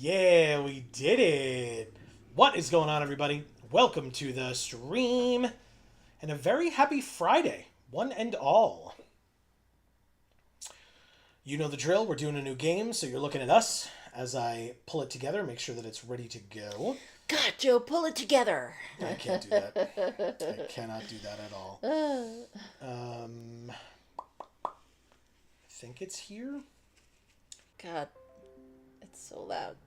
Yeah, we did it! What is going on, everybody? Welcome to the stream, and a very happy Friday, one and all. You know the drill, we're doing a new game, so you're looking at us as I pull it together, make sure that it's ready to go. God, Joe, pull it together. I can't do that. I cannot do that at all. I think it's here. God, it's so loud.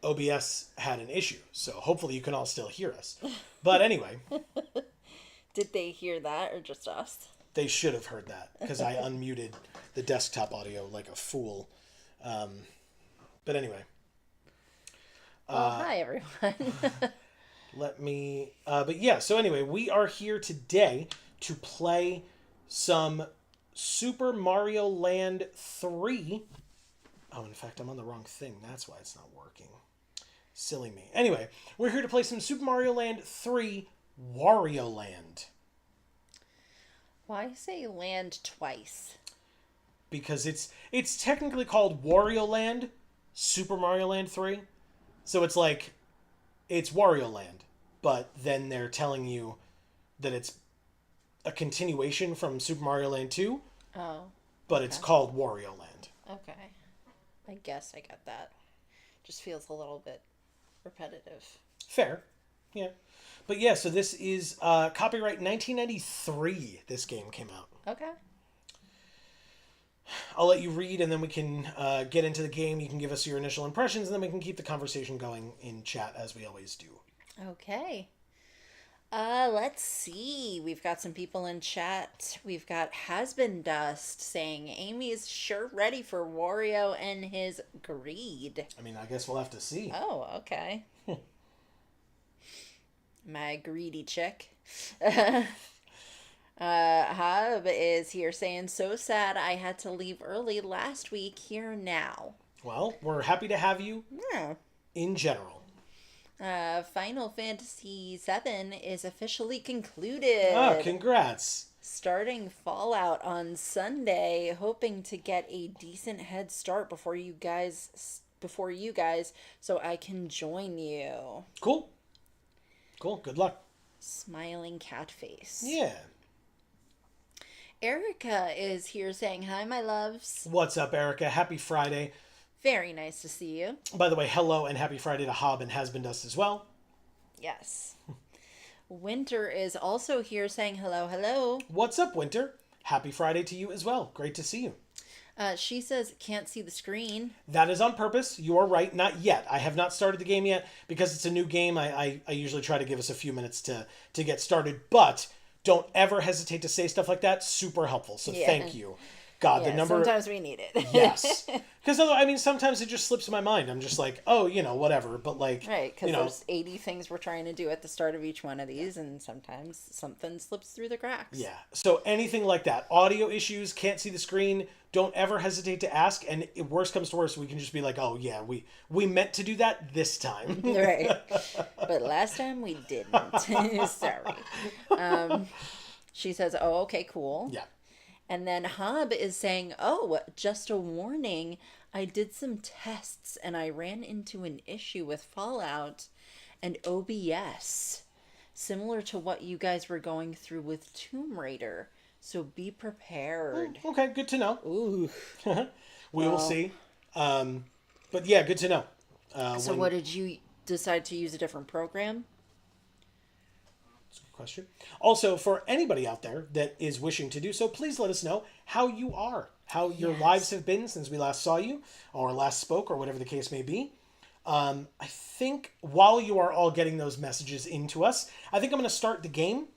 OBS had an issue, so hopefully you can all still hear us. But anyway. Did they hear that or just us? They should have heard that, because I unmuted the desktop audio like a fool. But anyway. Hi, everyone. But yeah, so anyway, we are here today to play some Super Mario Land 3. Oh, in fact, I'm on the wrong thing. That's why it's not working. Silly me. Anyway, we're here to play some Super Mario Land 3 Wario Land. Why say land twice? Because it's technically called Wario Land, Super Mario Land 3. So it's like, it's Wario Land, but then they're telling you that it's a continuation from Super Mario Land 2. Oh. But it's called Wario Land. Okay. I guess I got that. Just feels a little bit repetitive. Fair. Yeah. But yeah, so this is copyright 1993 this game came out. Okay. I'll let you read and then we can get into the game. You can give us your initial impressions and then we can keep the conversation going in chat as we always do. Okay. Let's see. We've got some people in chat. We've got Hasbin Dust saying Amy is sure ready for Wario and his greed. I mean, I guess we'll have to see. Oh, okay. My greedy chick. Hub is here saying, so sad I had to leave early last week, here now. Well, we're happy to have you Yeah. in general. Final Fantasy VII is officially concluded. Oh, congrats. Starting Fallout on Sunday, hoping to get a decent head start before you guys, so I can join you. Cool. Cool. Good luck. Smiling cat face. Yeah. Erica is here saying, hi, my loves. What's up, Erica? Happy Friday. Very nice to see you. By the way, hello and happy Friday to Hob and Hasbin Dust as well. Yes. Winter is also here saying hello, hello. What's up, Winter? Happy Friday to you as well. Great to see you. She says can't see the screen. That is on purpose. You are right. Not yet. I have not started the game yet because it's a new game. I usually try to give us a few minutes to get started. But don't ever hesitate to say stuff like that. Super helpful. So thank you. God, Yeah, the number. sometimes we need it. Yes. Because, I mean, sometimes it just slips my mind. I'm just like, oh, whatever. But, like, Right, because there's 80 things we're trying to do at the start of each one of these, and sometimes something slips through the cracks. Yeah. So anything like that. Audio issues, can't see the screen, don't ever hesitate to ask. And if worst comes to worst, we can just be like, oh, yeah, we meant to do that this time. Right. But last time we didn't. Sorry. She says, oh, okay, cool. Yeah. And then Hob is saying, oh, just a warning. I did some tests and I ran into an issue with Fallout and OBS, similar to what you guys were going through with Tomb Raider. So be prepared. Okay, good to know. Ooh. We will see. But yeah, good to know. So what did you decide to use a different program? Question. Also, for anybody out there that is wishing to do so, please let us know how you are, how your lives have been since we last saw you, or last spoke, or whatever the case may be. I think while you are all getting those messages into us, I think I'm going to start the game.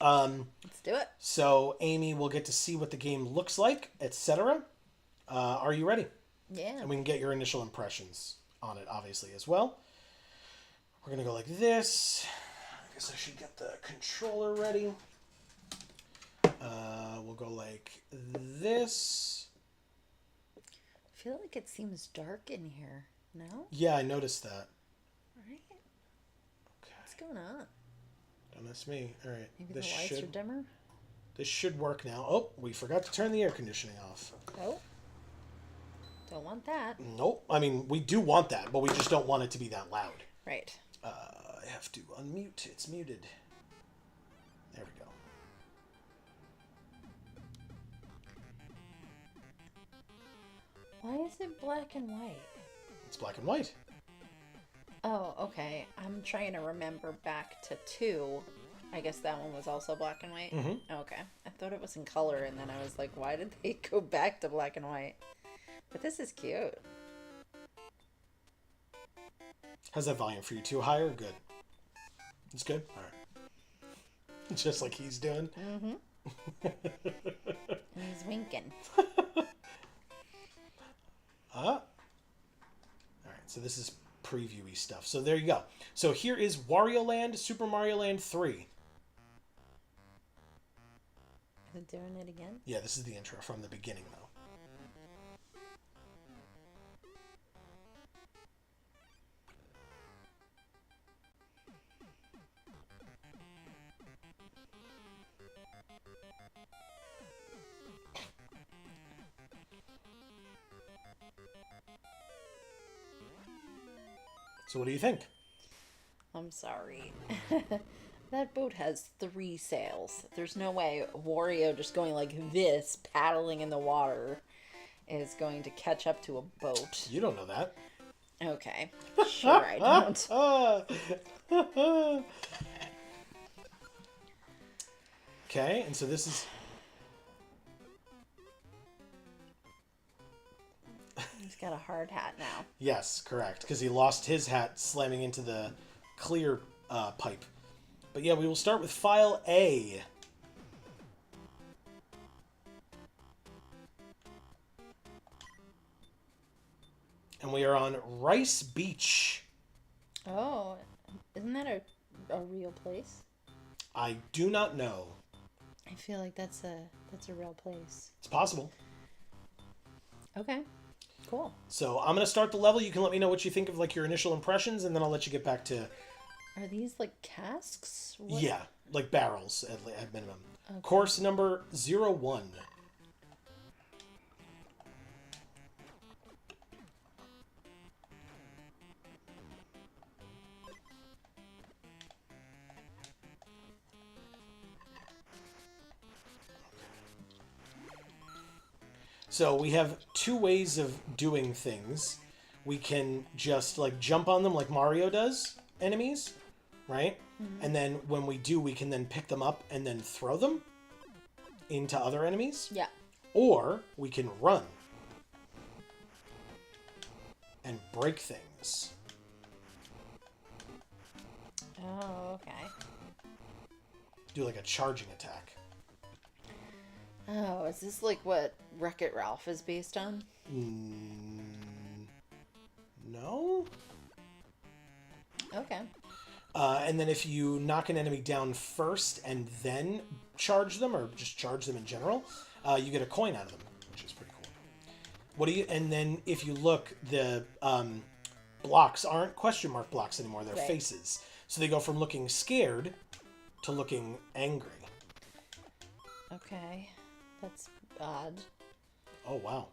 Let's do it. So Amy will get to see what the game looks like, etc. Are you ready? Yeah. And we can get your initial impressions on it, obviously, as well. We're going to go like this. I guess I should get the controller ready. We'll go like this. I feel like it seems dark in here. No? Yeah, I noticed that. Right? Okay. What's going on? Don't miss me. All right. Maybe the lights are dimmer? This should work now. Oh, we forgot to turn the air conditioning off. Oh. Don't want that. Nope. I mean, we do want that, but we just don't want it to be that loud. Right. I have to unmute. It's muted. There we go. Why is it black and white? It's black and white. Oh, okay. I'm trying to remember back to 2. I guess that one was also black and white? Mm-hmm. Okay. I thought it was in color, and then I was like, why did they go back to black and white? But this is cute. How's that volume for you? Too high or good? It's good? All right. Just like he's doing. Mm-hmm. He's winking. All right, so this is previewy stuff. So there you go. So here is Wario Land, Super Mario Land 3. Is it doing it again? Yeah, this is the intro from the beginning, though. So what do you think? I'm sorry. That boat has 3 sails. There's no way Wario just going like this, paddling in the water, is going to catch up to a boat. You don't know that. Okay. Sure, I don't. Okay, and so this is... He's got a hard hat now. Yes, correct, because he lost his hat slamming into the clear pipe. But yeah, we will start with File A. And we are on Rice Beach. Oh, isn't that a real place? I do not know. I feel like that's a real place. It's possible. Okay. Cool. So I'm going to start the level. You can let me know what you think of like your initial impressions, and then I'll let you get back to... Are these like casks? What? Yeah, like barrels at minimum. Okay. Course number 01. So we have 2 ways of doing things. We can just like jump on them like Mario does, enemies, right? And then when we do, we can then pick them up and then throw them into other enemies. Yeah. Or we can run and break things. Oh, okay. Do like a charging attack. Oh, is this like what Wreck-It Ralph is based on? No? Okay. And then if you knock an enemy down first and then charge them, or just charge them in general, you get a coin out of them, which is pretty cool. And then if you look, the blocks aren't question mark blocks anymore, they're faces. So they go from looking scared to looking angry. Okay. That's odd. Oh, wow.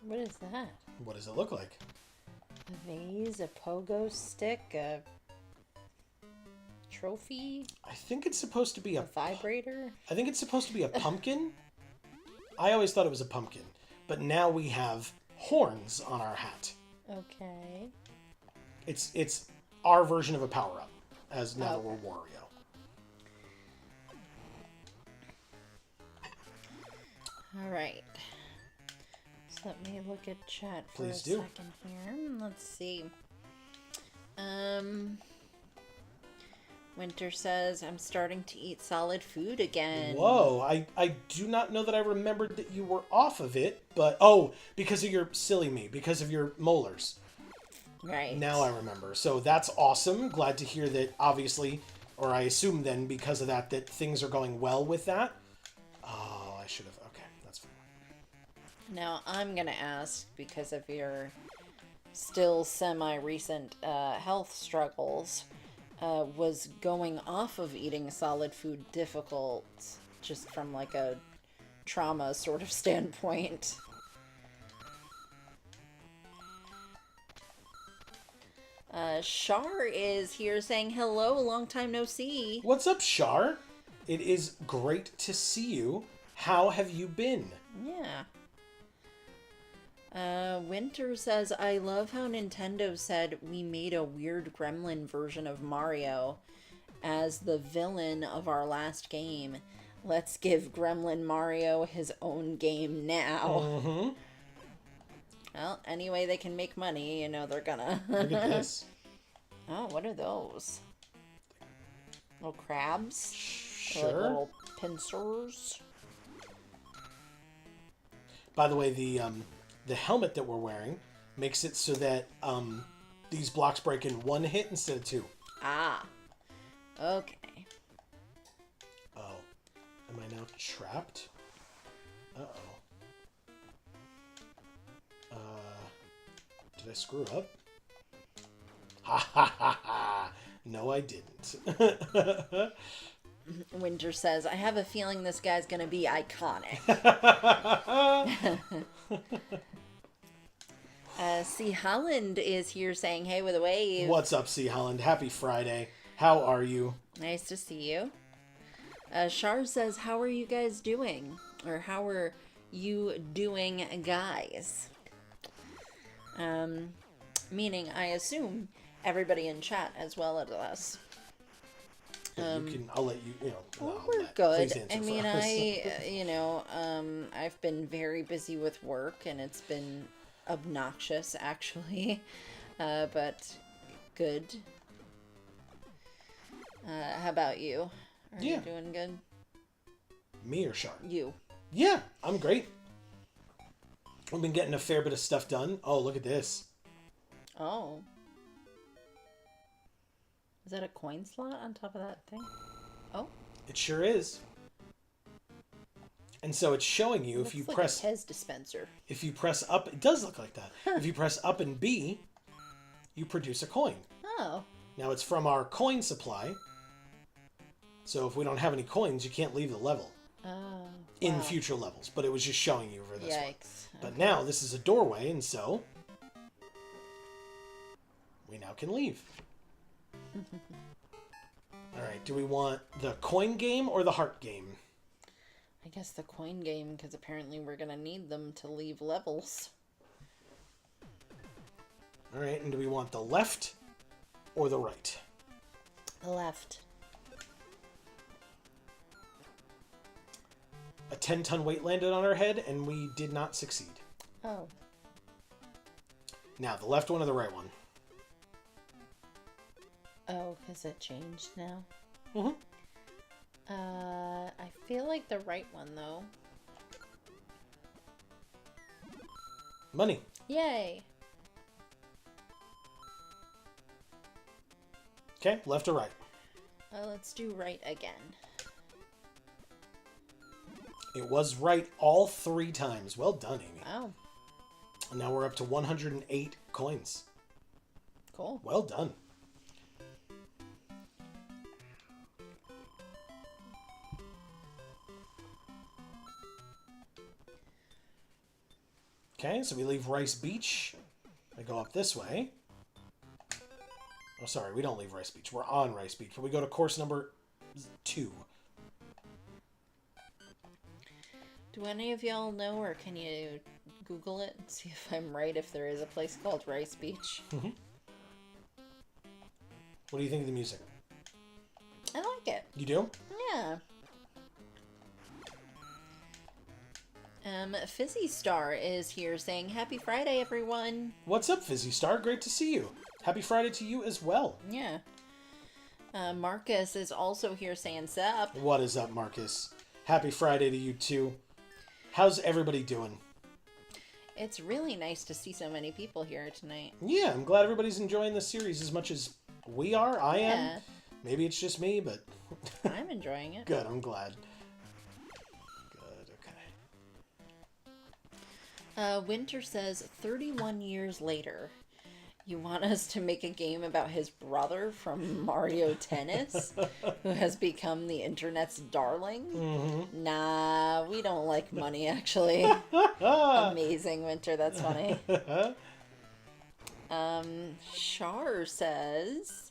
What is that? What does it look like? A vase, a pogo stick, a trophy, I think it's supposed to be a vibrator. I think it's supposed to be a pumpkin. I always thought it was a pumpkin. But now we have horns on our hat. Okay. It's our version of a power-up, as now that we're Wario. All right. So let me look at chat for Please a do. second here. Let's see. Winter says, I'm starting to eat solid food again. Whoa, I do not know that I remembered that you were off of it, but... Oh, because of your silly me, because of your molars. Right. Now I remember. So that's awesome. Glad to hear that, obviously, or I assume then, because of that things are going well with that. Oh, I should have... Okay, that's fine. Now I'm going to ask, because of your still semi-recent health struggles... was going off of eating solid food difficult just from like a trauma sort of standpoint? Shar is here saying hello, long time no see. What's up, Shar? It is great to see you. How have you been? Yeah. Winter says, I love how Nintendo said we made a weird gremlin version of Mario as the villain of our last game. Let's give Gremlin Mario his own game now. Mm-hmm. Well, anyway they can make money, you know they're gonna. Look at this. Oh, what are those? Little crabs? Sure. Or like little pincers? By the way, the helmet that we're wearing makes it so that these blocks break in one hit instead of two. Ah. Okay. Oh. Am I now trapped? Uh-oh. Did I screw up? Ha ha ha ha! No, I didn't. Winter says, I have a feeling this guy's gonna be iconic. C. Holland is here saying, hey with a wave. What's up, C. Holland? Happy Friday. How are you? Nice to see you. Shar says, how are you guys doing? Or how are you doing, guys? Meaning, I assume, everybody in chat as well as us. I'll let you, Well, I'll we're let- good. please answer I mean, for us. I've been very busy with work, and it's been obnoxious, actually, but good. How about you? Are you doing good? Me or Shar? You. Yeah, I'm great. We've been getting a fair bit of stuff done. Oh, look at this. Oh. Is that a coin slot on top of that thing? Oh. It sure is. And so it's showing you if you like press a Pez dispenser. If you press up, it does look like that. If you press up and B, you produce a coin. Oh. Now it's from our coin supply. So if we don't have any coins, you can't leave the level. Oh. In future levels, but it was just showing you for this one. Yikes. But now this is a doorway, and so we now can leave. All right, do we want the coin game or the heart game? I guess the coin game, because apparently we're going to need them to leave levels. All right, and do we want the left or the right? The left. A 10-ton weight landed on our head, and we did not succeed. Oh. Now, the left one or the right one? Oh, because it changed now? Mm-hmm. I feel like the right one, though. Money. Yay! Okay, left or right? Let's do right again. It was right all 3 times. Well done, Amy. Wow. And now we're up to 108 coins. Cool. Well done. Okay, so we leave Rice Beach. I go up this way. Oh, sorry, we don't leave Rice Beach. We're on Rice Beach. But we go to course number 2. Do any of y'all know, or can you Google it and see if I'm right, if there is a place called Rice Beach? Mm-hmm. What do you think of the music? I like it. You do? Yeah. Fizzy Star is here saying, Happy Friday, everyone. What's up, Fizzy Star? Great to see you. Happy Friday to you as well. Yeah. Marcus is also here saying, Sup. What is up, Marcus? Happy Friday to you, too. How's everybody doing? It's really nice to see so many people here tonight. Yeah, I'm glad everybody's enjoying this series as much as we are. I Yeah. am. Maybe it's just me, but... I'm enjoying it. Good, I'm glad. Good, okay. Winter says, 31 years later, you want us to make a game about his brother from Mario Tennis, who has become the internet's darling? Mm-hmm. Nah, we don't like money, actually. Amazing, Winter, that's funny. Char says,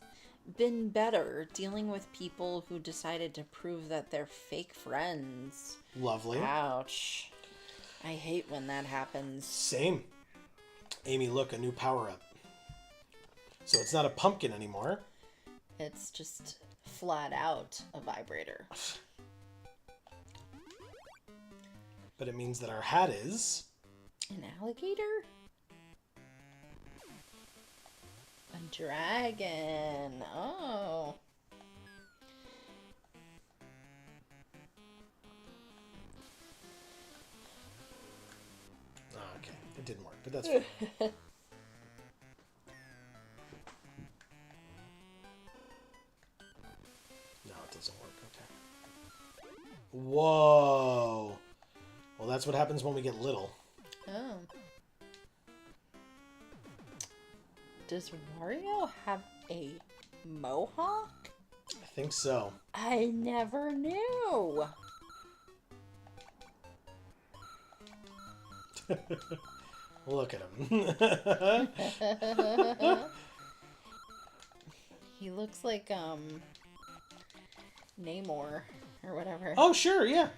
been better dealing with people who decided to prove that they're fake friends. Lovely. Ouch. I hate when that happens. Same. Amy, look, a new power-up. So it's not a pumpkin anymore. It's just flat out a vibrator. But it means that our hat is... An alligator? A dragon. Oh. Oh, okay. It didn't work, but that's fine. No, it doesn't work. Okay. Whoa. Well, that's what happens when we get little. Oh. Does Wario have a mohawk? I think so. I never knew. Look at him. He looks like, Namor, or whatever. Oh, sure, yeah.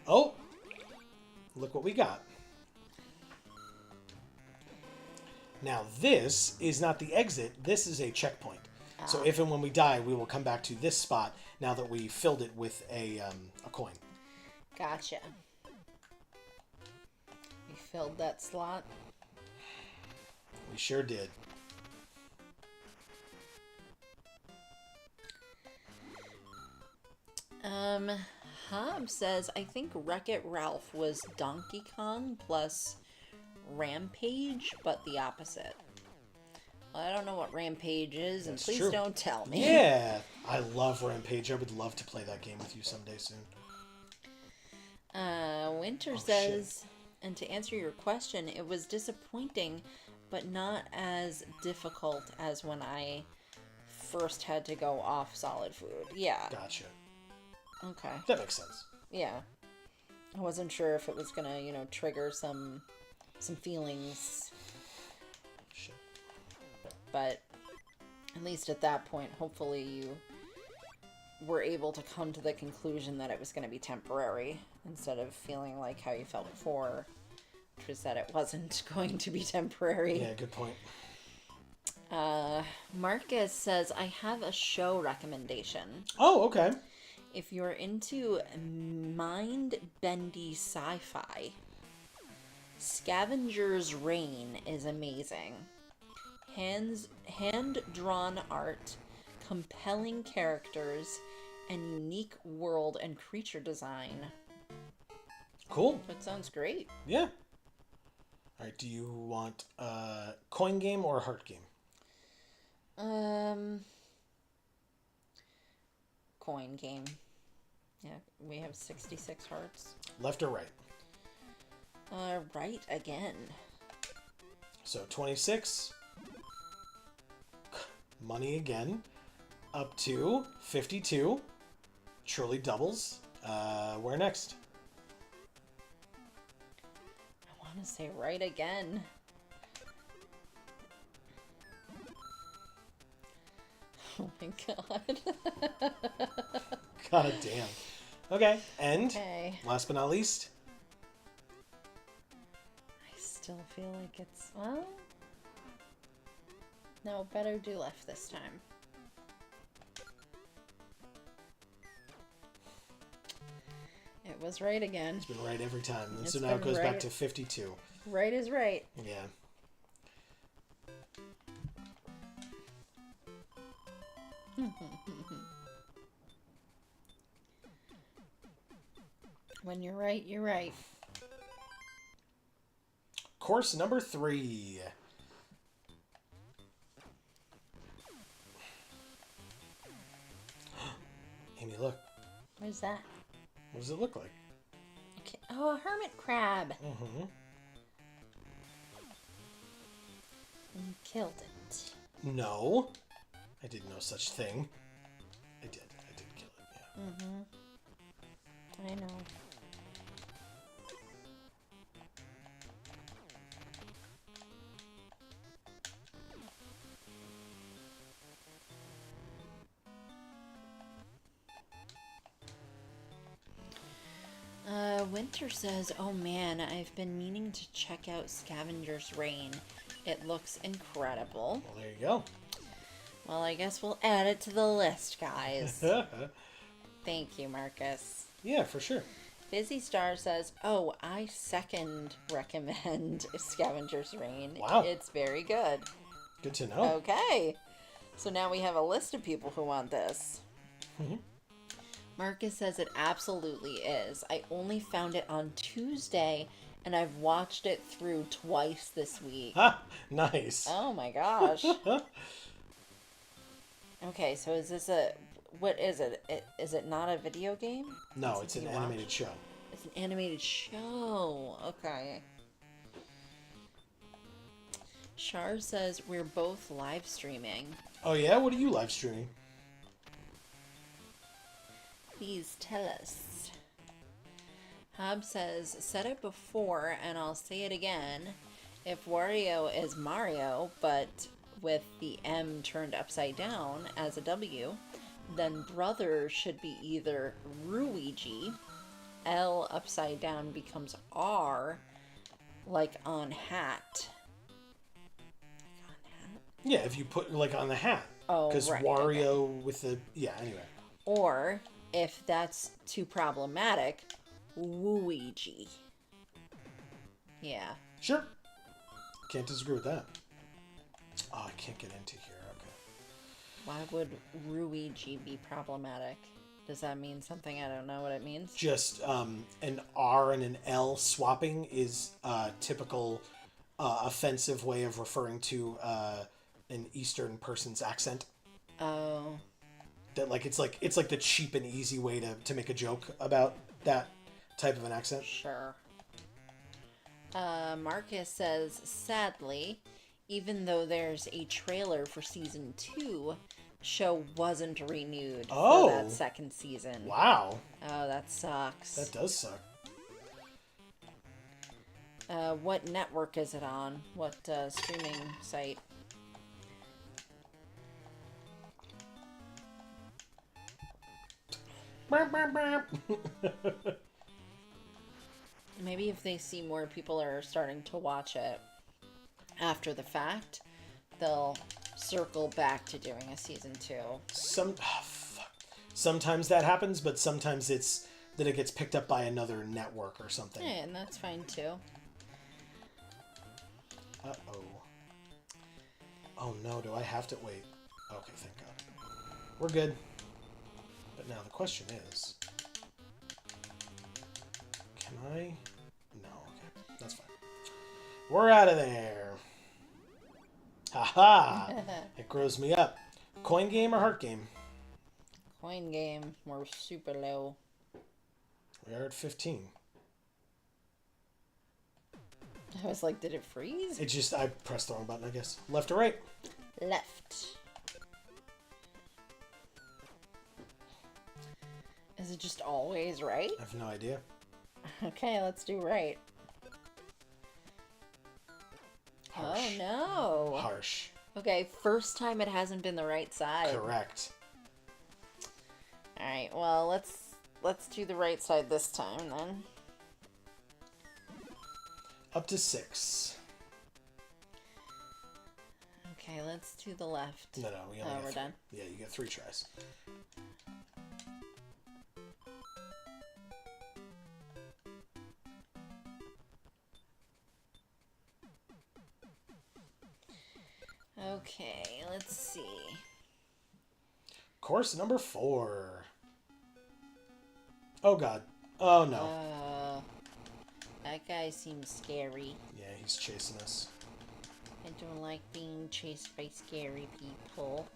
Oh. Look what we got. Now, this is not the exit. This is a checkpoint. So if and when we die, we will come back to this spot now that we filled it with a coin. Gotcha. We filled that slot. We sure did. Hob says, I think Wreck-It Ralph was Donkey Kong plus Rampage, but the opposite. Well, I don't know what Rampage is, and That's please true. don't tell me. Yeah, I love Rampage. I would love to play that game with you someday soon. Winter says, and to answer your question, it was disappointing, but not as difficult as when I first had to go off solid food. Yeah. Gotcha. Okay. That makes sense. Yeah. I wasn't sure if it was gonna, trigger some feelings. Shit. But at least at that point, hopefully you were able to come to the conclusion that it was going to be temporary instead of feeling like how you felt before, which was that it wasn't going to be temporary. Yeah, good point. Marcus says, I have a show recommendation. Oh, okay. If you're into mind-bendy sci-fi, Scavenger's Reign is amazing. Hand-drawn art, compelling characters, and unique world and creature design. Cool. That sounds great. Yeah. All right. Do you want a coin game or a heart game? Coin game. Yeah, we have 66 hearts. Left or right? Right again. So 26. Money again. Up to 52. Surely doubles. Where next? I want to say right again. Oh my god. God damn. Okay, and Okay. last but not least. I still feel like it's... Well... No, better do left this time. It was right again. It's been right every time. And It's so now it been goes back right. to 52. Right is right. Yeah. When you're right, you're right. Course number 3. Amy, look. What is that? What does it look like? Okay. Oh, a hermit crab. Mm-hmm. And you killed it. No. I did no such thing. I did kill it, yeah. Mm-hmm. I know. Winter says, oh man, I've been meaning to check out Scavenger's Reign. It looks incredible. Well, there you go. Well, I guess we'll add it to the list, guys. Thank you, Marcus. Yeah, for sure. Busy Star says, oh, I second recommend Scavenger's Reign. Wow. It's very good. Good to know. Okay. So now we have a list of people who want this. Mm-hmm. Marcus says it absolutely is. I only found it on Tuesday, and I've watched it through twice this week. Ha! Nice. Oh my gosh. Okay, so is this a... What is it? Is it not a video game? No, it's an animated show. It's an animated show. Okay. Shar says we're both live streaming. Oh yeah? What are you live streaming? Please tell us. Hob says, said it before and I'll say it again. If Wario is Mario, but with the M turned upside down as a W, then brother should be either Ruigi, L upside down becomes R, like on hat. Yeah, if you put like on the hat. Oh, Because right, Wario with the... Yeah, anyway. Or, if that's too problematic, Wooigi. Yeah. Sure. Can't disagree with that. Oh, I can't get into here. Okay. Why would Ruigi be problematic? Does that mean something? I don't know what it means. Just an R and an L swapping is a typical offensive way of referring to an Eastern person's accent. Oh. That it's like the cheap and easy way to make a joke about that type of an accent. Sure. Marcus says, sadly, even though there's a trailer for season 2, show wasn't renewed for that second season. Wow. Oh, that sucks. That does suck. What network is it on? What streaming site? Maybe if they see more people are starting to watch it after the fact, they'll circle back to doing a season 2. Sometimes that happens, but sometimes it's that it gets picked up by another network or something. Yeah, and that's fine too. Uh-oh. Oh no, do I have to wait? Okay, thank God. We're good. But now the question is, can I? No, okay, that's fine. We're out of there. Haha! It grows me up. Coin game or heart game? Coin game. We're super low. We are at 15. I was like, did it freeze? It just, I pressed the wrong button, I guess. Left or right? Left. Is it just always right? I have no idea. Okay, let's do right. Harsh. Oh no. Harsh. Okay, first time it hasn't been the right side. Correct. Alright, well, let's do the right side this time then. Up to 6. Okay, let's do the left. No, we only got we're 3. done. Yeah, you get 3 tries. Okay, let's see. Course number 4. Oh God. Oh no. That guy seems scary. Yeah, he's chasing us. I don't like being chased by scary people.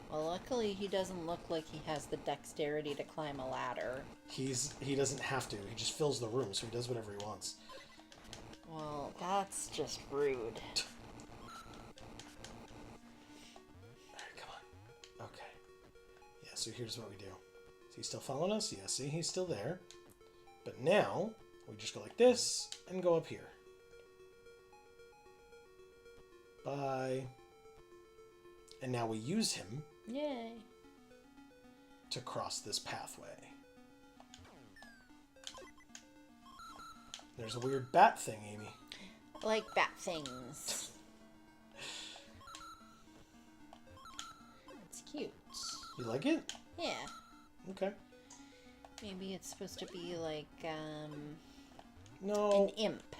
Well, luckily he doesn't look like he has the dexterity to climb a ladder. He doesn't have to. He just fills the room, so he does whatever he wants. Well, that's just rude. Alright, come on. Okay. Yeah, so here's what we do. Is he still following us? Yeah, see, he's still there. But now, we just go like this, and go up here. Bye. And now we use him Yay. to cross this pathway. There's a weird bat thing, Amy. I like bat things. It's cute. You like it? Yeah. Okay. Maybe it's supposed to be like, an No, imp.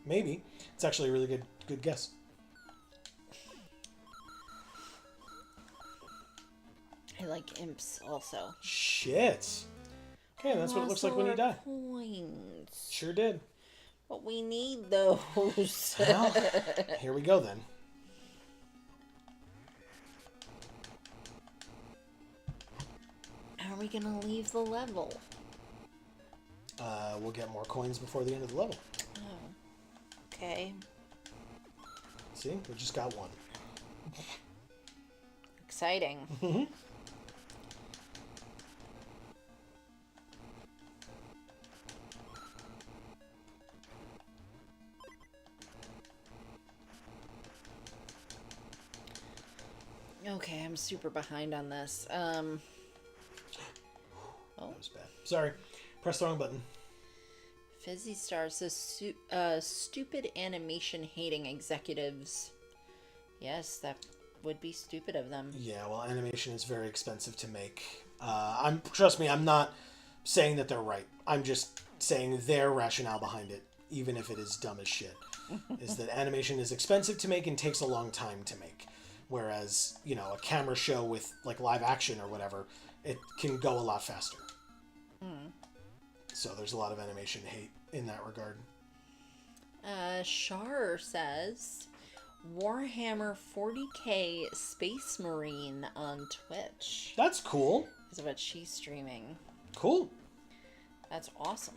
maybe. It's actually a really good guess. I like imps also. Shit. Okay, that's what it looks like when you die. Coins. Sure did. But we need those. Well, here we go then. How are we gonna leave the level? We'll get more coins before the end of the level. Oh. Okay. See, we just got 1. Exciting. Okay, I'm super behind on this. Oh. That was bad. Sorry. Press the wrong button. Fizzy Star says, stupid animation hating executives. Yes, that would be stupid of them. Yeah, well, animation is very expensive to make. Trust me, I'm not saying that they're right. I'm just saying their rationale behind it, even if it is dumb as shit, is that animation is expensive to make and takes a long time to make. Whereas, you know, a camera show with, like, live action or whatever, it can go a lot faster. So there's a lot of animation hate in that regard. Shar says, Warhammer 40k Space Marine on Twitch. That's cool. Is what she's streaming. Cool. That's awesome.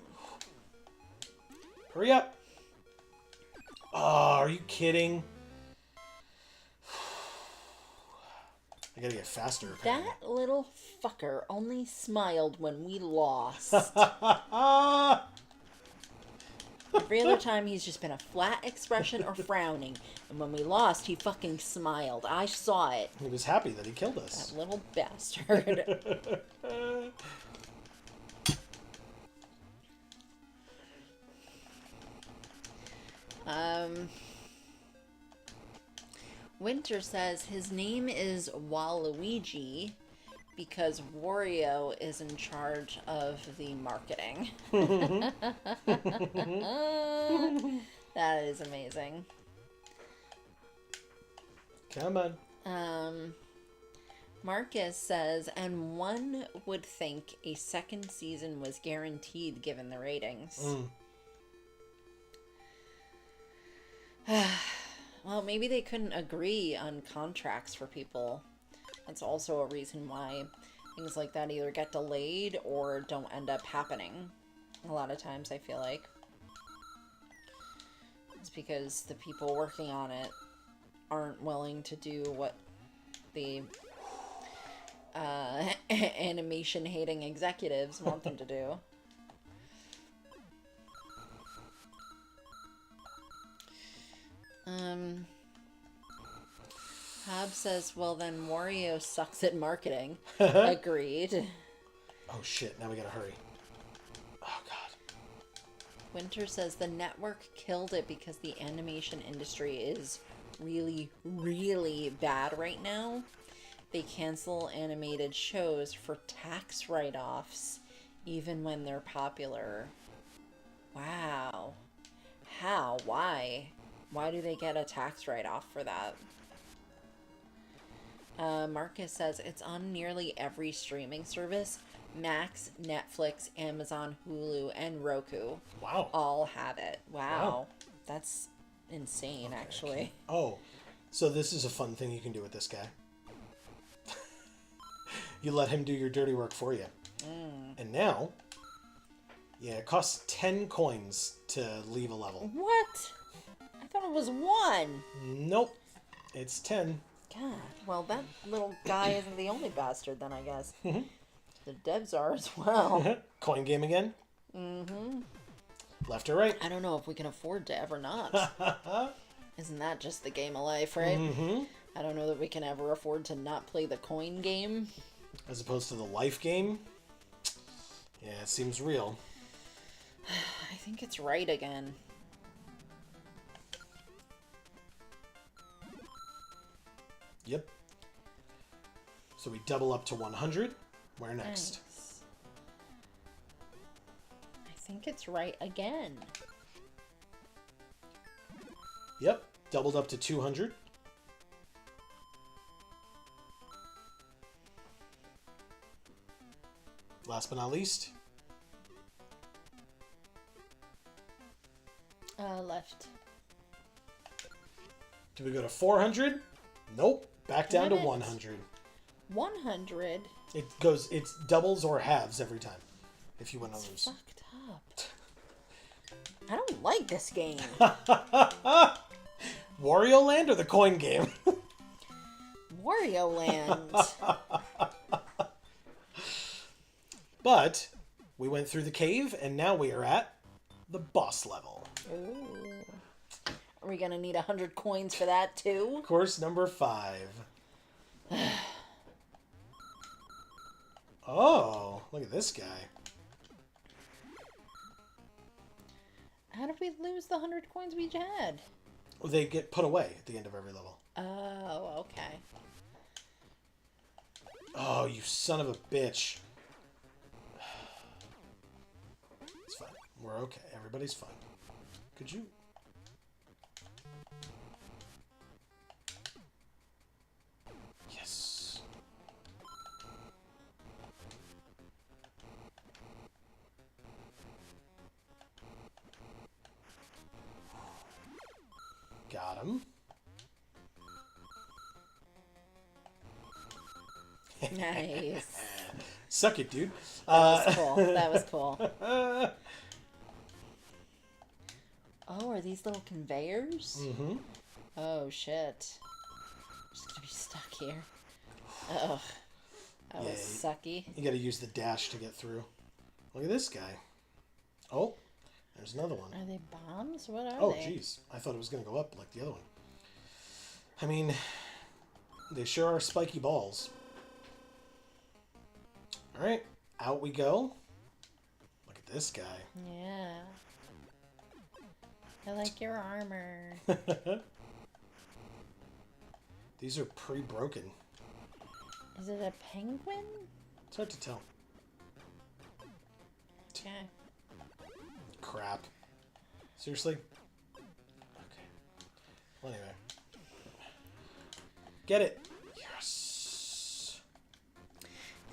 Hurry up. Oh, are you kidding? I gotta get faster, apparently. That little fucker only smiled when we lost. Every other time he's just been a flat expression or frowning. And when we lost, he fucking smiled. I saw it. He was happy that he killed us. That little bastard. Winter says his name is Waluigi because Wario is in charge of the marketing. That is amazing. Come on. Marcus says, and one would think a second season was guaranteed given the ratings. Well, maybe they couldn't agree on contracts for people. That's also a reason why things like that either get delayed or don't end up happening. A lot of times, I feel like. It's because the people working on it aren't willing to do what the animation-hating executives want them to do. Hob says, well then Wario sucks at marketing. Agreed. Oh shit, now we gotta hurry. Oh god. Winter says the network killed it because the animation industry is really, really bad right now. They cancel animated shows for tax write-offs even when they're popular. Wow. How? Why? Why do they get a tax write-off for that? Marcus says it's on nearly every streaming service. Max, Netflix, Amazon, Hulu, and Roku. Wow. All have it. Wow. That's insane, Okay, actually. okay. Oh, so this is a fun thing you can do with this guy. You let him do your dirty work for you. And now, yeah, it costs 10 coins to leave a level. What? I thought it was 1. Nope. It's 10. God. Well, that little guy isn't the only bastard then, I guess. The devs are as well. Coin game again? Left or right? I don't know if we can afford to ever not. Isn't that just the game of life, right? I don't know that we can ever afford to not play the coin game. As opposed to the life game? Yeah, it seems real. I think it's right again. Yep. So we double up to 100. Where next? Nice. I think it's right again. Yep. Doubled up to 200. Last but not least. Left. Do we go to 400? Nope. Back down to Damn it. 100. 100? It's doubles or halves every time. If you win It's others. fucked up. I don't like this game. Wario Land or the coin game? Wario Land. But we went through the cave and now we are at the boss level. Ooh. Are we gonna need 100 coins for that too? Course number 5. Oh, look at this guy. How did we lose the 100 coins we had? Well, they get put away at the end of every level. Oh, okay. Oh, you son of a bitch. It's fine. We're okay. Everybody's fine. Could you... Yes. Got him. Nice. Suck it, dude. That was cool. That was cool. Oh, are these little conveyors? Mm-hmm. Oh, shit. I'm just gonna be stuck here. Ugh. That was sucky. You gotta use the dash to get through. Look at this guy. Oh, there's another one. Are they bombs? What are Oh, they? jeez. I thought it was gonna go up like the other one. I mean, they sure are spiky balls. Alright, out we go. Look at this guy. Yeah. I like your armor. These are pre-broken. Is it a penguin? It's hard to tell. Okay. Crap. Seriously? Okay. Well, anyway. Get it. Yes.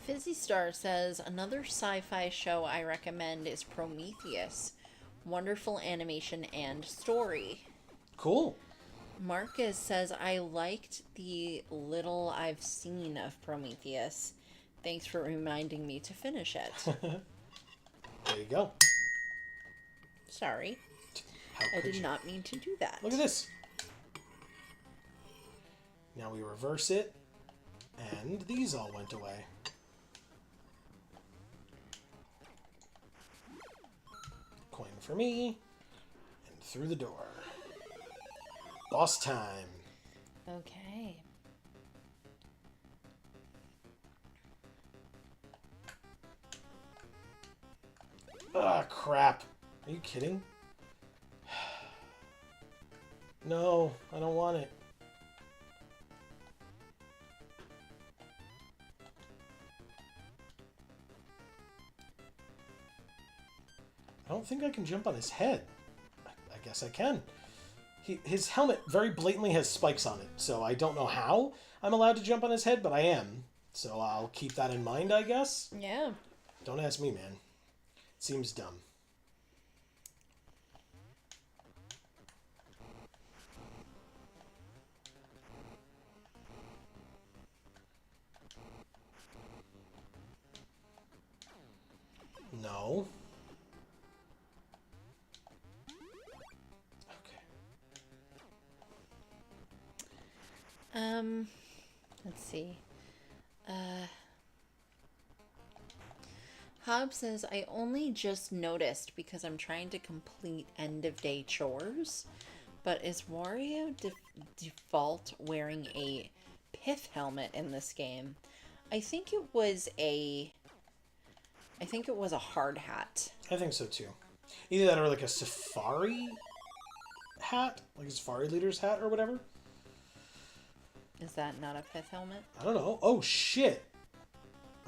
Fizzy Star says, another sci-fi show I recommend is Prometheus. Wonderful animation and story. Cool. Marcus says, I liked the little I've seen of Prometheus. Thanks for reminding me to finish it. There you go. Sorry. How I could did you? not mean to do that. Look at this. Now we reverse it, and these all went away. Coin for me, and through the door. Boss time. Okay. Ah, crap. Are you kidding? No, I don't want it. I don't think I can jump on his head. I guess I can. His helmet very blatantly has spikes on it, so I don't know how I'm allowed to jump on his head, but I am. So I'll keep that in mind, I guess. Yeah. Don't ask me, man. It seems dumb. No. Let's see. Hob says, I only just noticed because I'm trying to complete end of day chores, but is Wario default wearing a pith helmet in this game? I think it was a hard hat. I think so too. Either that or like a safari hat, like a safari leader's hat or whatever. Is that not a pith helmet? I don't know. Oh shit.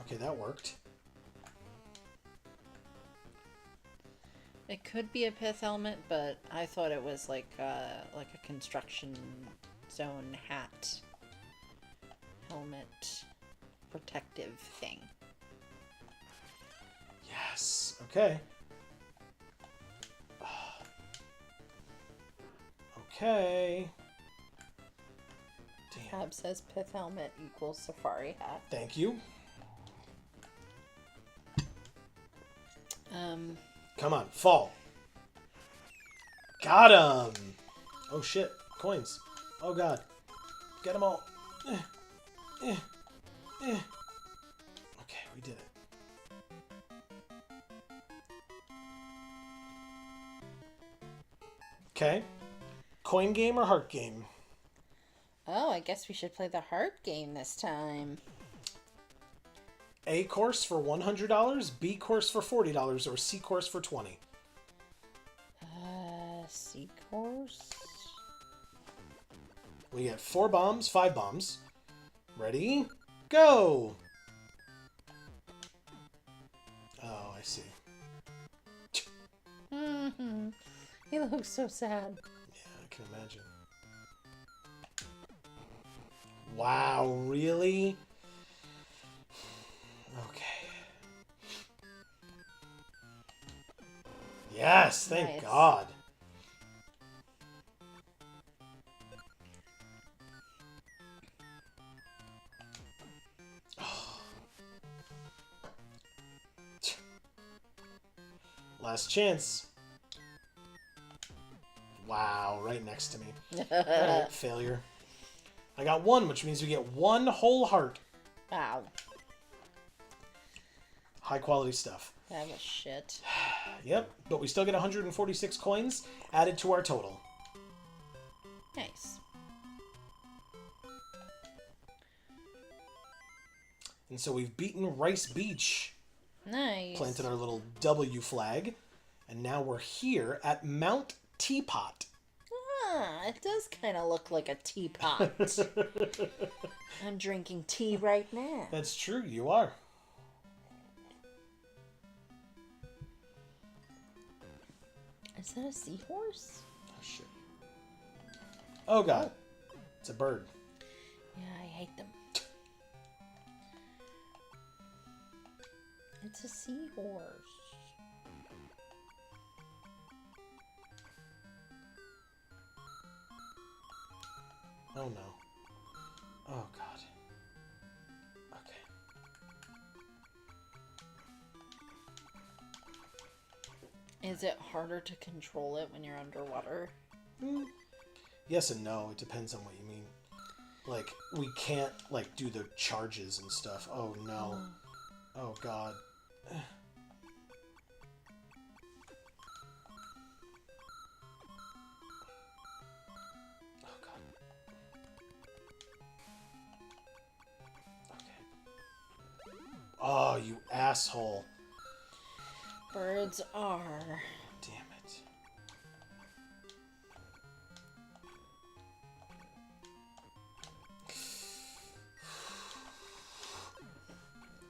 Okay, that worked. It could be a pith helmet, but I thought it was like a construction zone hat helmet protective thing. Yes. Okay. Okay. Damn. Hob says pith helmet equals safari hat. Thank you. Come on, fall. Got him. Oh shit, coins. Oh god. Get them all. Okay, we did it. Okay. Coin game or heart game? Oh, I guess we should play the heart game this time. A course for $100, B course for $40, or C course for $20. C course. We get 4 bombs, 5 bombs. Ready? Go! Oh, I see. Mm-hmm. He looks so sad. Yeah, I can imagine. Wow, really? Okay. Yes, thank Nice. God. Last chance. Wow, right next to me. Alright, failure. I got 1, which means we get 1 whole heart. Wow. High quality stuff. That was shit. Yep, but we still get 146 coins added to our total. Nice. And so we've beaten Rice Beach. Nice. Planted our little W flag. And now we're here at Mount Teapot. It does kind of look like a teapot. I'm drinking tea right now. That's true, you are. Is that a seahorse? Oh, shit. Oh, God. Oh. It's a bird. Yeah, I hate them. It's a seahorse. Oh, no. Oh, God. Okay. Is it harder to control it when you're underwater? Yes and no. It depends on what you mean. Like, we can't, like, do the charges and stuff. Oh, no. Oh, God. Oh, God. Okay. Oh, you asshole. Birds are. Damn it.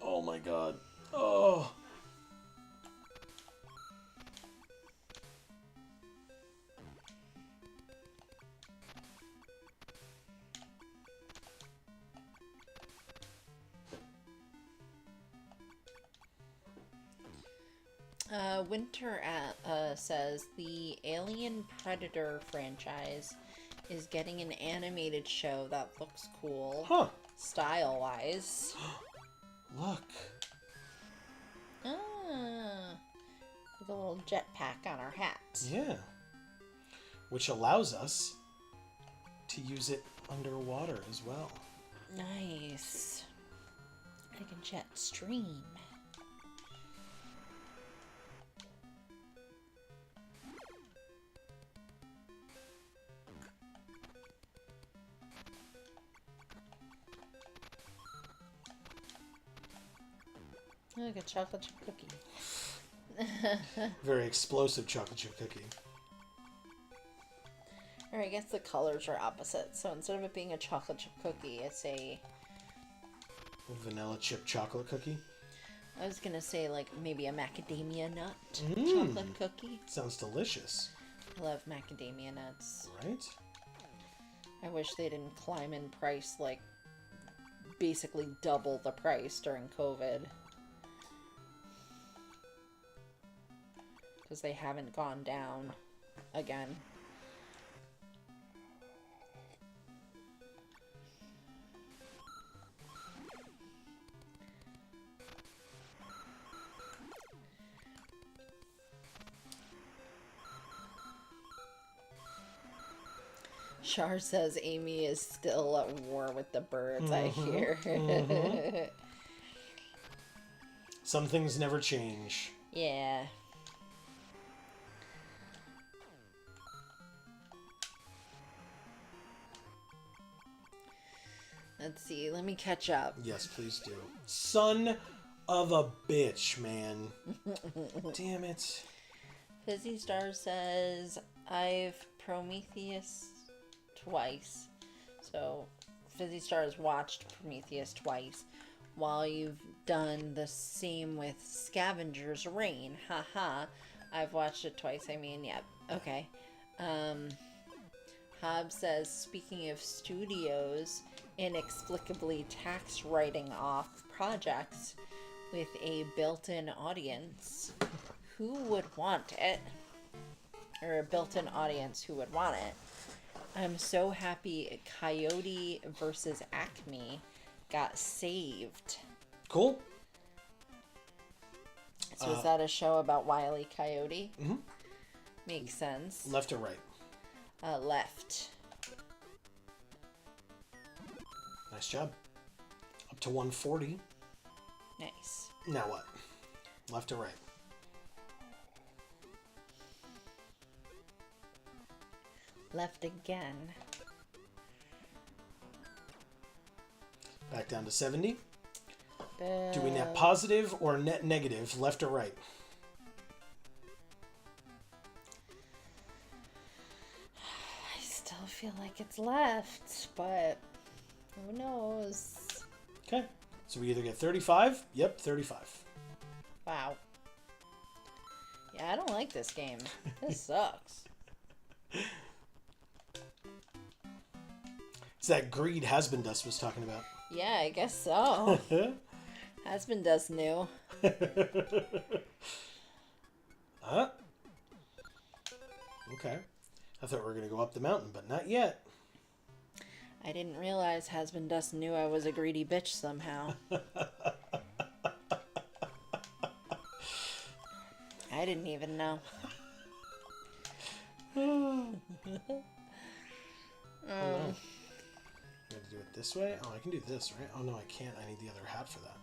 Oh my God. Oh. Winter says the Alien Predator franchise is getting an animated show that looks cool. Huh. Style-wise. Look. Ah. With a little jetpack on our hat. Yeah. Which allows us to use it underwater as well. Nice. Like a jet stream. Look, a chocolate chip cookie. Very explosive chocolate chip cookie. Or I guess the colors are opposite. So instead of it being a chocolate chip cookie, it's a... Vanilla chip chocolate cookie. I was going to say like maybe a macadamia nut chocolate cookie. Sounds delicious. I love macadamia nuts. Right? I wish they didn't climb in price like basically double the price during COVID. Because they haven't gone down again. Char says Amy is still at war with the birds, I hear. Some things never change. Yeah. Let's see. Let me catch up. Yes, please do. Son of a bitch, man. Damn it. Fizzy Star says, I've Prometheus twice. So, Fizzy Star has watched Prometheus twice. While you've done the same with Scavenger's Reign. Haha. I've watched it twice. I mean, yeah. Okay. Hobbs says, speaking of studios inexplicably tax writing off projects with a built-in audience, who would want it? Or a built-in audience who would want it? I'm so happy Coyote versus Acme got saved. Cool. So is that a show about Wile E. Coyote? Mm-hmm. Makes sense. Left or right? Left. Nice job. Up to 140. Nice. Now what? Left or right? Left again. Back down to 70. Do we net positive or net negative? Left or right? feel like it's left, but who knows? Okay. So we either get 35. Yep, 35. Wow. Yeah, I don't like this game. This sucks. It's that greed Has-Been-Dust was talking about. Yeah, I guess so. Has-Been-Dust new. Okay. I thought we were going to go up the mountain, but not yet. I didn't realize Has-Been-Dust knew I was a greedy bitch somehow. I didn't even know. Oh, no. I got to do it this way? Oh, I can do this, right? Oh, no, I can't. I need the other hat for that.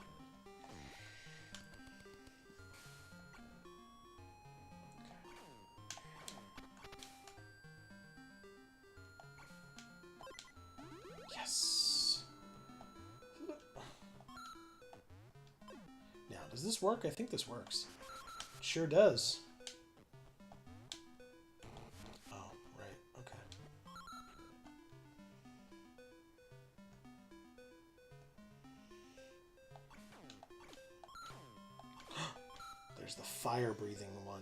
Yes. Now, does this work? I think this works. It sure does. Oh, right. Okay. There's the fire-breathing one.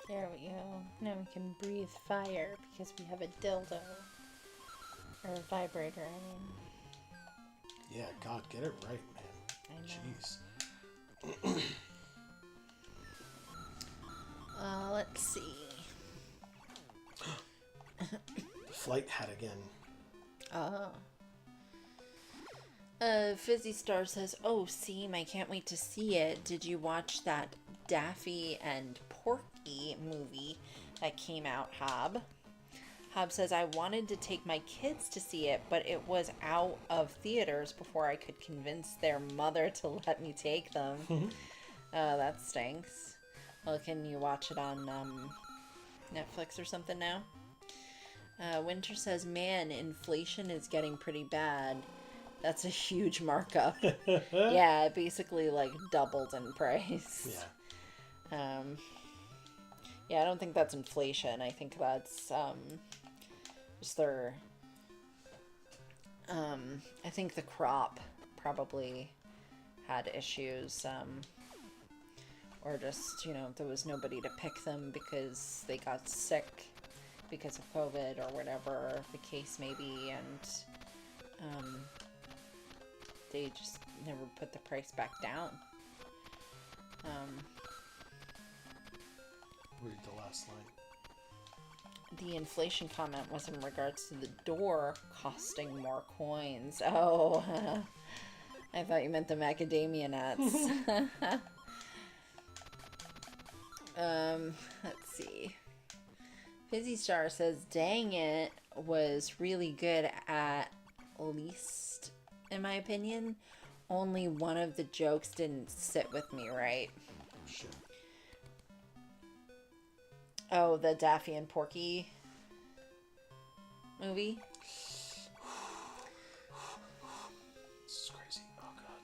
There we go. Now we can breathe fire because we have a dildo. Or a vibrator, I mean. Yeah, God, get it right, man. I know. Jeez. Let's see. The flight hat again. Fizzy Star says, "Oh, Seam, I can't wait to see it. Did you watch that Daffy and Porky movie that came out, Hob?" Hob says, "I wanted to take my kids to see it, but it was out of theaters before I could convince their mother to let me take them." That stinks. Well, can you watch it on Netflix or something now? Winter says, "Man, inflation is getting pretty bad. That's a huge markup." Yeah, it basically like doubled in price. Yeah. Yeah, I don't think that's inflation. I think that's just their I think the crop probably had issues, or just, there was nobody to pick them because they got sick because of COVID or whatever the case may be, and they just never put the price back down. Read the last line. The inflation comment was in regards to the door costing more coins. Oh, I thought you meant the macadamia nuts. Let's see. Fizzy Star says, "Dang it was really good, at least in my opinion. Only one of the jokes didn't sit with me right." Shit. Oh, the Daffy and Porky movie? This is crazy. Oh, God.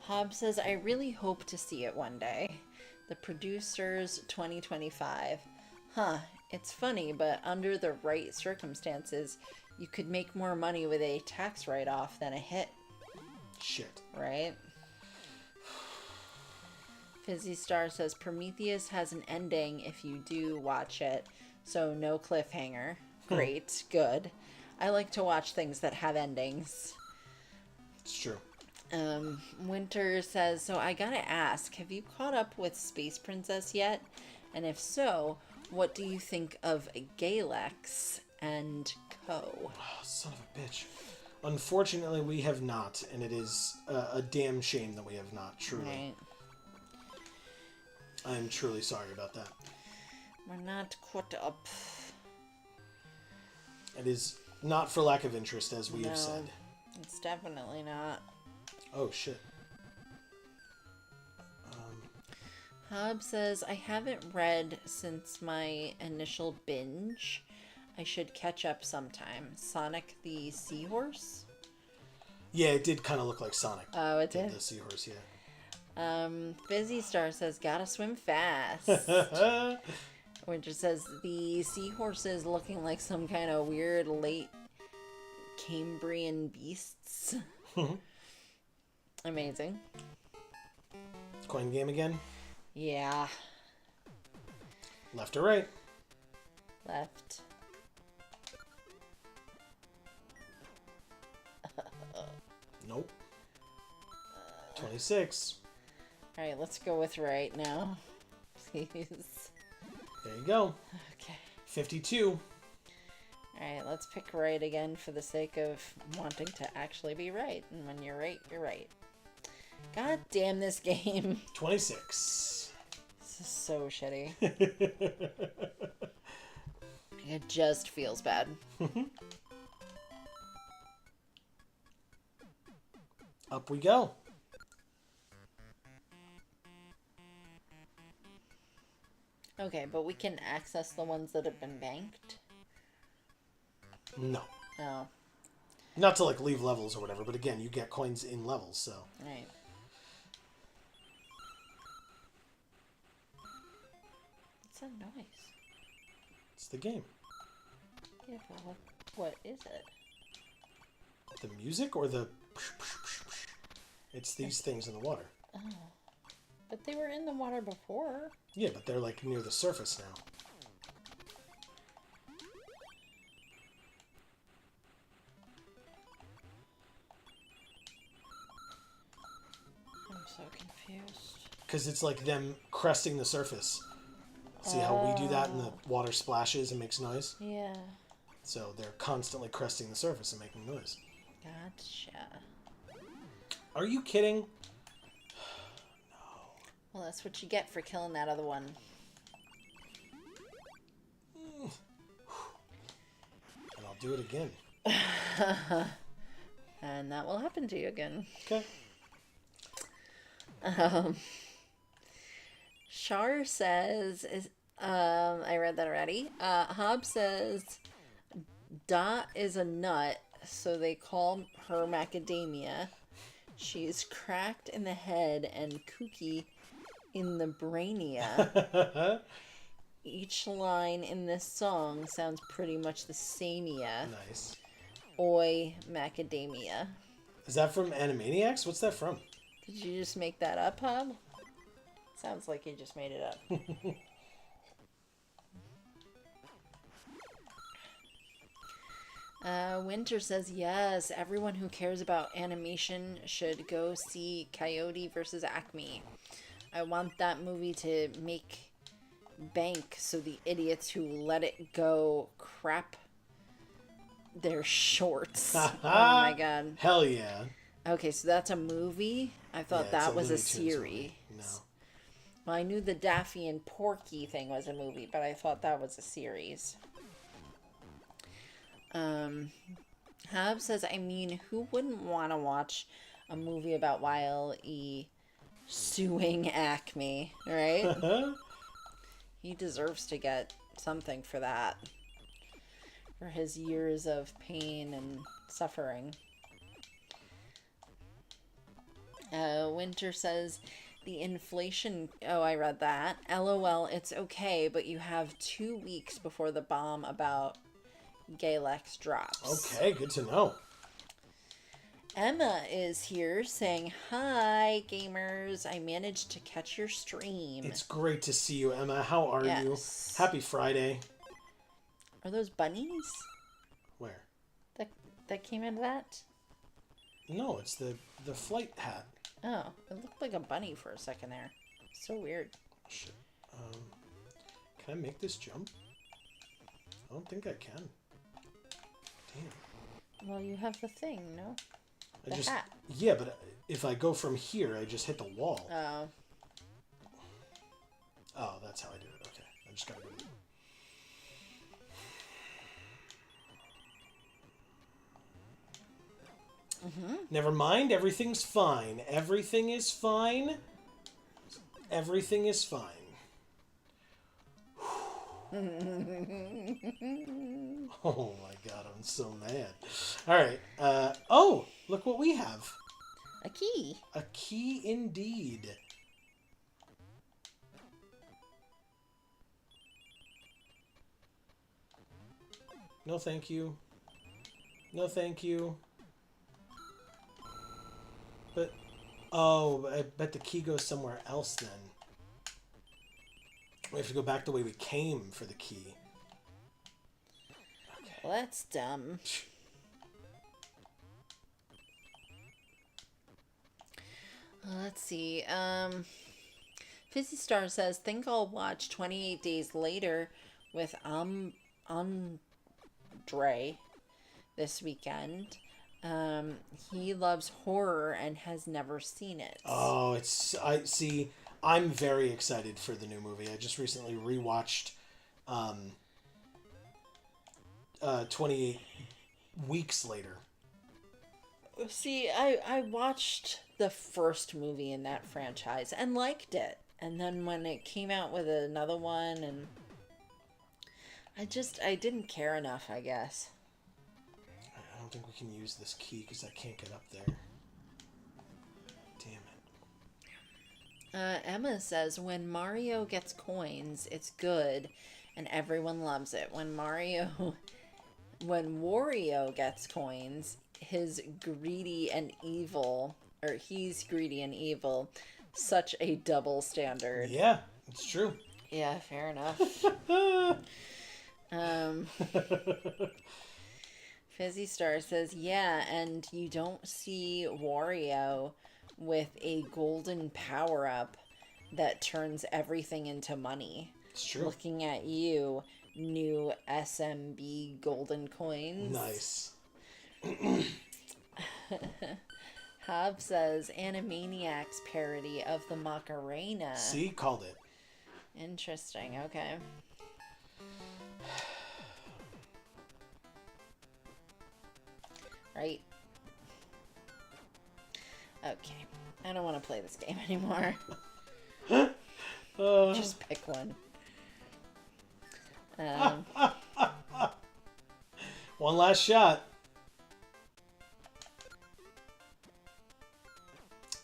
Hobb says, "I really hope to see it one day. The producers 2025. Huh, it's funny, but under the right circumstances, you could make more money with a tax write-off than a hit." Shit. Right? Fizzy Star says, "Prometheus has an ending if you do watch it, so no cliffhanger." Great, good. I like to watch things that have endings. It's true. Winter says, "So I gotta ask, have you caught up with Space Princess yet? And if so, what do you think of Galex and Co?" Oh, son of a bitch. Unfortunately, we have not, and it is a damn shame that we have not, truly. Right. I'm truly sorry about that. We're not caught up. It is not for lack of interest, as we have No, said. it's definitely not. Oh, shit. Hob says, "I haven't read since my initial binge. I should catch up sometime. Sonic the Seahorse?" Yeah, it did kind of look like Sonic. Oh, it did? The seahorse, yeah. Busy Star says, gotta swim fast. Winter says, the seahorses looking like some kind of weird late Cambrian beasts. Amazing. Coin game again? Yeah. Left or right? Left. Nope. 26. Alright, let's go with right now. Please. There you go. Okay. 52. Alright, let's pick right again for the sake of wanting to actually be right. And when you're right, you're right. God damn this game. 26. This is so shitty. It just feels bad. Up we go. Okay, but we can access the ones that have been banked? No. Oh. Not to like leave levels or whatever, but again, you get coins in levels, so. Right. What's that noise? It's the game. Yeah, but what is it? The music or the... It's these things in the water. Oh. But they were in the water before. Yeah, but they're like near the surface now. I'm so confused. Because it's like them cresting the surface. See how we do that and the water splashes and makes noise? Yeah. So they're constantly cresting the surface and making noise. Gotcha. Are you kidding? Well, that's what you get for killing that other one. And I'll do it again. And that will happen to you again. Okay. Char says, I read that already. Hob says, Dot is a nut, so they call her macadamia. She's cracked in the head and kooky in the brainia. Each line in this song sounds pretty much the same-ia. Nice. Oi, macadamia. Is that from Animaniacs? What's that from? Did you just make that up, Hob? Sounds like you just made it up. Winter says, yes, everyone who cares about animation should go see Coyote versus Acme. I want that movie to make bank so the idiots who let it go crap their shorts. Oh my god. Hell yeah. Okay, so that's a movie? I thought Yeah, that was a Looney Tunes series. movie. No. Well, I knew the Daffy and Porky thing was a movie, but I thought that was a series. Hab says, I mean, who wouldn't want to watch a movie about Wile E. suing Acme, right? He deserves to get something for that. For his years of pain and suffering. Winter says, the inflation... Oh, I read that. LOL, it's okay, but you have 2 weeks before the bomb about Galex drops. Okay, good to know. Emma is here saying, hi, gamers. I managed to catch your stream. It's great to see you, Emma. How are you? Happy Friday. Are those bunnies? Where? That came out of that? No, it's the flight hat. Oh, it looked like a bunny for a second there. So weird. Shit. Can I make this jump? I don't think I can. Damn. Well, you have the thing, no? I just, hat. Yeah, but if I go from here, I just hit the wall. Oh. Oh, that's how I do it. Okay. I just gotta go to... Never mind. Everything's fine. Everything is fine. Everything is fine. Oh my god, I'm so mad. Alright. Oh, look what we have. A key. A key indeed. No, thank you. No, thank you. But, oh, I bet the key goes somewhere else then. We have to go back the way we came for the key. Okay. Well, that's dumb. Let's see. Fizzy Star says, think I'll watch 28 Days Later with Andre this weekend. He loves horror and has never seen it. Oh, I see. I'm very excited for the new movie. I just recently rewatched 28 Weeks Later. See, I watched the first movie in that franchise and liked it. And then when it came out with another one, and I didn't care enough, I guess. I don't think we can use this key because I can't get up there. Damn it. Emma says, when Mario gets coins, it's good, and everyone loves it. When Wario gets coins, he's greedy and evil. Such a double standard. Yeah, it's true. Yeah, fair enough. Fizzy Star says, yeah, and you don't see Wario with a golden power-up that turns everything into money. It's true. Looking at you, new SMB golden coins. Nice. Hob says, Animaniacs parody of the Macarena. See? Called it. Interesting, okay. Right. Okay. I don't want to play this game anymore. Just pick one. One last shot.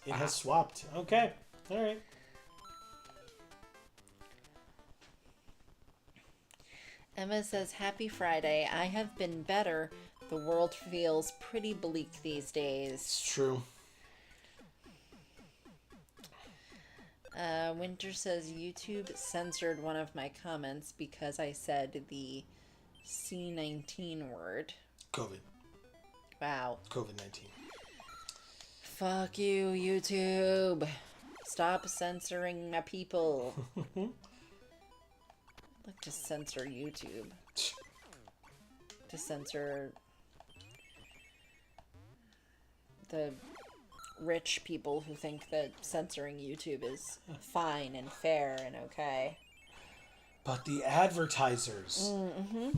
It has swapped. Okay. All right. Emma says, happy Friday. I have been better. The world feels pretty bleak these days. It's true. Winter says, YouTube censored one of my comments because I said the C19 word. COVID. Wow. COVID-19. Fuck you, YouTube. Stop censoring my people. I'd like to censor YouTube. To censor the rich people who think that censoring YouTube is fine and fair and okay. But the advertisers. Mm-hmm.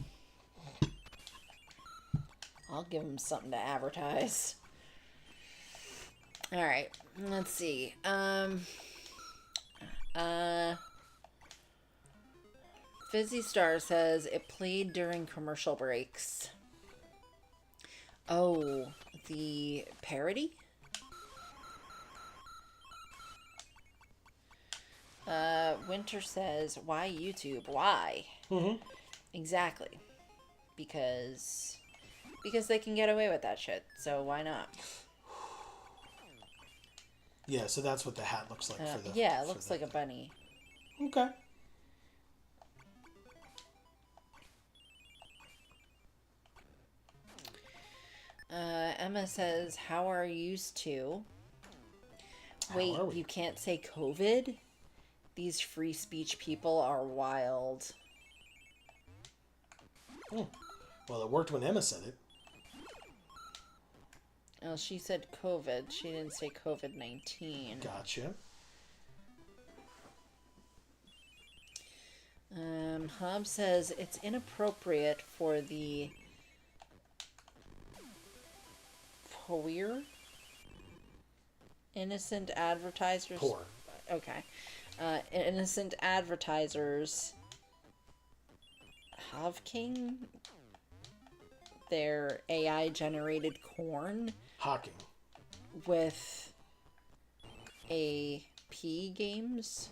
I'll give them something to advertise. All right, let's see. Fizzy Star says it played during commercial breaks. Oh, the parody? Winter says, why YouTube? Why? Mm-hmm. Exactly. Because they can get away with that shit, so why not? Yeah, so that's what the hat looks like for the... Yeah, it looks like a bunny. Okay. Emma says, how are used to? Wait, you can't say COVID? These free speech people are wild. Oh. Well, it worked when Emma said it. Oh, she said COVID. She didn't say COVID-19. Gotcha. Hobbs says it's inappropriate for the poor innocent advertisers. Poor. Okay. Innocent advertisers have king their AI generated corn Hawking. with AP games.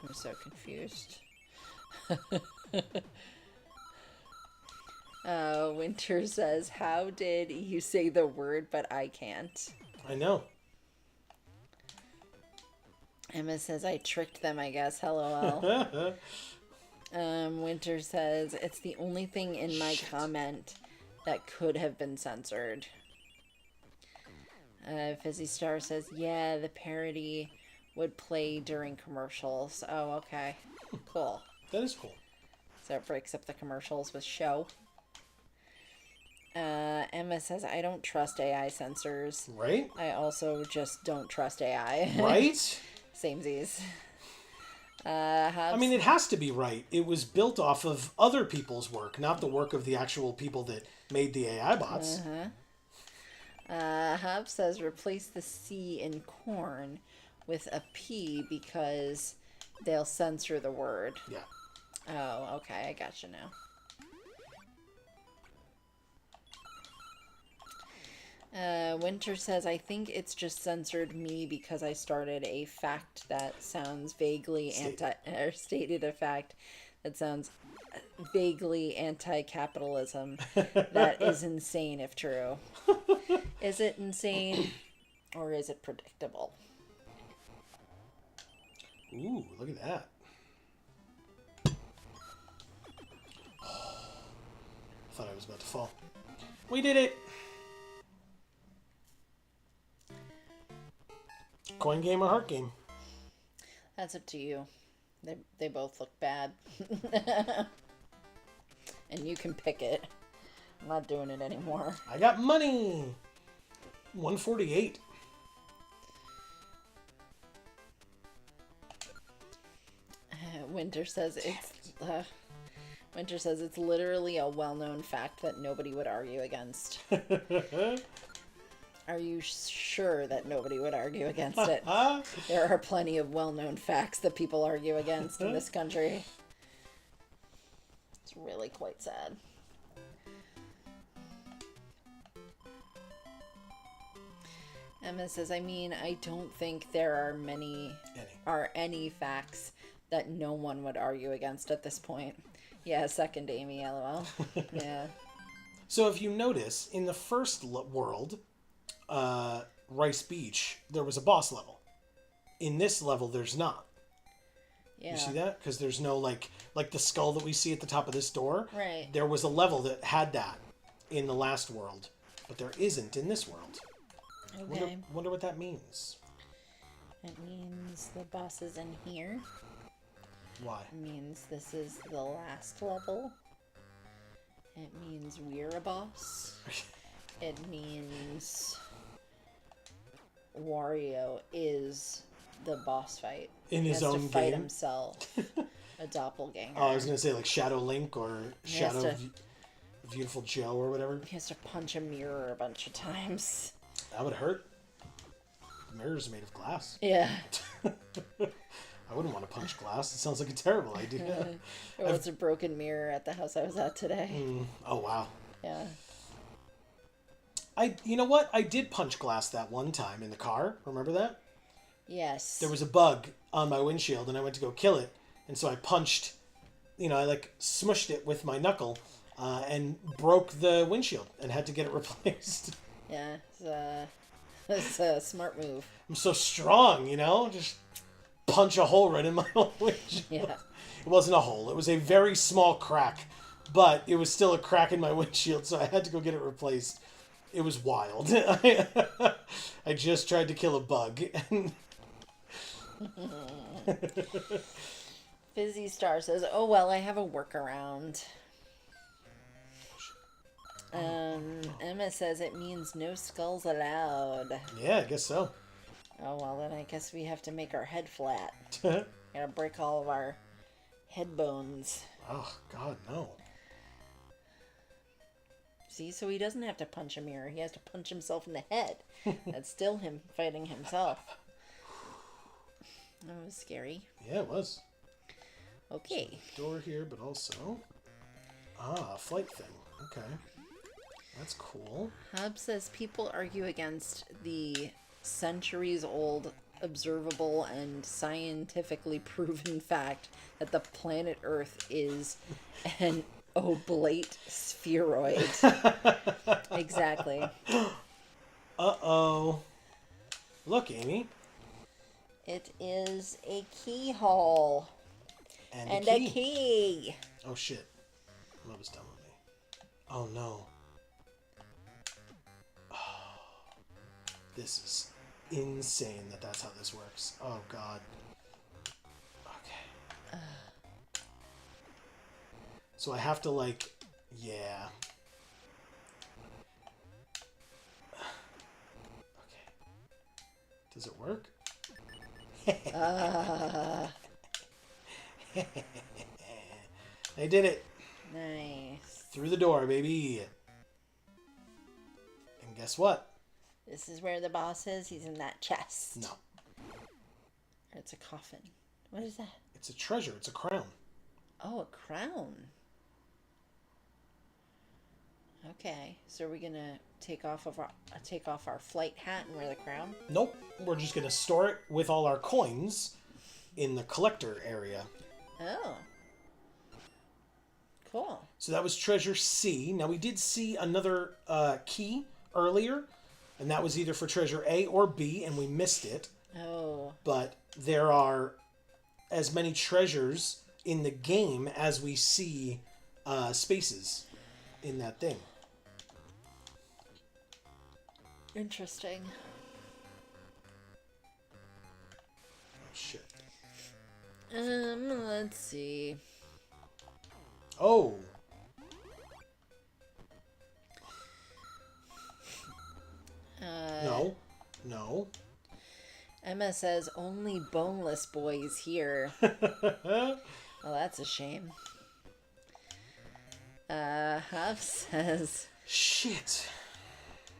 I'm so confused. Winter says, how did you say the word, but I can't? I know. Emma says, I tricked them, I guess. LOL. Winter says, it's the only thing in my comment that could have been censored. Fizzy Star says, yeah, the parody would play during commercials. Oh, okay. Cool. That is cool. So it breaks up the commercials with show. Emma says, I don't trust AI censors. Right? I also just don't trust AI. Right? Samesies. I mean, it has to be right. It was built off of other people's work, not the work of the actual people that made the AI bots. Hub says, replace the C in corn with a P because they'll censor the word. Yeah. Oh, okay. I gotcha now. Winter says, I think it's just censored me because I started a fact that sounds vaguely stated a fact that sounds vaguely anti-capitalism. That is insane if true. Is it insane or is it predictable? Ooh, look at that. I thought I was about to fall. We did it! Coin game or heart game? That's up to you. They both look bad. And you can pick it. I'm not doing it anymore. I got money! 148. Winter says it's literally a well-known fact that nobody would argue against. Are you sure that nobody would argue against it? There are plenty of well-known facts that people argue against in this country. It's really quite sad. Emma says, I mean, I don't think there are any facts that no one would argue against at this point. Yeah, second Amy, LOL. Yeah. So if you notice, in the first world, Rice Beach, there was a boss level. In this level, there's not. Yeah. You see that? Because there's no, like the skull that we see at the top of this door. Right. There was a level that had that in the last world, but there isn't in this world. Okay. Wonder what that means. It means the boss is in here. Why? It means this is the last level. It means we're a boss. It means Wario is the boss fight. In his own game? He has to fight himself. A doppelganger. Oh, I was going to say like Shadow Link or Beautiful Joe or whatever. He has to punch a mirror a bunch of times. That would hurt. The mirror's made of glass. Yeah. I wouldn't want to punch glass. It sounds like a terrible idea. There was a broken mirror at the house I was at today. Oh, wow. Yeah. You know what? I did punch glass that one time in the car. Remember that? Yes. There was a bug on my windshield and I went to go kill it. And so I punched, I like smushed it with my knuckle and broke the windshield and had to get it replaced. Yeah. It's a smart move. I'm so strong, just punch a hole right in my own windshield. Yeah. It wasn't a hole. It was a very small crack, but it was still a crack in my windshield, so I had to go get it replaced. It was wild. I just tried to kill a bug. Fizzy Star says, oh, well, I have a workaround. Emma says it means no skulls allowed. Yeah, I guess so. Oh, well, then I guess we have to make our head flat. Gotta break all of our head bones. Oh, God, no. See, so he doesn't have to punch a mirror. He has to punch himself in the head. That's still him fighting himself. That was scary. Yeah, it was. Okay. Door here, but also... a flight thing. Okay. That's cool. Hub says people argue against the centuries-old observable and scientifically proven fact that the planet Earth is an Oblate spheroid. Exactly. Uh-oh. Look, Amy. It is a keyhole. And A a key. key. Oh, shit. What was done with me? Oh, no. Oh, this is insane that that's how this works. Oh, God. Okay. So I have to, like... Yeah. Okay. Does it work? I did it. Nice. Through the door, baby. And guess what? This is where the boss is. He's in that chest. No. Or it's a coffin. What is that? It's a treasure. It's a crown. Oh, a crown. Okay. So are we gonna take off our flight hat and wear the crown? Nope. We're just going to store it with all our coins in the collector area. Oh. Cool. So that was treasure C. Now we did see another key earlier, and that was either for treasure A or B, and we missed it. Oh. But there are as many treasures in the game as we see spaces in that thing. Interesting. Oh, shit. Let's see. Oh. No. No. Emma says only boneless boys here. Well, that's a shame. Huff says, Shit.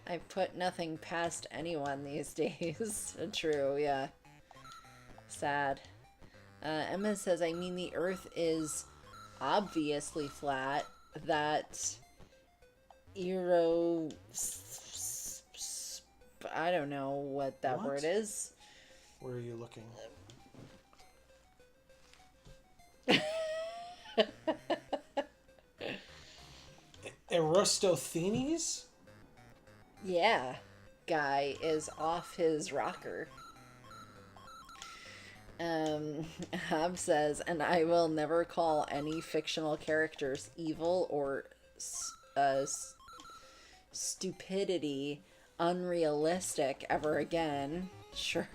I put nothing past anyone these days. True, yeah. Sad. Emma says, I mean, the earth is obviously flat. That I don't know what that What? word is. Where are you looking? Aristophanes? Yeah. Guy is off his rocker. Hab says, and I will never call any fictional characters evil or stupidity unrealistic ever again. Sure.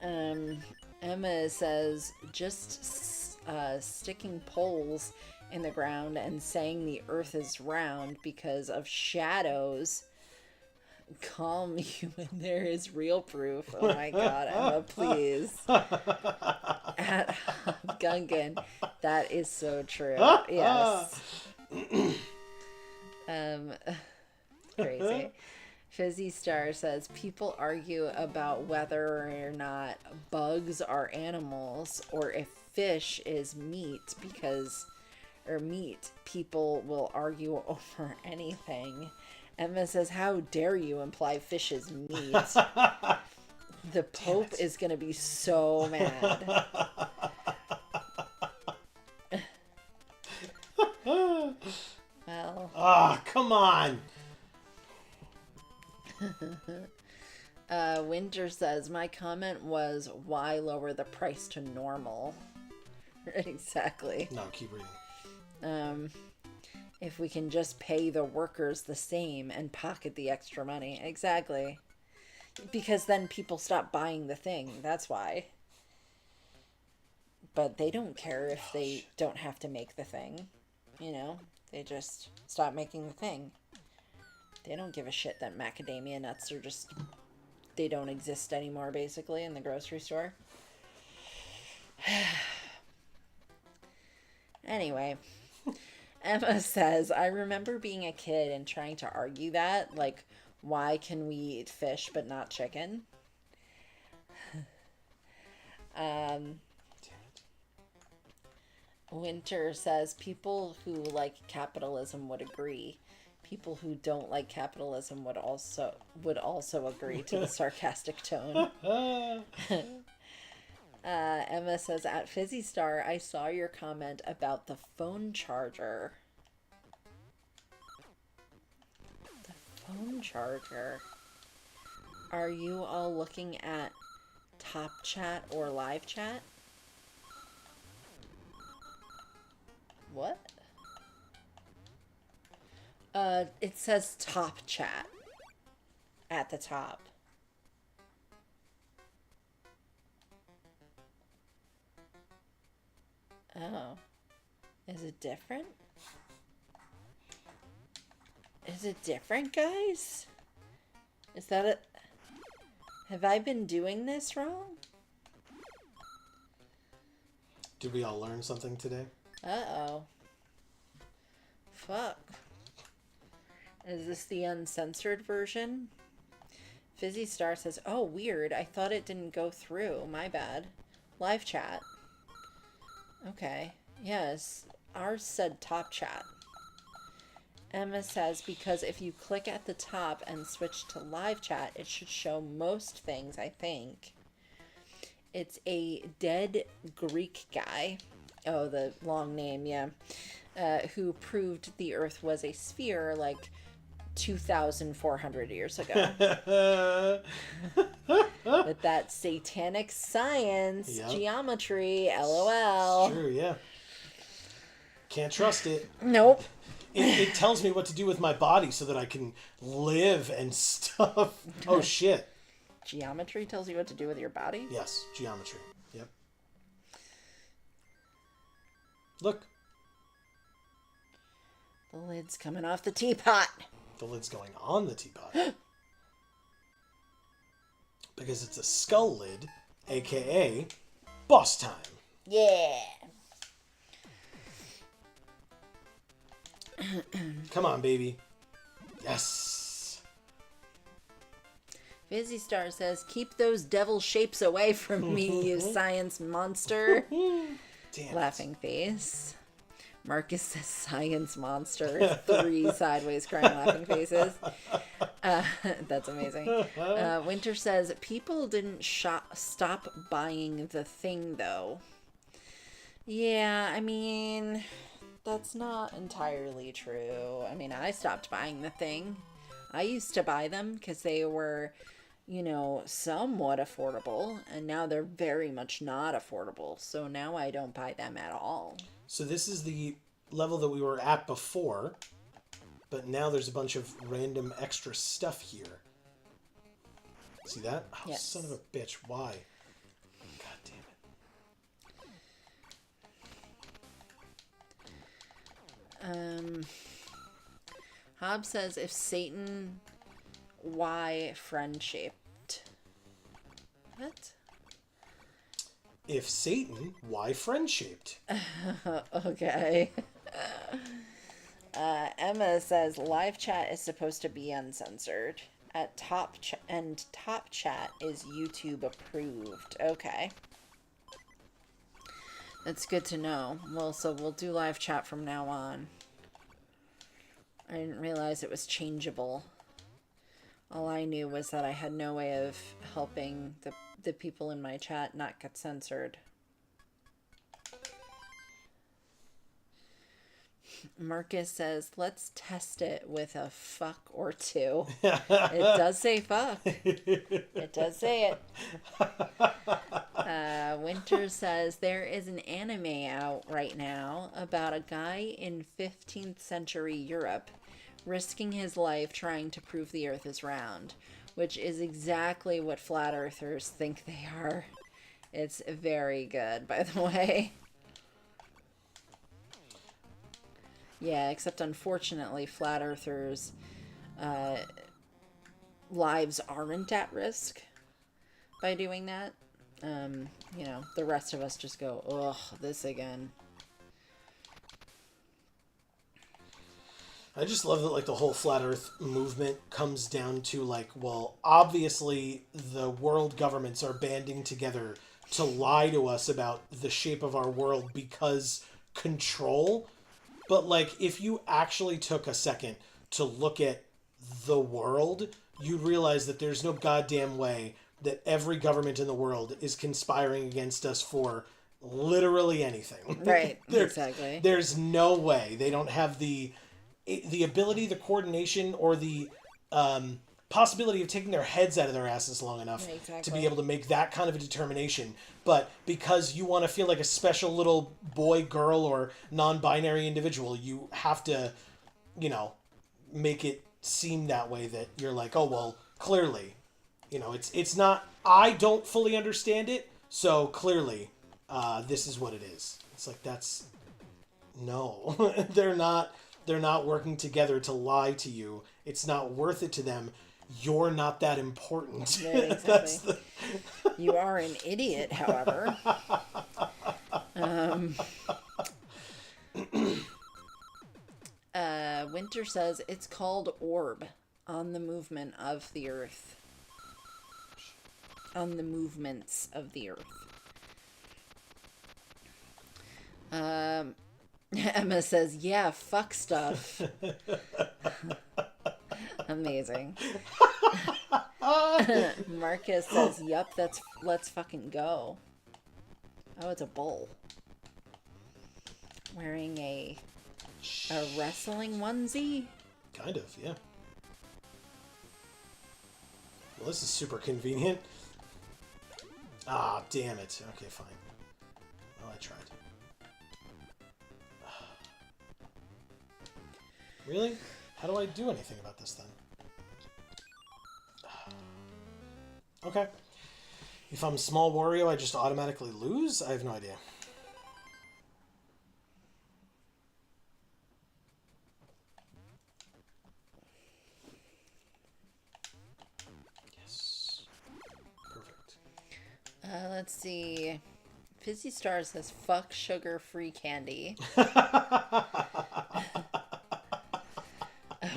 Emma says, just sticking poles in the ground and saying the earth is round because of shadows. Calm you when there is real proof. Oh my god, Emma, please. At Gungan. That is so true. Yes. Crazy. Fizzy Star says people argue about whether or not bugs are animals or if fish is meat people will argue over anything. Emma says, how dare you imply fish is meat? The Pope is going to be so mad. Well. Ah, come on. Winter says, my comment was, why lower the price to normal? Exactly. No, keep reading. If we can just pay the workers the same and pocket the extra money. Exactly. Because then people stop buying the thing. That's why. But they don't care if they don't have to make the thing. You know? They just stop making the thing. They don't give a shit that macadamia nuts are just... They don't exist anymore, basically, in the grocery store. Anyway... Emma says, I remember being a kid and trying to argue that, like, why can we eat fish but not chicken? Winter says, people who like capitalism would agree. People who don't like capitalism would also agree to the sarcastic tone. Emma says, at Fizzy Star, I saw your comment about the phone charger. The phone charger. Are you all looking at top chat or live chat? What? It says top chat at the top. Oh. Is it different? Is it different, guys? Is that it? Have I been doing this wrong? Did we all learn something today? Uh-oh. Fuck. Is this the uncensored version? Fizzy Star says, oh, weird. I thought it didn't go through. My bad. Live chat. Okay. Yes. Ours said top chat. Emma says, because if you click at the top and switch to live chat, it should show most things, I think. It's a dead Greek guy. Oh, the long name, yeah. Who proved the Earth was a sphere like 2,400 years ago. With that satanic science, Yep. geometry, LOL. True, yeah. Can't trust it. Nope. It tells me what to do with my body so that I can live and stuff. Oh, shit. Geometry tells you what to do with your body? Yes, geometry. Yep. Look. The lid's coming off the teapot. The lid's going on the teapot. Because it's a skull lid, a.k.a. boss time. Yeah. Come on, baby. Yes. Fizzy Star says, keep those devil shapes away from me, you science monster. Damn. Laughing face. Marcus says, science monster. 3 sideways crying laughing faces. That's amazing. Winter says, people didn't stop buying the thing, though. Yeah, I mean, that's not entirely true. I mean, I stopped buying the thing. I used to buy them because they were, you know, somewhat affordable, and now they're very much not affordable. So now I don't buy them at all. So this is the level that we were at before, but now there's a bunch of random extra stuff here. See that? Oh, Yes. Son of a bitch. Why? God damn it. Hobbs says, if Satan, why friend-shaped? What? If Satan, why friend-shaped? Okay. Emma says, live chat is supposed to be uncensored. At top chat is YouTube approved. Okay. That's good to know. Well, so we'll do live chat from now on. I didn't realize it was changeable. All I knew was that I had no way of helping the people in my chat not get censored. Marcus says, let's test it with a fuck or two. It does say fuck. It does say it. Winter says, there is an anime out right now about a guy in 15th century Europe risking his life trying to prove the earth is round, which is exactly what flat earthers think they are. It's very good, by the way. Yeah, except unfortunately, flat earthers' lives aren't at risk by doing that. You know, the rest of us just go, ugh, this again. I just love that, like, the whole flat earth movement comes down to, like, well, obviously the world governments are banding together to lie to us about the shape of our world because control. But, like, if you actually took a second to look at the world, you'd realize that there's no goddamn way that every government in the world is conspiring against us for literally anything. Right, exactly. There's no way. They don't have the ability, the coordination, or the possibility of taking their heads out of their asses long enough to be able to make that kind of a determination. But because you want to feel like a special little boy, girl, or non-binary individual, you have to, you know, make it seem that way, that you're like, oh, well, clearly, you know, it's not, I don't fully understand it, so clearly this is what it is. It's like, that's, no. They're not working together to lie to you. It's not worth it to them. You're not that important. Right, exactly. You are an idiot, however. Winter says it's called orb on the movement of the earth. On the movements of the earth. Emma says, yeah, fuck stuff. Amazing. Marcus says, yup, let's fucking go. Oh, it's a bull. Wearing a wrestling onesie? Kind of, yeah. Well, this is super convenient. Ah, damn it. Okay, fine. Well, I tried. Really? How do I do anything about this then? Okay. If I'm small Wario, I just automatically lose? I have no idea. Yes. Perfect. Let's see. Fizzy Star says, fuck sugar-free candy.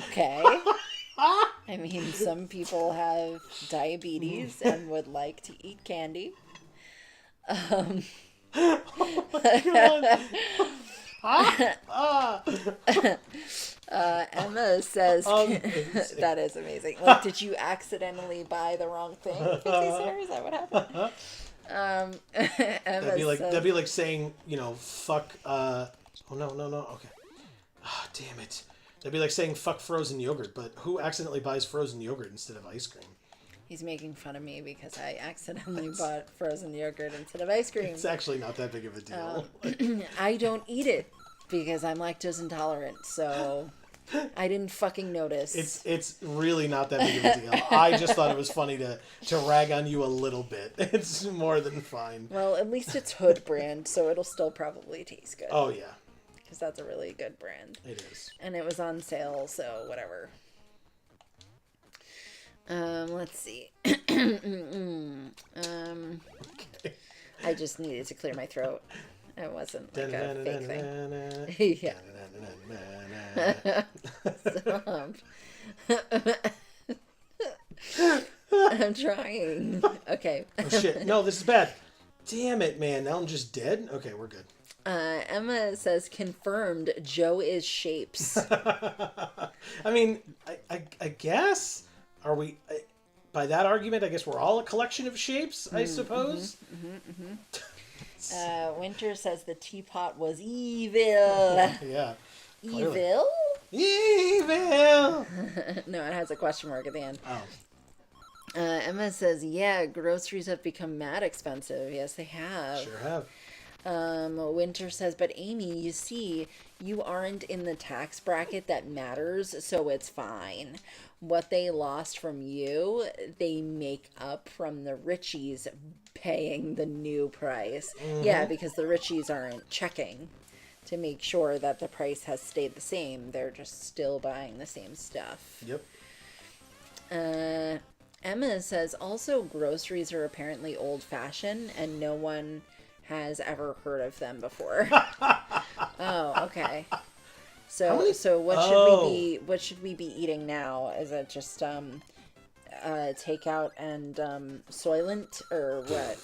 Okay. I mean, some people have diabetes and would like to eat candy. Oh my God. Emma says, that is amazing. Like, did you accidentally buy the wrong thing? 50 Sarah? Is that what happened? Emma that'd be like saying, you know, fuck, oh no, okay. Ah, damn it. That'd be like saying fuck frozen yogurt, but who accidentally buys frozen yogurt instead of ice cream? He's making fun of me because I accidentally bought frozen yogurt instead of ice cream. It's actually not that big of a deal. I don't eat it because I'm lactose intolerant, so I didn't fucking notice. It's really not that big of a deal. I just thought it was funny to rag on you a little bit. It's more than fine. Well, at least it's Hood brand, so it'll still probably taste good. Oh, yeah. Because that's a really good brand. It is. And it was on sale, so whatever. Let's see. Okay. I just needed to clear my throat. It wasn't like a fake thing. Yeah. I'm trying. Okay. Oh, shit. No, this is bad. Damn it, man. Now I'm just dead? Okay, we're good. Emma says, confirmed, Joe is shapes. I mean, I guess. Are we... by that argument, I guess we're all a collection of shapes, I suppose? Winter says the teapot was evil. Yeah. Clearly. Evil? Evil! No, it has a question mark at the end. Oh. Emma says, yeah, groceries have become mad expensive. Yes, they have. Sure have. Winter says, but Amy, you see, you aren't in the tax bracket that matters, so it's fine. What they lost from you, they make up from the Richies paying the new price. Mm-hmm. Yeah, because the Richies aren't checking to make sure that the price has stayed the same. They're just still buying the same stuff. Yep. Emma says, also, groceries are apparently old-fashioned, and no one has ever heard of them before. Oh, okay. So what should we be eating now? Is it just takeout and Soylent, or what?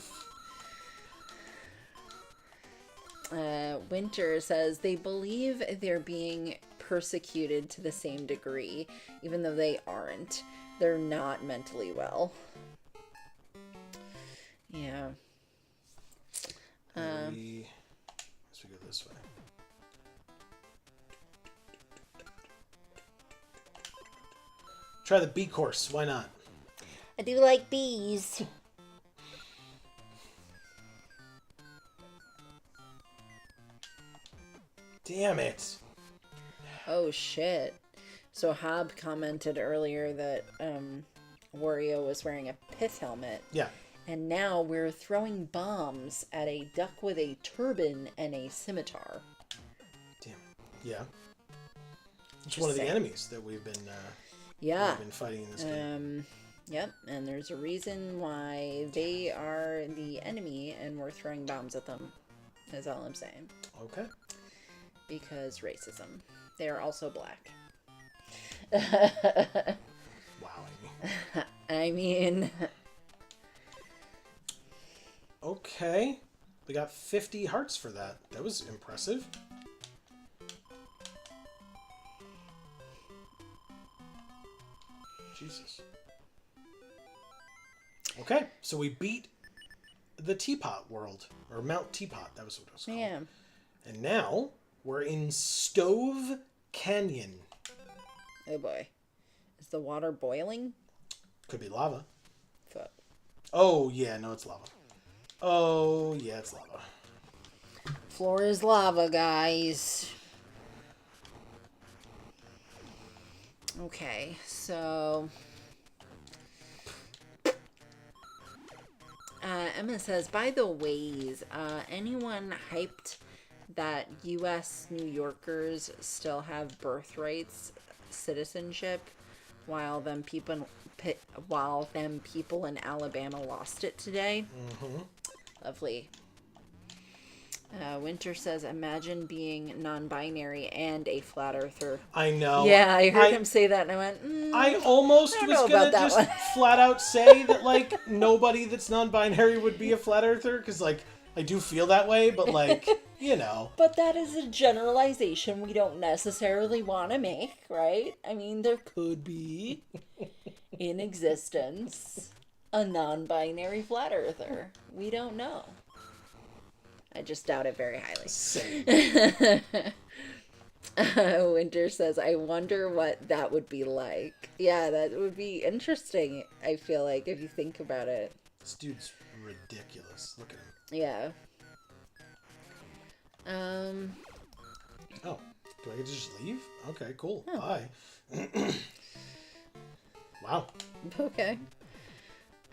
Winter says they believe they're being persecuted to the same degree, even though they aren't. They're not mentally well. Yeah. Let's we go this way. Try the bee course. Why not? I do like bees. Damn it. Oh, shit. So Hob commented earlier that Wario was wearing a pith helmet. Yeah. And now we're throwing bombs at a duck with a turban and a scimitar. Damn it. Yeah. It's one of the enemies that we've been fighting in this game. Yep, and there's a reason why they are the enemy and we're throwing bombs at them. Is all I'm saying. Okay. Because racism. They are also black. Wow. I mean... Okay. We got 50 hearts for that. That was impressive. Jesus. Okay, so we beat the Teapot world. Or Mount Teapot, that was what it was called. Yeah. And now, we're in Stove Canyon. Oh boy. Is the water boiling? Could be lava. Fuck. Oh, yeah, no, it's lava. Oh, yeah, it's lava. Floor is lava, guys. Okay, so... Emma says, by the ways, anyone hyped that U.S. New Yorkers still have birthrights citizenship while them people in Alabama lost it today? Mm-hmm. Lovely. Winter says, imagine being non-binary and a flat earther. I know. Yeah, I heard him say that and I went, I almost was going to just flat out say that, like, nobody that's non-binary would be a flat earther, because, like, I do feel that way, but, like, you know. But that is a generalization we don't necessarily want to make, right? I mean, there could be, in existence, a non-binary flat earther. We don't know. I just doubt it very highly. Same. Winter says, I wonder what that would be like. Yeah, that would be interesting, I feel like, if you think about it. This dude's ridiculous. Look at him. Yeah. Oh, do I get to just leave? Okay, cool. Oh. Bye. Wow. Okay.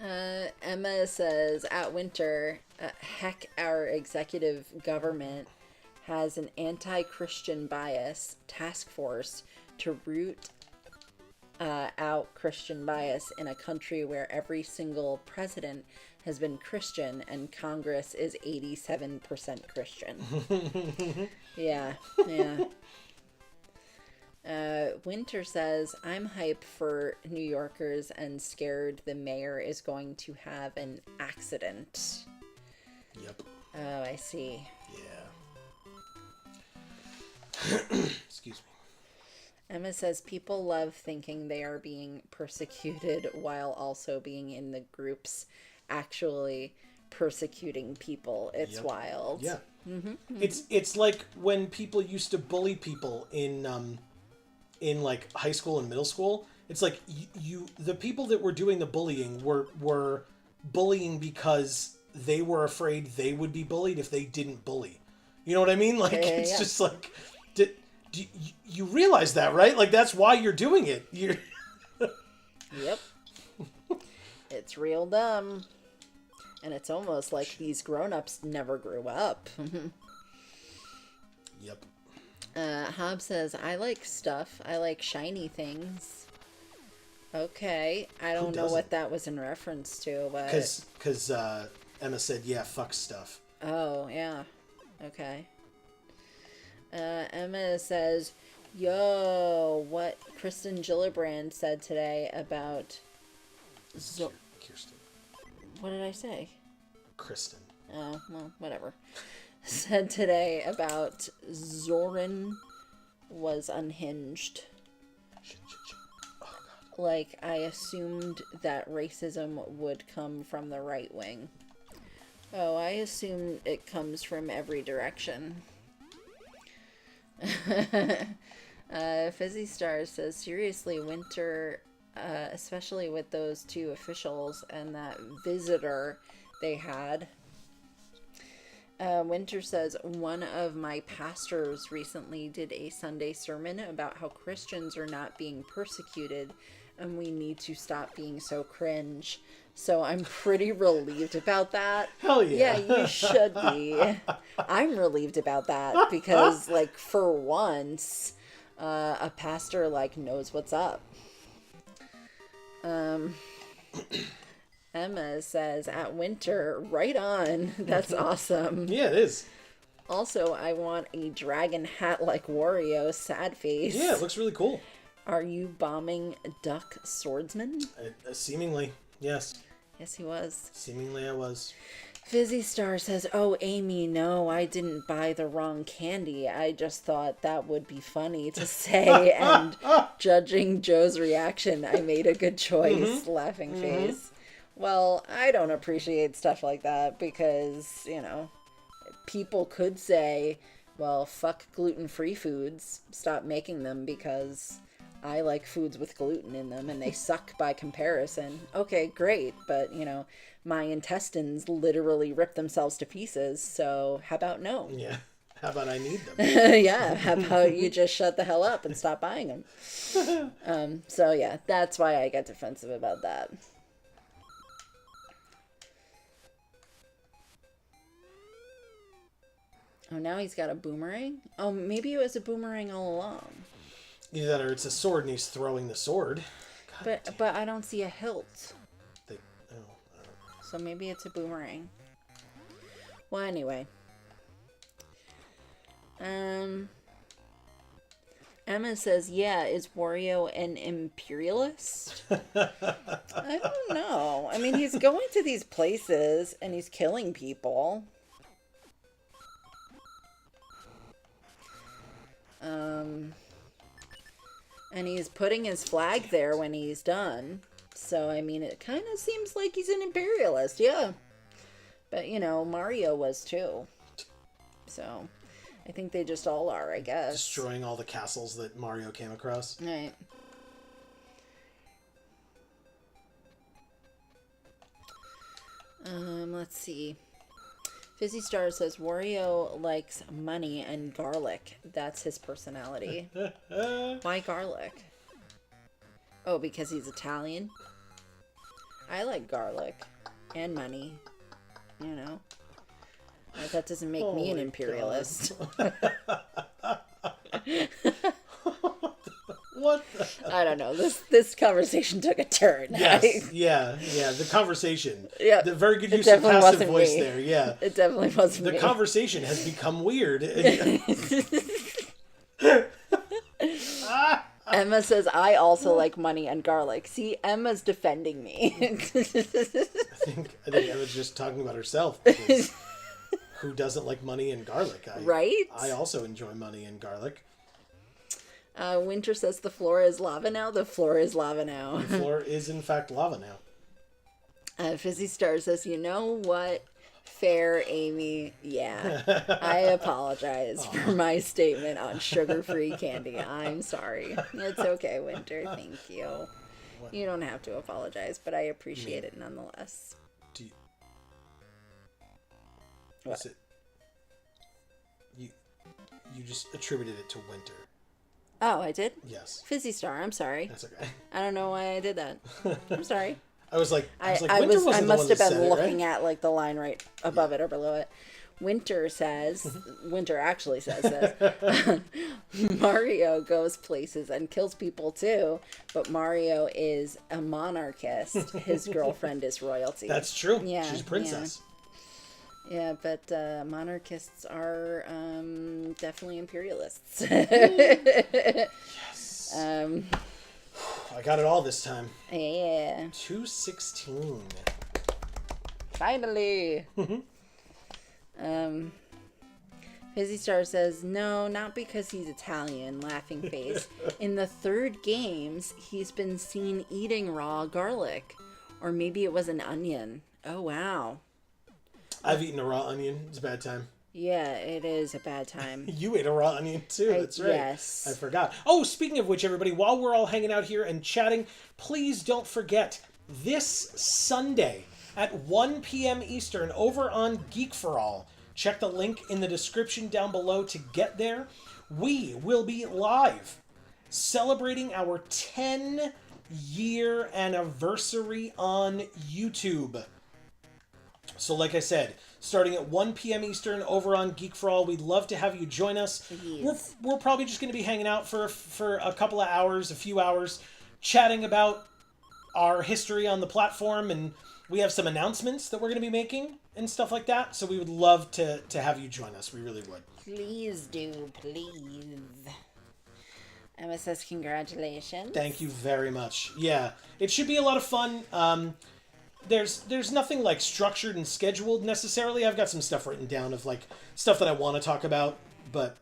Emma says, at Winter, heck, our executive government has an anti-Christian bias task force to root out Christian bias in a country where every single president has been Christian and Congress is 87% Christian. Yeah. Winter says, I'm hype for New Yorkers and scared the mayor is going to have an accident. Yep. Oh, I see. Yeah. Excuse me. Emma says, people love thinking they are being persecuted while also being in the groups actually persecuting people. It's wild. Yeah. Mm-hmm. It's like when people used to bully people in like high school and middle school. It's like the people that were doing the bullying were bullying because they were afraid they would be bullied if they didn't bully. You know what I mean? Like, it's just like, you realize that, right? Like, that's why you're doing it. Yep. It's real dumb. And it's almost like these grown-ups never grew up. Yep. Hob says, I like stuff. I like shiny things. Okay. I don't know what that was in reference to, but... Because Emma said, yeah, fuck stuff. Oh, yeah. Okay. Emma says, yo, what Kristen Gillibrand said today about... Kirsten. What did I say? Kristen. Oh, well, whatever. Said today about Zoran was unhinged. Shit. Oh, God. Like, I assumed that racism would come from the right wing. Oh, I assume it comes from every direction. Fizzy Star says, seriously, Winter, especially with those two officials and that visitor they had. Winter says, one of my pastors recently did a Sunday sermon about how Christians are not being persecuted and we need to stop being so cringe. So I'm pretty relieved about that. Hell yeah. Yeah, you should be. I'm relieved about that because, like, for once, a pastor, like, knows what's up. Emma says, at Winter, right on. That's awesome. Yeah, it is. Also, I want a dragon hat like Wario, sad face. Yeah, it looks really cool. Are you bombing Duck Swordsman? Seemingly, yes. Yes, he was. Seemingly I was. Fizzy Star says, oh, Amy, no, I didn't buy the wrong candy. I just thought that would be funny to say. And judging Joe's reaction, I made a good choice. Laughing face. Well, I don't appreciate stuff like that because, you know, people could say, well, fuck gluten-free foods. Stop making them because I like foods with gluten in them and they suck by comparison. Okay, great. But, you know, my intestines literally rip themselves to pieces. So how about no? Yeah. How about I need them? Yeah. How about you just shut the hell up and stop buying them? So, yeah, that's why I get defensive about that. Oh, now he's got a boomerang? Oh, maybe it was a boomerang all along. Either that or it's a sword and he's throwing the sword. But I don't see a hilt. They, So maybe it's a boomerang. Well, anyway. Emma says, yeah, is Wario an imperialist? I don't know. I mean, he's going to these places and he's killing people. And he's putting his flag there when he's done. So, I mean, it kind of seems like he's an imperialist, yeah. But, you know, Mario was too. So, I think they just all are, I guess. destroying all the castles that Mario came across. Right. Let's see. Fizzy Star says Wario likes money and garlic. That's his personality. Why garlic? Oh, because he's Italian? I like garlic and money. You know? That doesn't make me an imperialist. What? I don't know. This conversation took a turn. Yes. Yeah. The conversation. Yeah. The very good use of passive voice there. Yeah. It definitely wasn't The me. conversation has become weird. Emma says, I also like money and garlic. See, Emma's defending me. I think Emma's just talking about herself. Because who doesn't like money and garlic? Right? I also enjoy money and garlic. Winter says the floor is lava now. The floor is lava now. The floor is, in fact, lava now. Fizzy Star says, you know what? Fair, Amy. Yeah. I apologize for my statement on sugar-free candy. I'm sorry. It's okay, Winter. Thank you. What? You don't have to apologize, but I appreciate it nonetheless. Do you... What? You just attributed it to Winter. Oh, I did? Yes. Fizzy Star, I'm sorry. That's okay. I don't know why I did that. I'm sorry. I was like, I Winter wasn't I the must one have that been said it, looking right? at like the line right above it or below it. Winter says, Winter actually says this. Mario goes places and kills people too, but Mario is a monarchist. His girlfriend is royalty. That's true. Yeah, She's a princess. Yeah, but monarchists are definitely imperialists. Yes. I got it all this time. Yeah. 216. Finally. Fizzy Star says, no, not because he's Italian, laughing face. In the third games, he's been seen eating raw garlic. Or maybe it was an onion. Oh, wow. I've eaten a raw onion. It's a bad time. Yeah, it is a bad time. You ate a raw onion too. That's right. Yes. I forgot. Oh, speaking of which, everybody, while we're all hanging out here and chatting, please don't forget this Sunday at 1 p.m. Eastern over on Geek for All. Check the link in the description down below to get there. We will be live celebrating our 10-year anniversary on YouTube. So like I said, starting at 1 p.m. Eastern over on Geek for All, we'd love to have you join us. Yes. We're probably just going to be hanging out for a couple of hours, a few hours, chatting about our history on the platform, and we have some announcements that we're going to be making and stuff like that. So we would love to have you join us. We really would. Please do, please. Emma says congratulations. Thank you very much. Yeah, it should be a lot of fun. There's nothing like structured and scheduled necessarily. I've got some stuff written down of like stuff that I want to talk about, but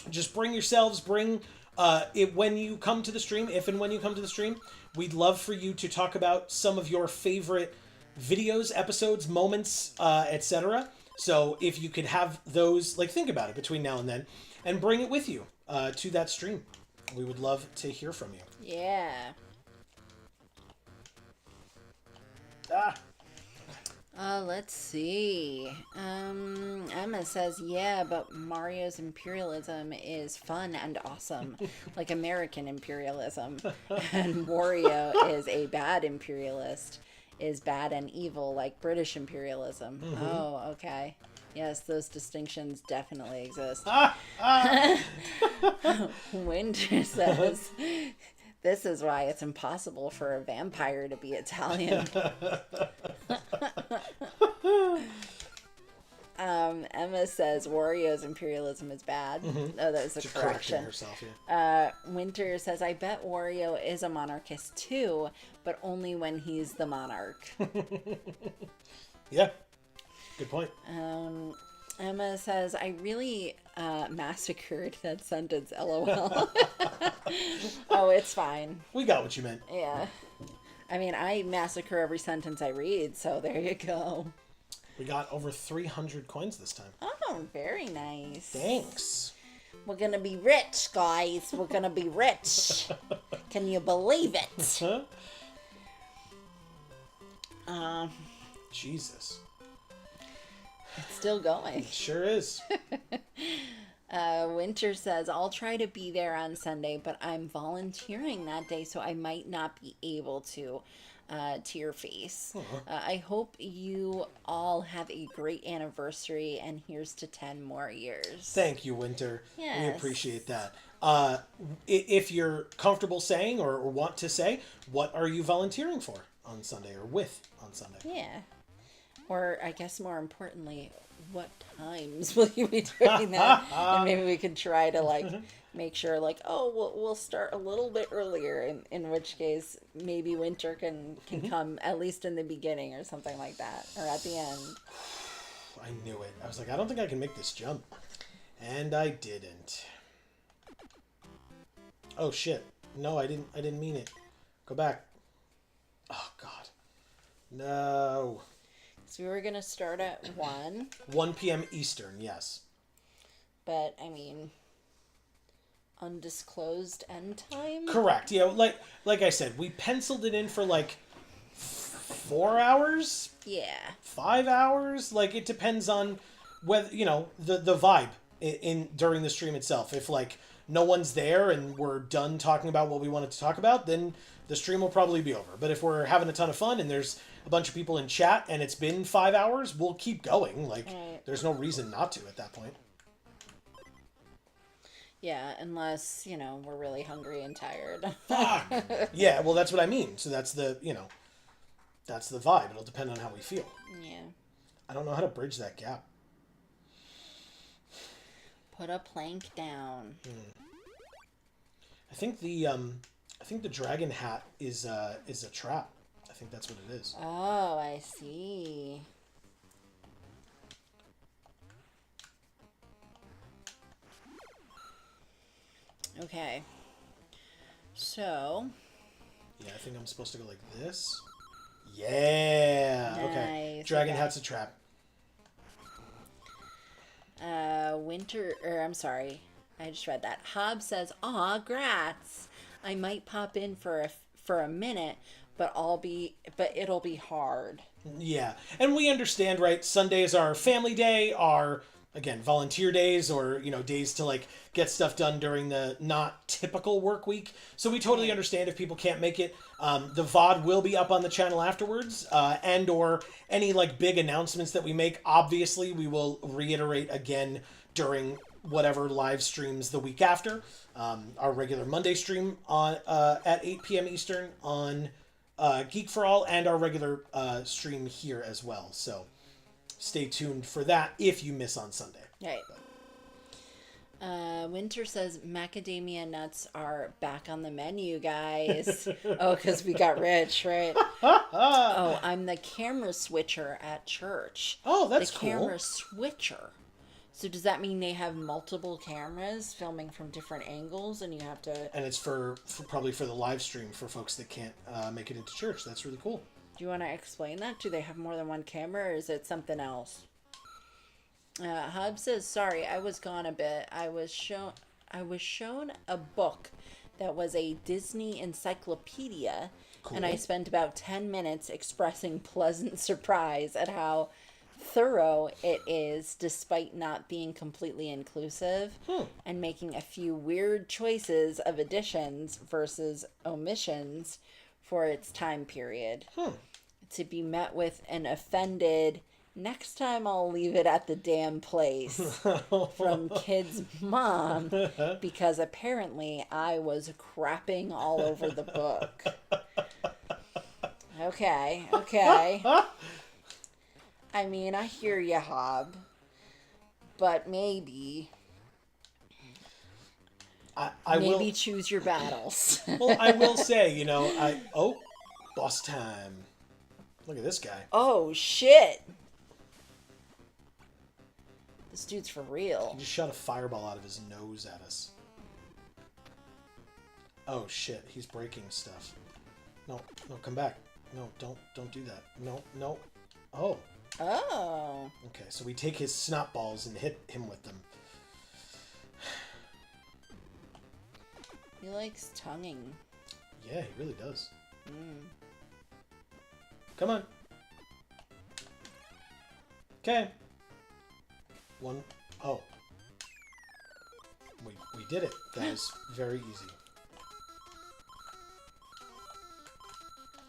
just bring yourselves, bring it when you come to the stream, if and when you come to the stream. We'd love for you to talk about some of your favorite videos, episodes, moments, etc. So if you could have those, like, think about it between now and then and bring it with you to that stream. We would love to hear from you. Yeah. Let's see. Emma says, yeah, but Mario's imperialism is fun and awesome, like American imperialism. And Wario is a bad imperialist, is bad and evil, like British imperialism. Mm-hmm. Oh, okay. Yes, those distinctions definitely exist. Winter says, this is why it's impossible for a vampire to be Italian. Emma says Wario's imperialism is bad. Mm-hmm. Oh, that was a just correction. Herself, yeah. Winter says, I bet Wario is a monarchist too, but only when he's the monarch. Yeah, good point. Emma says, I really massacred that sentence, LOL. Oh, it's fine. We got what you meant. Yeah. I mean, I massacre every sentence I read, so there you go. We got over 300 coins this time. Oh, very nice. Thanks. We're gonna be rich, guys. We're gonna be rich. Can you believe it? Jesus. It's still going. It sure is. Winter says, I'll try to be there on Sunday, but I'm volunteering that day, so I might not be able to your face. I hope you all have a great anniversary, and here's to 10 more years. Thank you, Winter. Yes. We appreciate that. If you're comfortable saying or want to say, what are you volunteering for on Sunday or with on Sunday? Yeah. Or I guess more importantly, what times will you be doing that? And maybe we could try to like make sure like, oh, we'll start a little bit earlier, in which case maybe Winter can come at least in the beginning or something like that, or at the end. I knew it. I was like, I don't think I can make this jump. And I didn't. Oh shit. No, I didn't mean it. Go back. Oh god. No. So we were going to start at 1. 1 p.m. Eastern, yes. But, I mean, undisclosed end time? Correct. Yeah, like I said, we penciled it in for like 4 hours? Yeah. 5 hours? Like, it depends on whether, the vibe in during the stream itself. If, like, no one's there and we're done talking about what we wanted to talk about, then the stream will probably be over. But if we're having a ton of fun and there's a bunch of people in chat and it's been 5 hours, we'll keep going. Like, there's no reason not to at that point. Yeah, unless, we're really hungry and tired. Fuck! Yeah, well, that's what I mean. So that's the, that's the vibe. It'll depend on how we feel. Yeah. I don't know how to bridge that gap. Put a plank down. I think the dragon hat is a trap. I think that's what it is. Oh, I see. Okay. So. Yeah, I think I'm supposed to go like this. Yeah. Nice. Okay. Dragon hat's a trap. I'm sorry, I just read that. Hobbs says, "Aw, grats. I might pop in for a minute, but it'll be hard." Yeah, and we understand, right? Sundays are family day, are again volunteer days, or days to like get stuff done during the not typical work week. So we totally understand if people can't make it. The VOD will be up on the channel afterwards, and or any like big announcements that we make. Obviously, we will reiterate again during whatever live streams the week after. Our regular Monday stream on at 8 p.m. Eastern on Geek for All, and our regular stream here as well. So stay tuned for that if you miss on Sunday. Right. Winter says macadamia nuts are back on the menu, guys. Oh, because we got rich, right? Oh, I'm the camera switcher at church. Oh, that's the cool. Camera switcher. So does that mean they have multiple cameras filming from different angles, and you have to? And it's for probably for the live stream for folks that can't make it into church. That's really cool. Do you want to explain that? Do they have more than one camera, or is it something else? Hub says, "Sorry, I was gone a bit. I was shown a book that was a Disney encyclopedia, Cool. and I spent about 10 minutes expressing pleasant surprise at how thorough it is, despite not being completely inclusive, and making a few weird choices of additions versus omissions for its time period. To be met with an offended, 'Next time I'll leave it at the damn place' from kid's mom, because apparently I was crapping all over the book." Okay. I mean, I hear you, Hob, but maybe will choose your battles. Well, I will say, boss time. Look at this guy. Oh shit! This dude's for real. He just shot a fireball out of his nose at us. Oh shit! He's breaking stuff. No, come back. No, don't do that. No. Oh. Oh. Okay, so we take his snot balls and hit him with them. He likes tonguing. Yeah, he really does. Come on. Okay. One. Oh. We did it. That was very easy.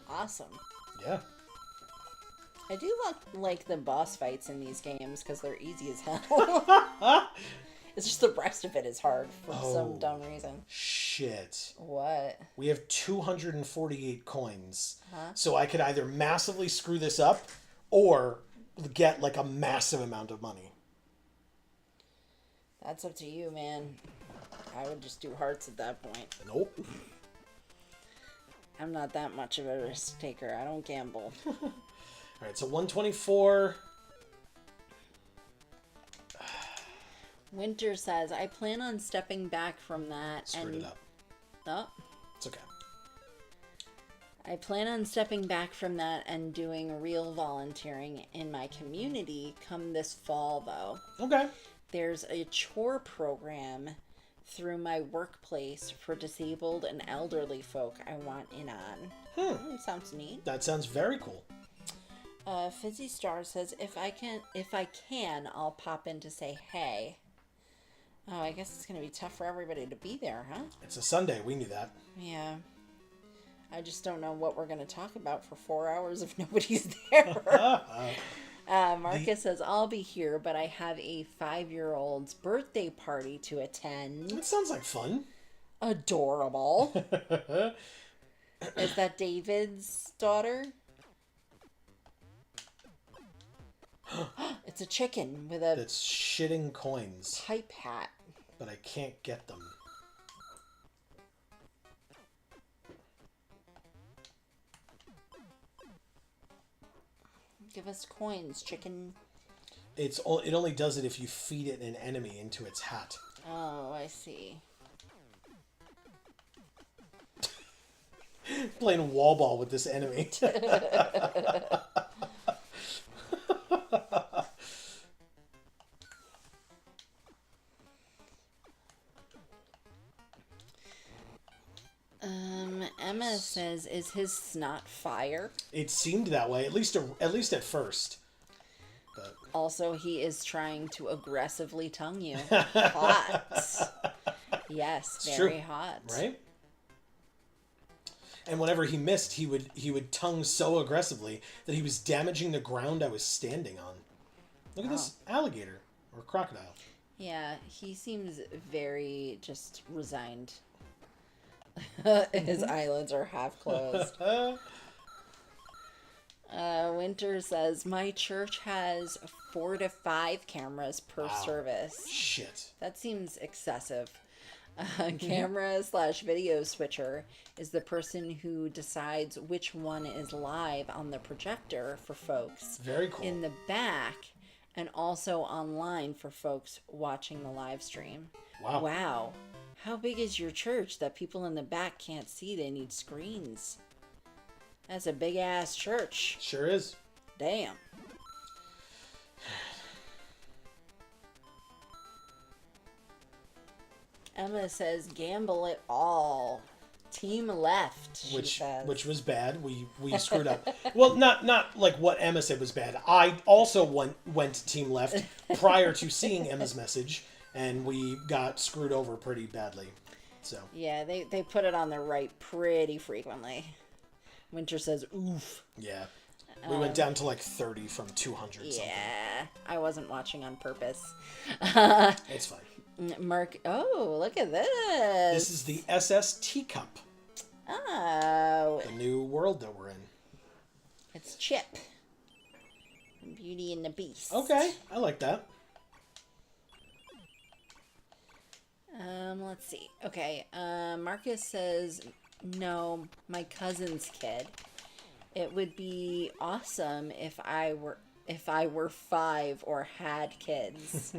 Awesome. Yeah. I do like the boss fights in these games because they're easy as hell. It's just the rest of it is hard for some dumb reason. Shit. What? We have 248 coins. So I could either massively screw this up or get like a massive amount of money. That's up to you, man. I would just do hearts at that point. Nope. I'm not that much of a risk taker. I don't gamble. All right, so 124. Winter says, "I plan on stepping back from that Screwed it up. Oh. It's okay. I plan on stepping back from that and doing real volunteering in my community come this fall, though. Okay. There's a chore program through my workplace for disabled and elderly folk I want in on." Sounds neat. That sounds very cool. Fizzy Star says, if I can, I'll pop in to say hey. Oh, I guess it's going to be tough for everybody to be there, huh? It's a Sunday. We knew that. Yeah. I just don't know what we're going to talk about for 4 hours if nobody's there. Marcus says, "I'll be here, but I have a 5-year-old's birthday party to attend." That sounds like fun. Adorable. Is that David's daughter? It's a chicken with a That's shitting coins, pipe hat. but I can't get them. Give us coins, chicken. It only does it if you feed it an enemy into its hat. Oh, I see. Playing wall ball with this enemy. Emma says, "Is his snot fire?" It seemed that way, at least at first. But Also, he is trying to aggressively tongue you. Hot. Yes, it's very true, hot. right? And whenever he missed, he would tongue so aggressively that he was damaging the ground I was standing on. Look at this alligator or crocodile. Yeah, he seems very just resigned. His eyelids are half closed. Winter says, "My church has 4 to 5 cameras per service." Shit. That seems excessive. Camera/video switcher is the person who decides which one is live on the projector for folks Very cool. in the back, and also online for folks watching the live stream. Wow. Wow. How big is your church that people in the back can't see? They need screens. That's a big ass church. Sure is. Damn. Emma says, "Gamble it all. Team left," she says. Which was bad. We screwed up. Well, not like what Emma said was bad. I also went team left prior to seeing Emma's message, and we got screwed over pretty badly. So Yeah, they put it on the right pretty frequently. Winter says, "Oof." yeah, we went down to like 30 from 200. Yeah, I wasn't watching on purpose. Something. It's fine. Mark, oh, look at this. This is the SS Teacup, Oh, the new world that we're in. it's Chip. Beauty and the Beast. Okay, I like that. Let's see. Okay, Marcus says, "No, my cousin's kid. It would be awesome if I were 5 or had kids.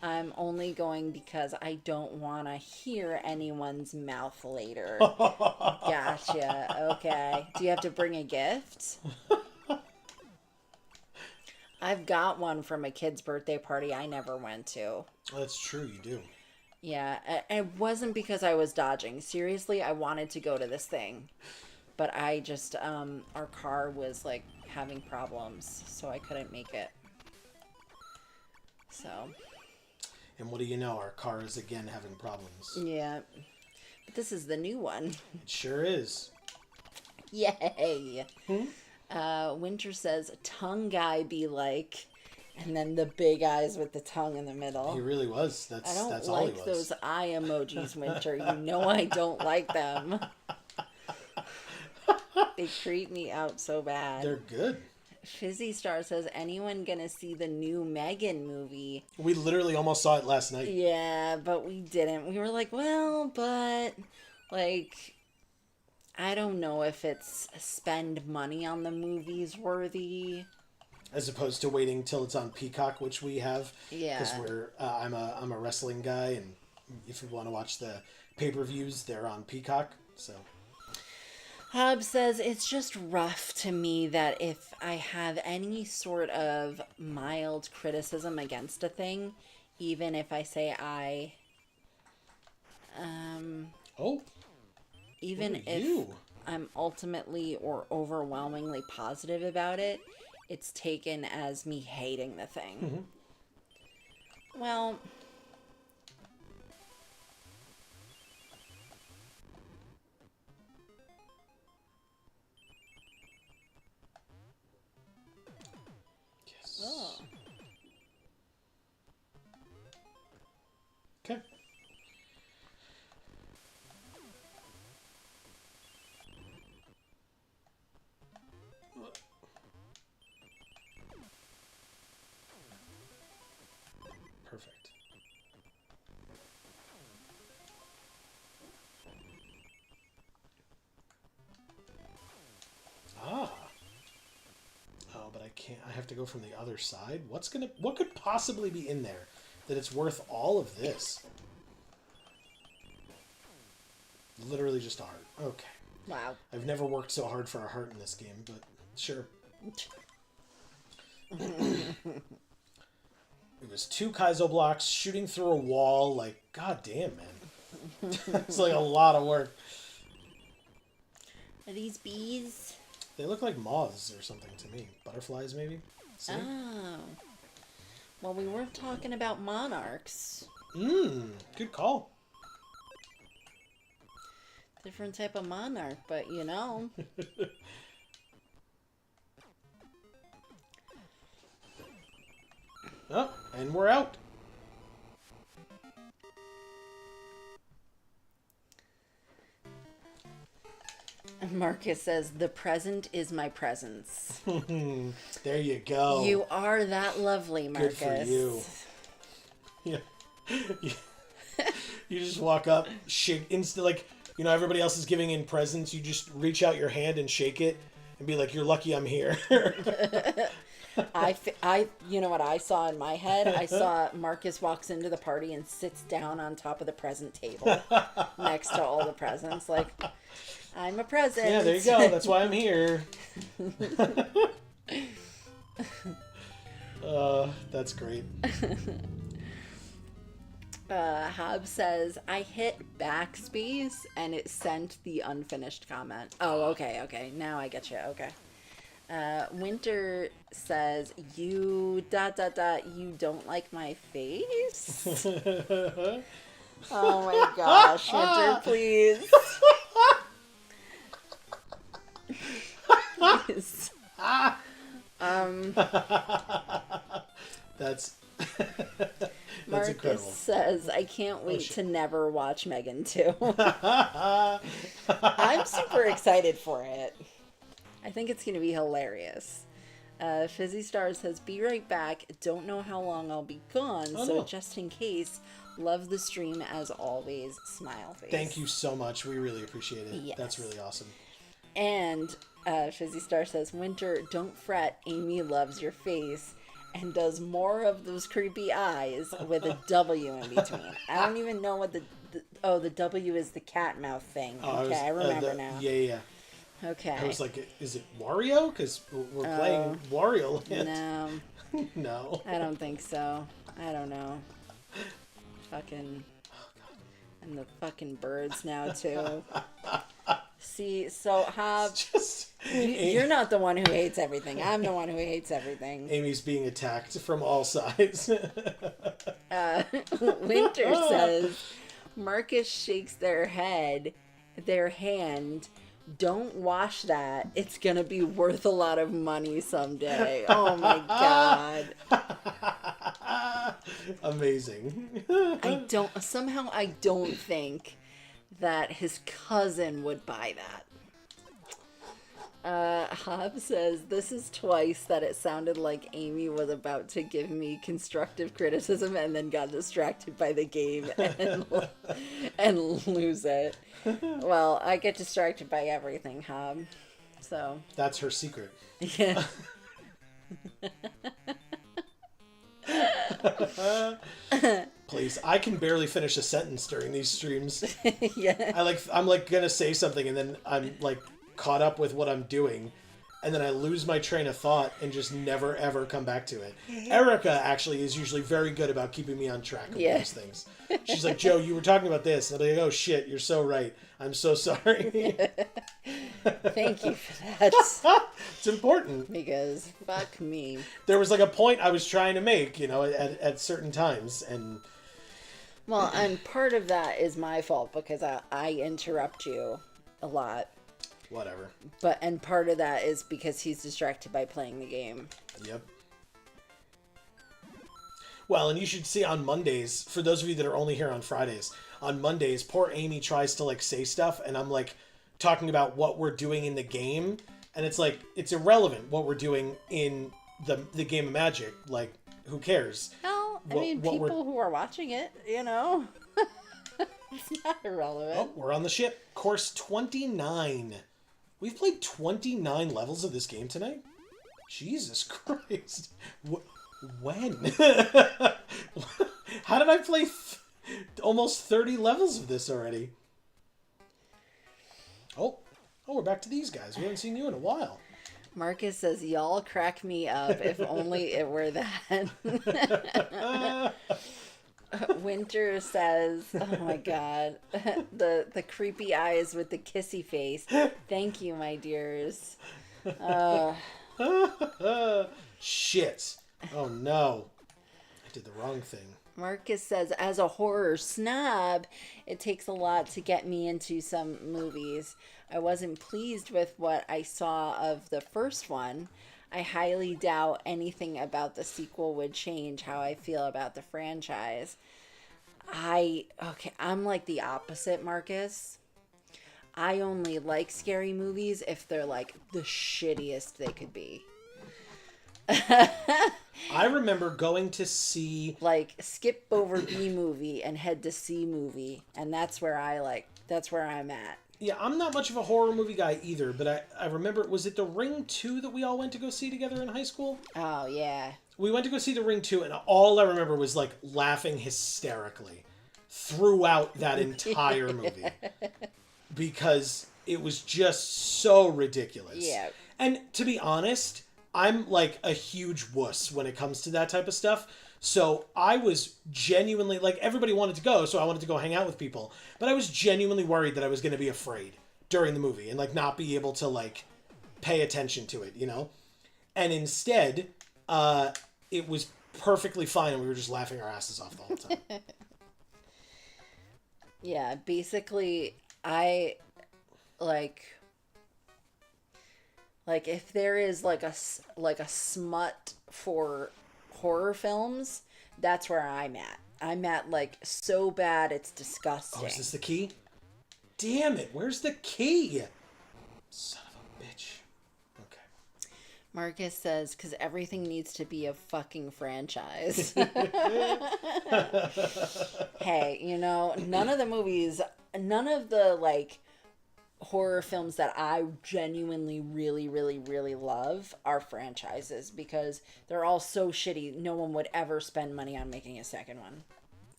I'm only going because I don't want to hear anyone's mouth later." Gotcha. Okay. Do you have to bring a gift? I've got one from a kid's birthday party I never went to. That's true, you do. Yeah, it wasn't because I was dodging. Seriously, I wanted to go to this thing. But I just, our car was, like, having problems, so I couldn't make it. So. And what do you know? Our car is again having problems. Yeah. But this is the new one. It sure is. Yay! Winter says, "Tongue guy be like," and then the big eyes with the tongue in the middle. He really was. That's I don't that's all he like was. those eye emojis, Winter. You know I don't like them. They creep me out so bad. They're good. Fizzy Star says, "Anyone gonna see the new Megan movie?" We literally almost saw it last night. Yeah, but we didn't. We were like, well, but, like, I don't know if it's spend money on the movies worthy. As opposed to waiting till it's on Peacock, which we have. Yeah. Because I'm a wrestling guy, and if you want to watch the pay-per-views, they're on Peacock. So. Hub says, "It's just rough to me that if I have any sort of mild criticism against a thing, even if I say even if I'm ultimately or overwhelmingly positive about it, it's taken as me hating the thing." Mm-hmm. Well, Yes. oh. Okay. Perfect. Ah. Oh, but I can't. I have to go from the other side. What could possibly be in there that it's worth all of this? Literally just a heart. Okay. Wow. I've never worked so hard for a heart in this game, but sure. It was 2 Kaizo blocks shooting through a wall. Like, god damn, man. It's like a lot of work. Are these bees? They look like moths or something to me. Butterflies, maybe? See? Oh. Well, we weren't talking about monarchs. Good call. Different type of monarch, but you know. Oh, and we're out. Marcus says, the present is my presence. There you go. You are that lovely, Marcus. Good for you. Yeah. You just walk up, shake, like, you know, everybody else is giving in presents. You just reach out your hand and shake it and be like, you're lucky I'm here. You know what I saw in my head? I saw Marcus walks into the party and sits down on top of the present table next to all the presents. Like, I'm a present. Yeah, there you go. That's why I'm here. That's great. Hobbs says, I hit backspace and it sent the unfinished comment. Oh, okay. Now I get you. Okay. Winter says, you ... you don't like my face? Oh my gosh, Winter, please. Please. That's Marcus incredible. says, I can't wait to never watch Megan 2. I'm super excited for it. I think it's going to be hilarious. Fizzy Star says, be right back. Don't know how long I'll be gone, so just in case, love the stream as always. Smile face. Thank you so much. We really appreciate it. Yes. That's really awesome. And Fizzy Star says, Winter, don't fret. Amy loves your face and does more of those creepy eyes with a W in between. I don't even know what the W is the cat mouth thing. Okay, I remember now. Yeah. Okay. I was like, is it Wario? Because we're playing Wario Land. No. No. I don't think so. I don't know. Fucking... And the fucking birds now, too. See, so, Hobbs, you're not the one who hates everything. I'm the one who hates everything. Amy's being attacked from all sides. Winter says, Marcus shakes their hand. Don't wash that. It's gonna be worth a lot of money someday. Oh my god. Amazing. I don't think that his cousin would buy that. Hobbs says, this is twice that it sounded like Amy was about to give me constructive criticism and then got distracted by the game and lose it. Well, I get distracted by everything, Hob. So. That's her secret. Yeah. Please, I can barely finish a sentence during these streams. Yeah. I'm like gonna say something and then I'm like caught up with what I'm doing and then I lose my train of thought and just never ever come back to it. Erica actually is usually very good about keeping me on track of these things. She's like, Joe, you were talking about this. And I'm like, oh shit, you're so right. I'm so sorry. Thank you for that. It's important. Because fuck me. There was like a point I was trying to make, at certain times and... Well, and part of that is my fault because I interrupt you a lot. Whatever. And part of that is because he's distracted by playing the game. Yep. Well, and you should see on Mondays, for those of you that are only here on Fridays, on Mondays, poor Amy tries to say stuff and I'm talking about what we're doing in the game and it's it's irrelevant what we're doing in the game of Magic. Who cares? No, people who are watching it, it's not irrelevant. Oh, we're on the ship. Course 29. We've played 29 levels of this game tonight? Jesus Christ. When? How did I play almost 30 levels of this already? Oh, we're back to these guys. We haven't seen you in a while. Marcus says, y'all crack me up. If only it were that. Winter says, "Oh my god, the creepy eyes with the kissy face. Thank you, my dears." Uh, Shit. Oh no. I did the wrong thing. Marcus says, "As a horror snob, it takes a lot to get me into some movies. I wasn't pleased with what I saw of the first one. I highly doubt anything about the sequel would change how I feel about the franchise." I'm like the opposite, Marcus. I only like scary movies if they're like the shittiest they could be. I remember going to see... Like, skip over B movie and head to C movie, and that's where I'm at. Yeah, I'm not much of a horror movie guy either, but I remember, was it The Ring 2 that we all went to go see together in high school? Oh, yeah. We went to go see The Ring 2, and all I remember was, like, laughing hysterically throughout that entire movie. Because it was just so ridiculous. Yeah. And to be honest, I'm, like, a huge wuss when it comes to that type of stuff. So I was genuinely, like, everybody wanted to go, so I wanted to go hang out with people. But I was genuinely worried that I was going to be afraid during the movie and, like, not be able to, like, pay attention to it, you know? And instead, it was perfectly fine, and we were just laughing our asses off the whole time. Yeah, basically, I, like if there is, like, a smut for horror films, that's where I'm at. I'm at, like, so bad it's disgusting. Oh, is this the key? Damn it, where's the key? Son of a bitch. Okay. Marcus says, because everything needs to be a fucking franchise. Hey, you know, none of the, like, horror films that I genuinely really, really, really love are franchises because they're all so shitty. No one would ever spend money on making a second one.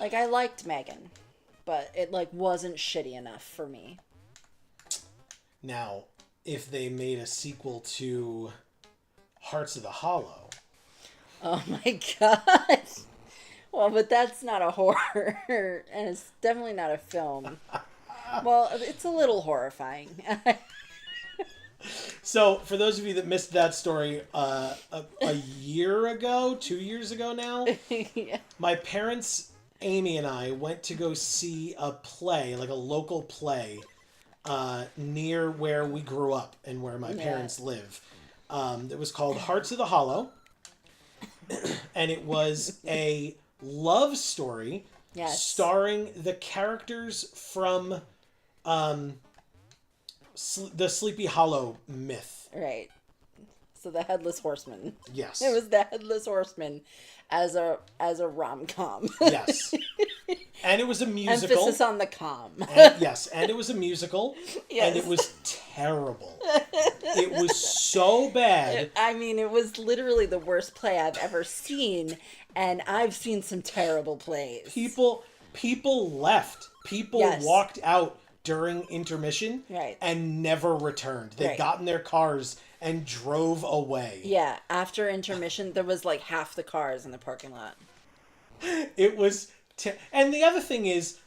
Like, I liked Megan, but it, like, wasn't shitty enough for me. Now, if they made a sequel to Hearts of the Hollow... Oh my god. Well, but that's not a horror, and it's definitely not a film. Well, it's a little horrifying. So, for those of you that missed that story, a year ago, 2 years ago now, Yeah. my parents, Amy and I, went to go see a play, like a local play, near where we grew up and where my parents live. It was called Hearts of the Hollow, and it was a love story starring the characters from the Sleepy Hollow myth. Right. So the Headless Horseman. Yes. It was the Headless Horseman as a rom-com. Yes. And it was a musical. Emphasis on the com. Yes, and it was a musical. Yes. And it was terrible. It was so bad. I mean, it was literally the worst play I've ever seen, and I've seen some terrible plays. People left. People walked out during intermission and never returned. They got in their cars and drove away. Yeah, after intermission, there was like half the cars in the parking lot. It was... and the other thing is,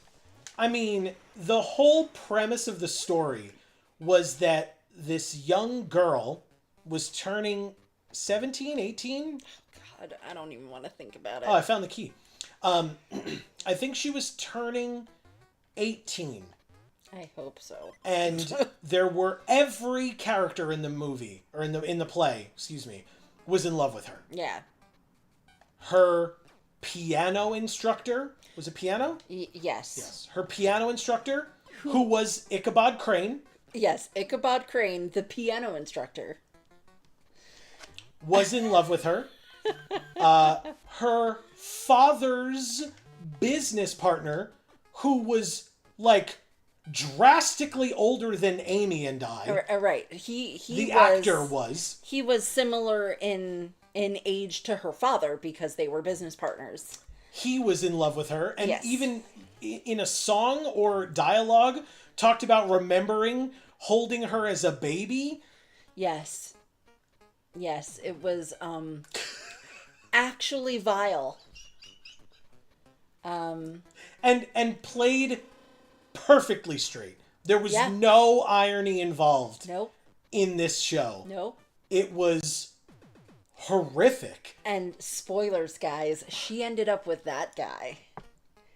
I mean, the whole premise of the story was that this young girl was turning 17, 18? God, I don't even want to think about it. Oh, I found the key. I think she was turning 18. I hope so. And there were... every character in the movie, or in the play, excuse me, was in love with her. Yeah. Her piano instructor... was it piano? Yes. Yes. Her piano instructor, who was Ichabod Crane. Yes, Ichabod Crane, the piano instructor, was in love with her. Her father's business partner, who was, like, drastically older than Amy and I. Right. The actor was. He was similar in age to her father because they were business partners. He was in love with her, and even in a song or dialogue talked about remembering holding her as a baby. Yes, it was actually vile. And played perfectly straight. There was Yeah. no irony involved Nope. in this show. Nope. It was horrific. And spoilers, guys, she ended up with that guy.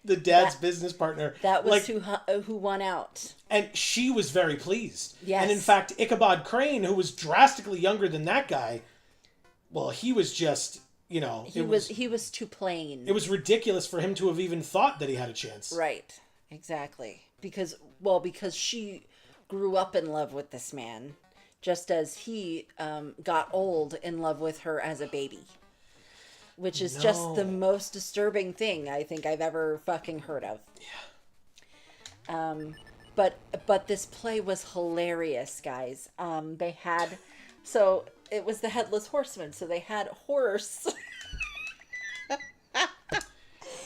The dad's business partner. That was who won out. And she was very pleased. Yes. And in fact, Ichabod Crane, who was drastically younger than that guy, well, he was just, you know... He was too plain. It was ridiculous for him to have even thought that he had a chance. Right. Exactly. Because she grew up in love with this man, just as he got old in love with her as a baby. Which is just the most disturbing thing I think I've ever fucking heard of. Yeah. But this play was hilarious, guys. So it was the Headless Horseman. So they had horse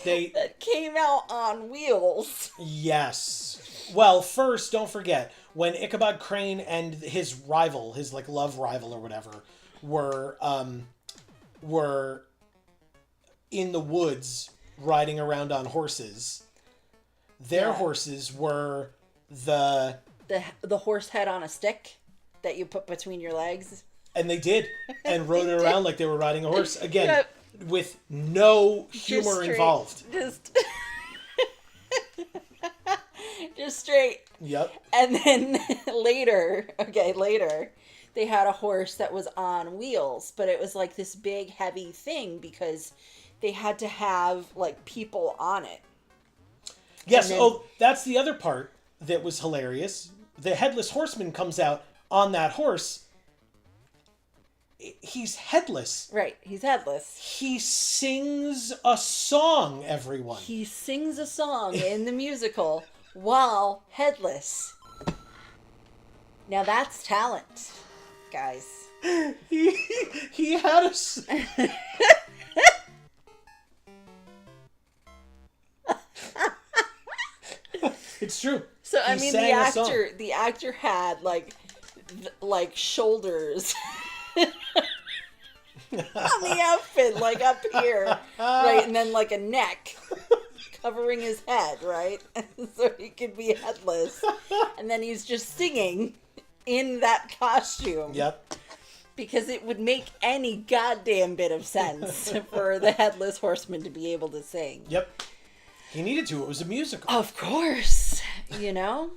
that came out on wheels. Yes. Well, first, don't forget, when Ichabod Crane and his rival, his like love rival or whatever, were in the woods riding around on horses. Their horses were the horse head on a stick that you put between your legs. And they did. And rode it around like they were riding a horse. Again, with no humor involved. Just straight. Yep. And then later, they had a horse that was on wheels, but it was like this big heavy thing because they had to have like people on it. Yes, that's the other part that was hilarious. The Headless Horseman comes out on that horse. He's headless. Right, he's headless. He sings a song, everyone. He sings a song in the musical while headless. Now that's talent, guys. He had a... It's true. So I mean, the actor had like shoulders on the outfit, like up here, right, and then like a neck covering his head, right, so he could be headless, and then he's just singing in that costume. Yep. Because it would make any goddamn bit of sense for the Headless Horseman to be able to sing. Yep. He needed to. It was a musical. Of course. You know?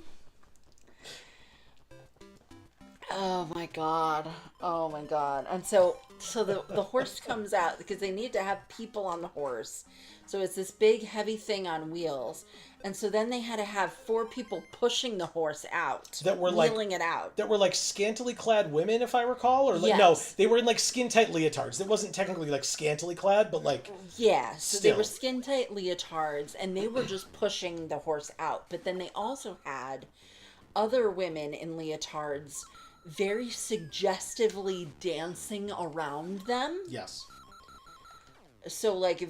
Oh my god. Oh my god. And so the horse comes out because they need to have people on the horse. So it's this big heavy thing on wheels. And so then they had to have 4 people pushing the horse out. That were wheeling it out. That were like scantily clad women, if I recall. Or like, yes. No, they were in like skin tight leotards. It wasn't technically like scantily clad, but like... Yeah, so they were skin tight leotards and they were just pushing the horse out. But then they also had other women in leotards very suggestively dancing around them. Yes. So like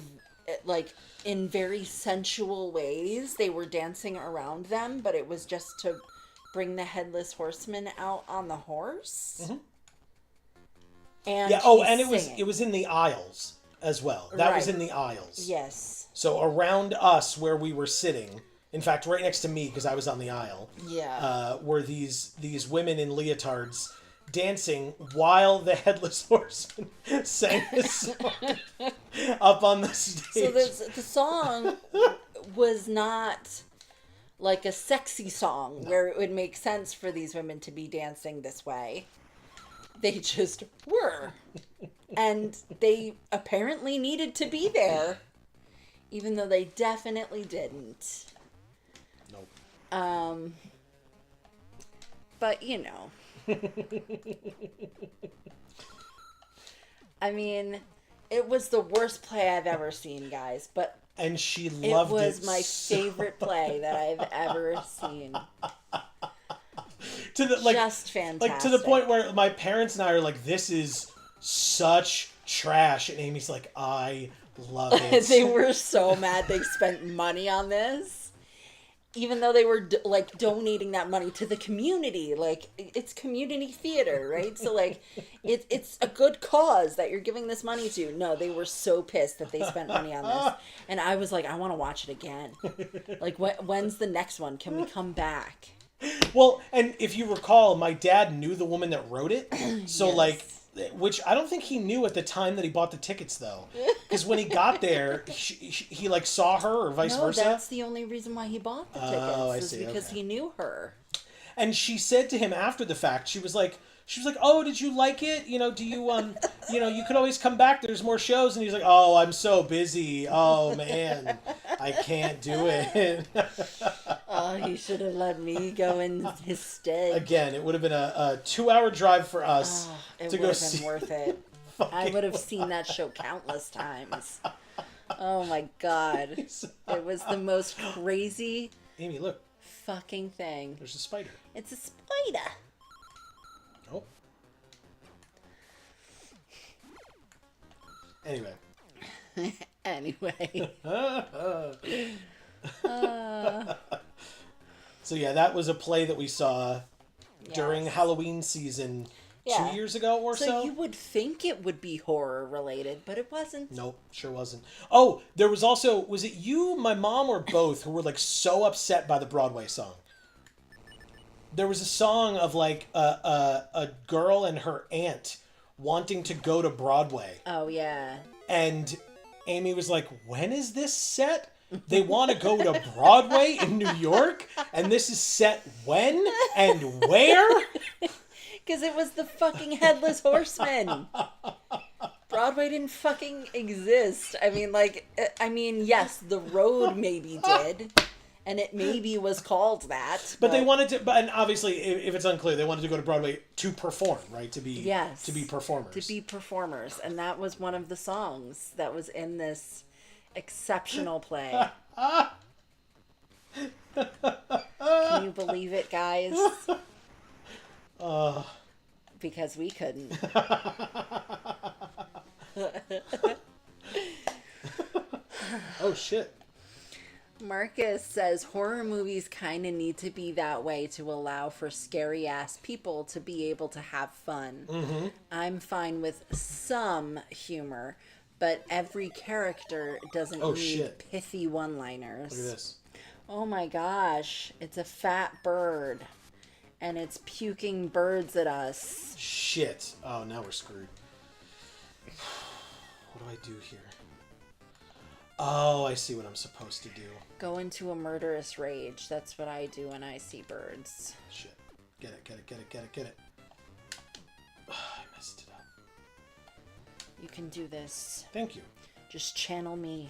in very sensual ways they were dancing around them, but it was just to bring the Headless Horseman out on the horse. Mm-hmm. And yeah, and it was in the aisles as well. That was in the aisles. Yes. So around us where we were sitting, in fact right next to me because I was on the aisle. Yeah. Were these women in leotards dancing while the Headless Horseman sang his song up on the stage. So the song was not like a sexy song where it would make sense for these women to be dancing this way. They just were. And they apparently needed to be there, even though they definitely didn't. Nope. But, you know. I mean, it was the worst play I've ever seen, guys, but and she loved it. It was my favorite play that I've ever seen. Just fantastic. Like to the point where my parents and I are like, this is such trash, and Amy's like, I love it. They were so mad they spent money on this. even though they were like donating that money to the community, like it's community theater, right? So like it's a good cause that you're giving this money to. No, they were so pissed that they spent money on this, and I was like, I want to watch it again. Like, when's the next one? Can we come back? Well, and if you recall, my dad knew the woman that wrote it, so Yes. like, which I don't think he knew at the time that he bought the tickets though, because when he got there, he like saw her or vice No, versa. that's the only reason why he bought the tickets. Oh, I is see, because okay. he knew her. And she said to him after the fact, she was like, "Oh, did you like it? You know, do you you could always come back. There's more shows." And he's like, "Oh, I'm so busy. Oh man, I can't do it." Oh, he should have let me go in his stead. Again, it would have been a 2-hour drive for us It to would go have see. been worth it. I would have seen that show countless times. Oh my god. It was the most crazy Amy, look, fucking thing. there's a spider. It's a spider. Oh. Anyway. Anyway. So yeah, that was a play that we saw during Yes. Halloween season Yeah. 2 years ago or so. You would think it would be horror related, but it wasn't. Nope, sure wasn't. Oh, there was also, was it you, my mom, or both who were like so upset by the Broadway song? There was a song of like a girl and her aunt wanting to go to Broadway. Oh yeah. And Amy was like, "When is this set? They want to go to Broadway in New York? And this is set when and where?" Because it was the fucking Headless Horseman. Broadway didn't fucking exist. I mean, yes, the road maybe did. And it maybe was called that. But they wanted to, and obviously, if it's unclear, they wanted to go to Broadway to perform, right? To be performers. To be performers. And that was one of the songs that was in this exceptional play. Can you believe it, guys? Because we couldn't. Oh, shit. Marcus says horror movies kind of need to be that way to allow for scary ass people to be able to have fun. Mm-hmm. I'm fine with some humor, but every character doesn't need pithy one-liners. Look at this. Oh my gosh, it's a fat bird and it's puking birds at us. Shit. Oh, now we're screwed. What do I do here? Oh, I see what I'm supposed to do. Go into a murderous rage. That's what I do when I see birds. Shit. Get it. Oh, I messed it up. You can do this. Thank you. Just channel me.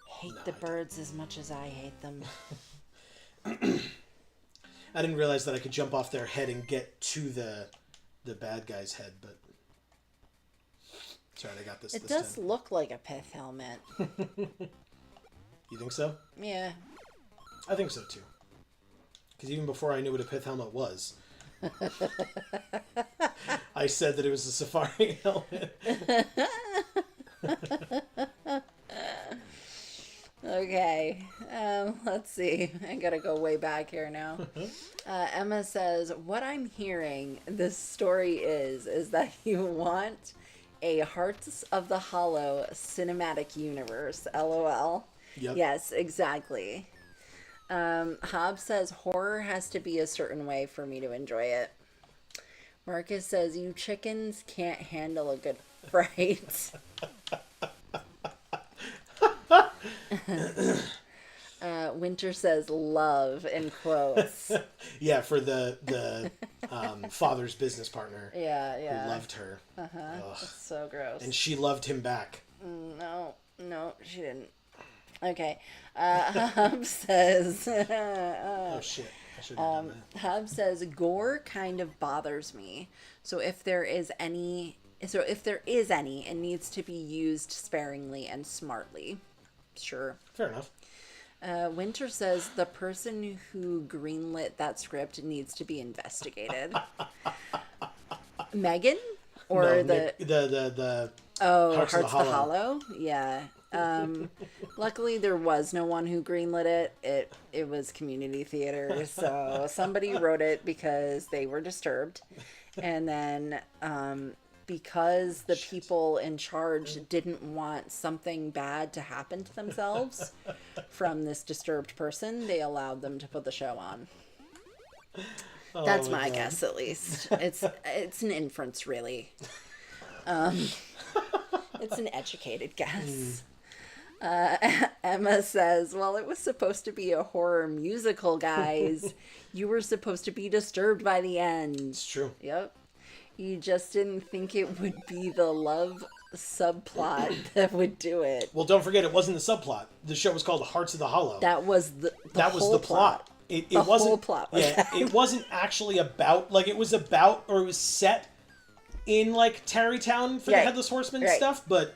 Hate the birds as much as I hate them. I didn't realize that I could jump off their head and get to the bad guy's head, but it's alright, I got this. It does look like a pith helmet. You think so? Yeah. I think so too. Because even before I knew what a pith helmet was, I said that it was a safari helmet. Okay. Let's see. I gotta go way back here now. Emma says, what I'm hearing this story is that you want a Hearts of the Hollow cinematic universe. LOL. Yep. Yes, exactly. Hobbs says, horror has to be a certain way for me to enjoy it. Marcus says, you chickens can't handle a good fright. Winter says love in quotes. Yeah, for the father's business partner. Yeah. Who loved her. That's so gross. And she loved him back. No, she didn't. Okay. Hobbs says. Oh shit! I should have done that. Hobbs says gore kind of bothers me. So if there is any, it needs to be used sparingly and smartly. Sure. Fair enough. Winter says the person who greenlit that script needs to be investigated. Megan or no, the oh, Hearts of the Hollow? Yeah. Luckily, there was no one who greenlit it. It was community theater, so somebody wrote it because they were disturbed, and then because the people in charge didn't want something bad to happen to themselves from this disturbed person, they allowed them to put the show on. That's my guess, at least. It's an inference, really. It's an educated guess. Emma says, well, it was supposed to be a horror musical, guys. You were supposed to be disturbed by the end. It's true. Yep. You just didn't think it would be the love subplot that would do it. Well, don't forget, it wasn't the subplot. The show was called Hearts of the Hollow. That was the plot. It wasn't, whole plot. Yeah, it wasn't actually about, like, it was set in, like, Tarrytown for the Headless Horseman stuff, but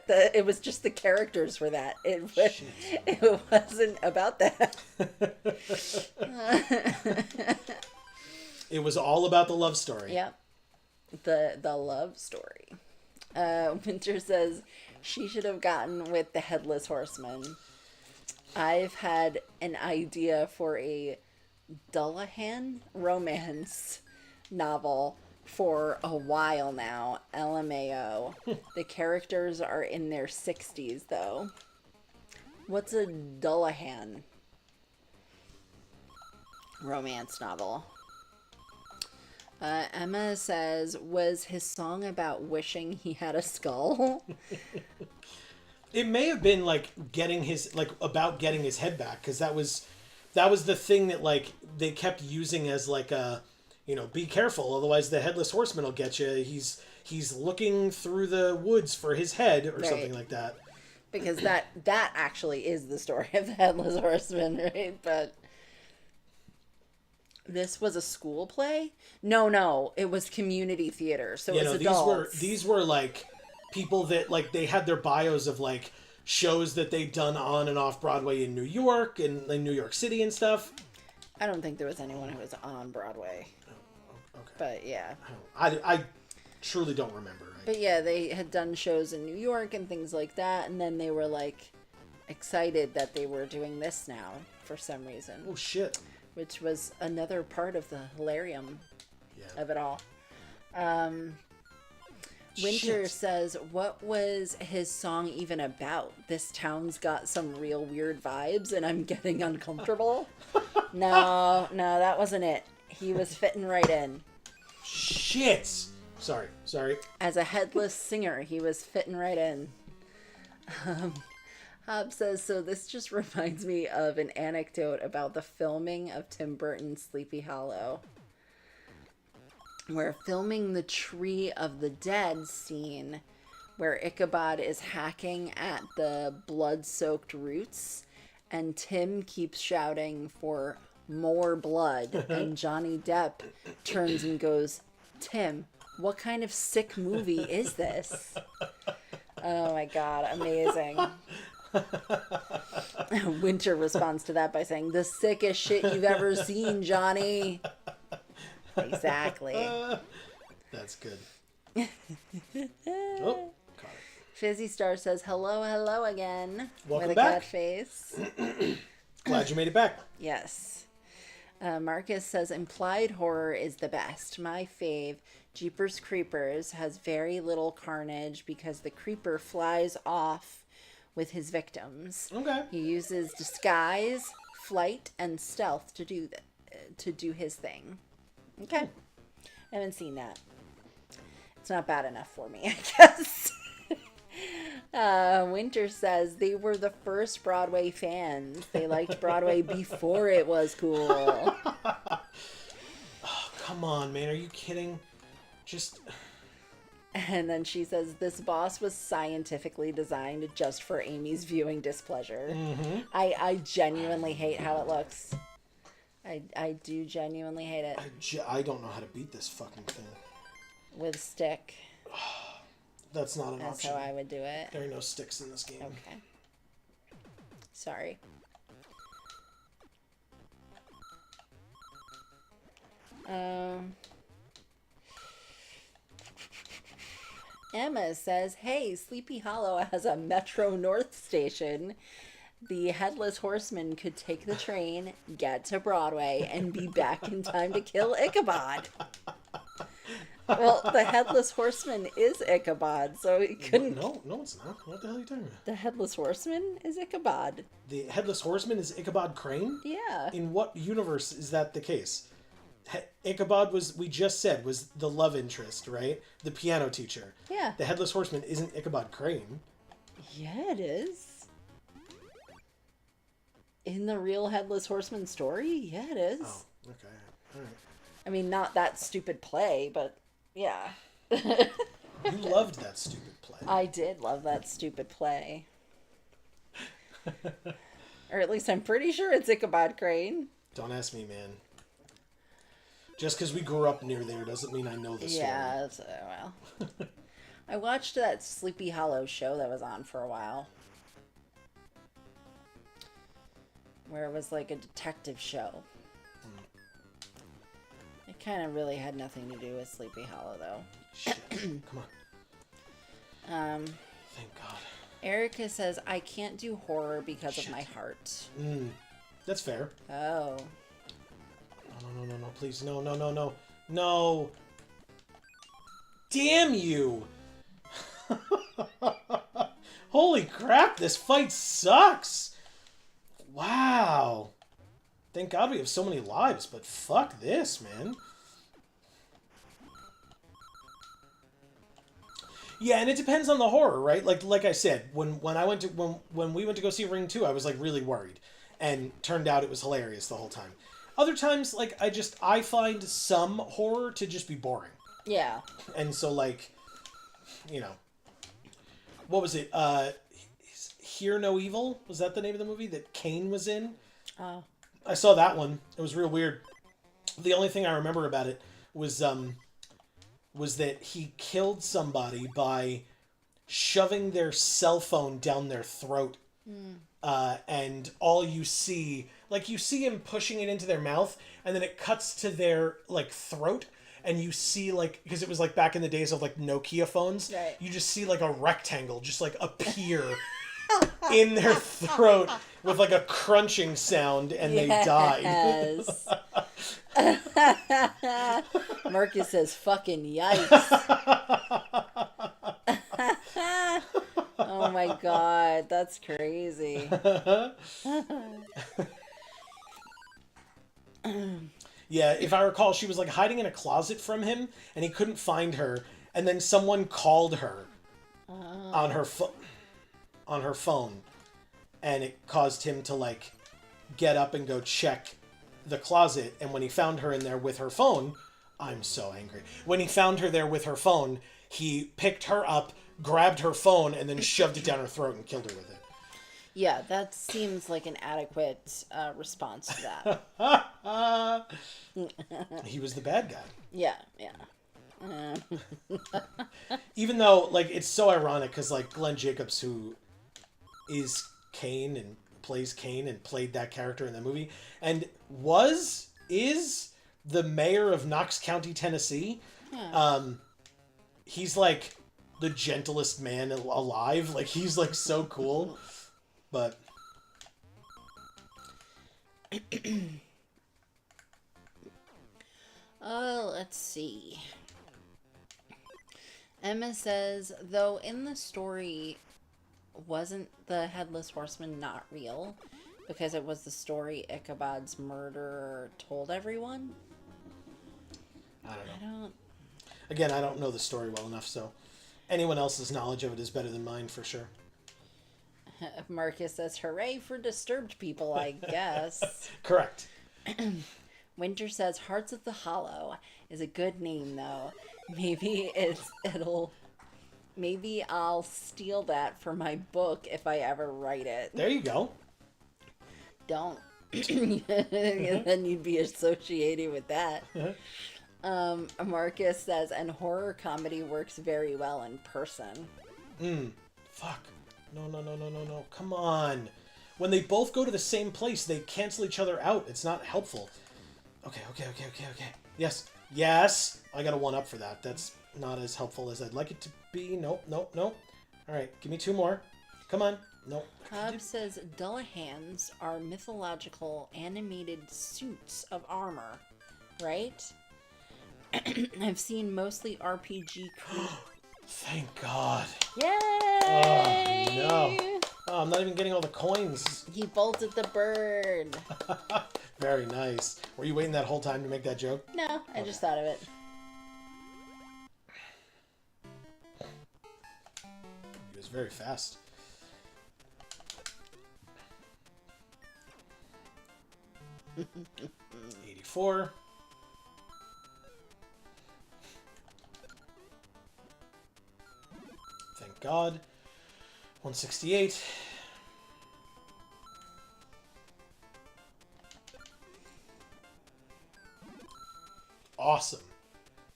it was just the characters for that. It wasn't about that. It was all about the love story. Yep. The love story. Winter says she should have gotten with the Headless Horseman. I've had an idea for a Dullahan romance novel for a while now. LMAO. The characters are in their 60s, though. What's a Dullahan romance novel? Emma says, was his song about wishing he had a skull? It may have been about getting his head back, because that was the thing that, like, they kept using as, like, a, be careful, otherwise the Headless Horseman will get you. He's looking through the woods for his head, or something like that. Because that actually is the story of the Headless Horseman, right? But this was a school play? No, it was community theater. So it was adults. These were like people that, like, they had their bios of, like, shows that they'd done on and off Broadway in New York and in New York City and stuff. I don't think there was anyone who was on Broadway. Oh, okay. But yeah. I truly don't remember. But yeah, they had done shows in New York and things like that, and then they were, like, excited that they were doing this now for some reason. Oh, shit. Which was another part of the hilarium of it all. Winter says, what was his song even about? This town's got some real weird vibes and I'm getting uncomfortable. No, that wasn't it. He was fitting right in. Shit. Sorry. As a headless singer, he was fitting right in. Hob says, so this just reminds me of an anecdote about the filming of Tim Burton's Sleepy Hollow. We're filming the Tree of the Dead scene where Ichabod is hacking at the blood-soaked roots, and Tim keeps shouting for more blood, and Johnny Depp turns and goes, Tim, what kind of sick movie is this? Oh my god, amazing. Winter responds to that by saying, the sickest shit you've ever seen, Johnny. Exactly. That's good. Oh, caught it. Fizzy Star says, hello again. Welcome with a back. cat face. Glad you made it back. Yes. Marcus says, implied horror is the best. My fave, Jeepers Creepers, has very little carnage because the creeper flies off with his victims. Okay. He uses disguise, flight, and stealth to do his thing. Okay. I haven't seen that. It's not bad enough for me, I guess. Winter says they were the first Broadway fans. They liked Broadway before it was cool. Oh, come on, man. Are you kidding? Just... And then she says, this boss was scientifically designed just for Amy's viewing displeasure. Mm-hmm. I genuinely hate how it looks. I do genuinely hate it. I don't know how to beat this fucking thing. With a stick. That's not an option. That's how I would do it. There are no sticks in this game. Okay. Sorry. Emma says, hey, Sleepy Hollow has a Metro North station. The Headless Horseman could take the train, get to Broadway, and be back in time to kill Ichabod. Well, the Headless Horseman is Ichabod, so he couldn't... No, it's not. What the hell are you talking about? The Headless Horseman is Ichabod. The Headless Horseman is Ichabod Crane? Yeah. In what universe is that the case? Ichabod was, we just said, was the love interest, right? The piano teacher. Yeah. The Headless Horseman isn't Ichabod Crane. Yeah, it is. In the real Headless Horseman story, yeah, it is. Oh, okay. All right. I mean, not that stupid play, but yeah. You loved that stupid play. I did love that stupid play. Or at least I'm pretty sure it's Ichabod Crane. Don't ask me, man. Just because we grew up near there doesn't mean I know the story. Yeah, well. I watched that Sleepy Hollow show that was on for a while. Where it was like a detective show. It kind of really had nothing to do with Sleepy Hollow, though. Shit. Come on. Thank God. Erica says, I can't do horror because of my heart. That's fair. Oh. No, please. No. No. Damn you. Holy crap, this fight sucks. Wow. Thank God we have so many lives, but fuck this, man. Yeah, and it depends on the horror, right? Like I said, when I went to when we went to go see Ring 2, I was like really worried, and turned out it was hilarious the whole time. Other times, like I find some horror to just be boring. Yeah. And so like, you know, what was it? Hear No Evil? Was that the name of the movie that Kane was in? Oh. I saw that one. It was real weird. The only thing I remember about it was that he killed somebody by shoving their cell phone down their throat. And all you see, like you see him pushing it into their mouth, and then it cuts to their like throat, and you see like, because it was like back in the days of like Nokia phones, right. You just see like a rectangle just like appear in their throat with like a crunching sound, and they died. Marcus says, fucking yikes. Oh my God, that's crazy. Yeah, if I recall, she was like hiding in a closet from him, and he couldn't find her, and then someone called her on her phone, and it caused him to like get up and go check the closet, and when he found her in there with her phone, I'm so angry. When he found her there with her phone, he picked her up, grabbed her phone, and then shoved it down her throat and killed her with it. Yeah, that seems like an adequate response to that. He was the bad guy. Yeah. Even though, like, it's so ironic, because, like, Glenn Jacobs, who is Kane and plays Kane and played that character in the movie, and is the mayor of Knox County, Tennessee. He's, like, the gentlest man alive. Like, he's, like, so cool. But... let's see. Emma says, though in the story, wasn't the Headless Horseman not real? Because it was the story Ichabod's murderer told everyone? I don't know. Again, I don't know the story well enough, so anyone else's knowledge of it is better than mine, for sure. Marcus says, hooray for disturbed people, I guess. Correct. Winter says, Hearts of the Hollow is a good name, though. Maybe I'll steal that for my book if I ever write it. There you go. Don't. And then you'd be associated with that. Marcus says, and horror comedy works very well in person. Fuck. No. Come on. When they both go to the same place, they cancel each other out. It's not helpful. Okay. Yes. I got a 1-up for that. That's not as helpful as I'd like it to be. Nope, nope, nope. All right, give me 2 more. Come on. Nope. Hub says Dullahans are mythological animated suits of armor, right? I've seen mostly RPG. Thank God. Yay! Oh, no. Oh, I'm not even getting all the coins. He bolted the bird. Very nice. Were you waiting that whole time to make that joke? No, I just thought of it. He was very fast. $84. Thank God. 168. Awesome.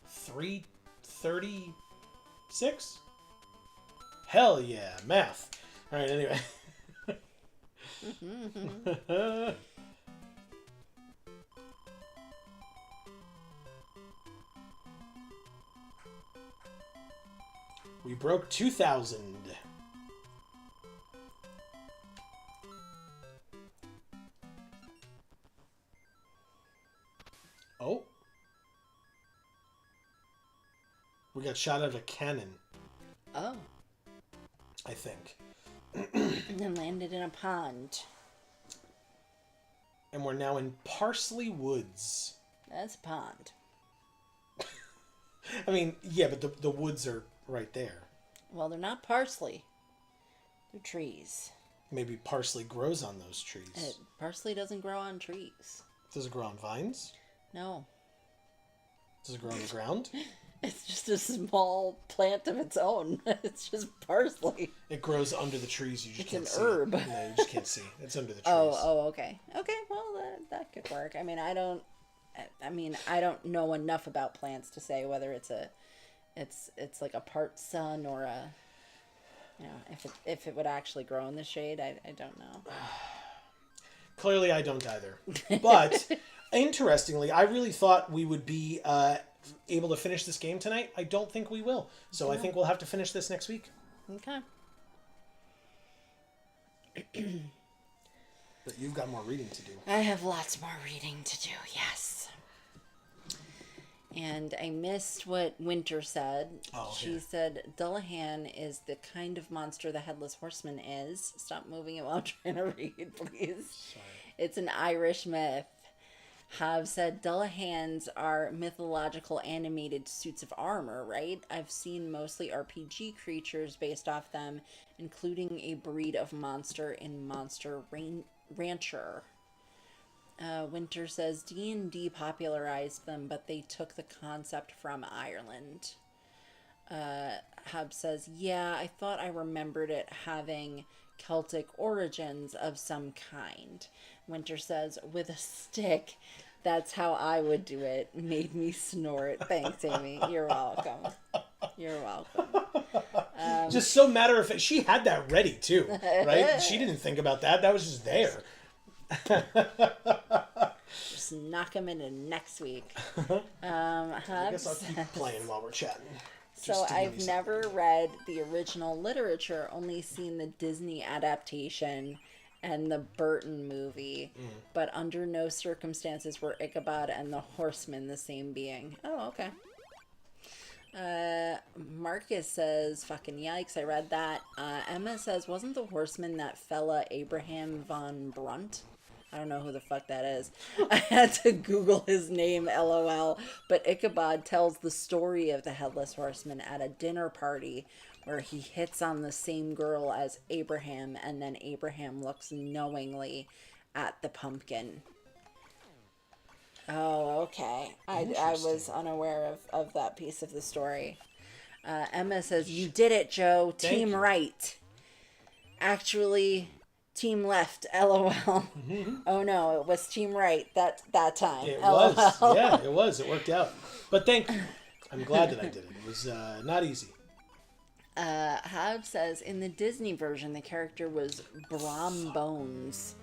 336? Hell yeah, math. All right, anyway. We broke 2,000. Oh. We got shot out of a cannon, Oh. I think. And then landed in a pond. And we're now in Parsley Woods. That's a pond. I mean, yeah, but the woods are right there. Well, they're not parsley. They're trees. Maybe parsley grows on those trees. Parsley doesn't grow on trees. Does it grow on vines? No. Does it grow on the ground? It's just a small plant of its own. It's just parsley. It grows under the trees. You just It's can't an see herb. It. No, you just can't see. It's under the trees. Oh, okay. Okay, well, that could work. I mean, I don't know enough about plants to say whether it's like a part sun or a, if it would actually grow in the shade. I don't know. Clearly, I don't either. But interestingly, I really thought we would be able to finish this game tonight. I don't think we will. So I think we'll have to finish this next week. Okay. But you've got more reading to do. I have lots more reading to do, yes. And I missed what Winter said. Oh, she said, Dullahan is the kind of monster the Headless Horseman is. Stop moving it while I'm trying to read, please. Sorry. It's an Irish myth. Have said Dullahans are mythological animated suits of armor, right? I've seen mostly RPG creatures based off them, including a breed of monster in Monster Rancher. Winter says D&D popularized them, but they took the concept from Ireland. Hub says, yeah, I thought I remembered it having Celtic origins of some kind. Winter says, with a stick. That's how I would do it. Made me snort. Thanks, Amy. You're welcome. You're welcome. Just so matter of fact. She had that ready, too. Right? She didn't think about that. That was just there. Just knock him into next week. I guess I'll keep playing while we're chatting. So I've never read the original literature, only seen the Disney adaptation and the Burton movie, but under no circumstances were Ichabod and the Horseman the same being. Oh, okay. Marcus says, fucking yikes, I read that. Emma says, wasn't the Horseman that fella Abraham von Brunt? I don't know who the fuck that is. I had to Google his name, LOL. But Ichabod tells the story of the Headless Horseman at a dinner party where he hits on the same girl as Abraham, and then Abraham looks knowingly at the pumpkin. Oh, okay. I was unaware of that piece of the story. Emma says, you did it, Joe. Team right. Actually, team left. LOL. Oh, no. It was team right that time. It LOL. was. Yeah, it was. It worked out. But thank you. I'm glad that I did it. It was not easy. Hab says, in the Disney version, the character was Brom Bones.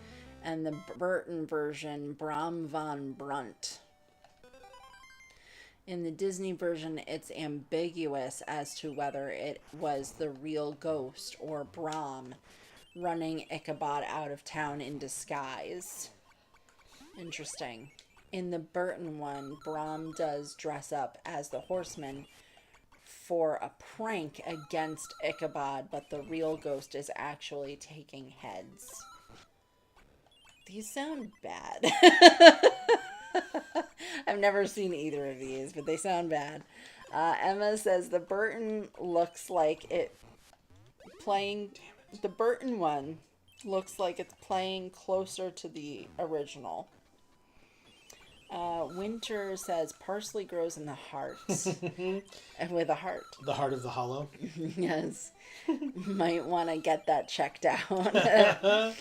And the Burton version, Brom von Brunt. In the Disney version, it's ambiguous as to whether it was the real ghost or Brahm running Ichabod out of town in disguise. Interesting. In the Burton one, Brahm does dress up as the horseman for a prank against Ichabod, but the real ghost is actually taking heads. These sound bad. I've never seen either of these, but they sound bad. Emma says the Burton looks like it playing. The Burton one looks like it's playing closer to the original. Winter says parsley grows in the heart. With a heart. The heart of the hollow. Yes. Might want to get that checked out. Oh,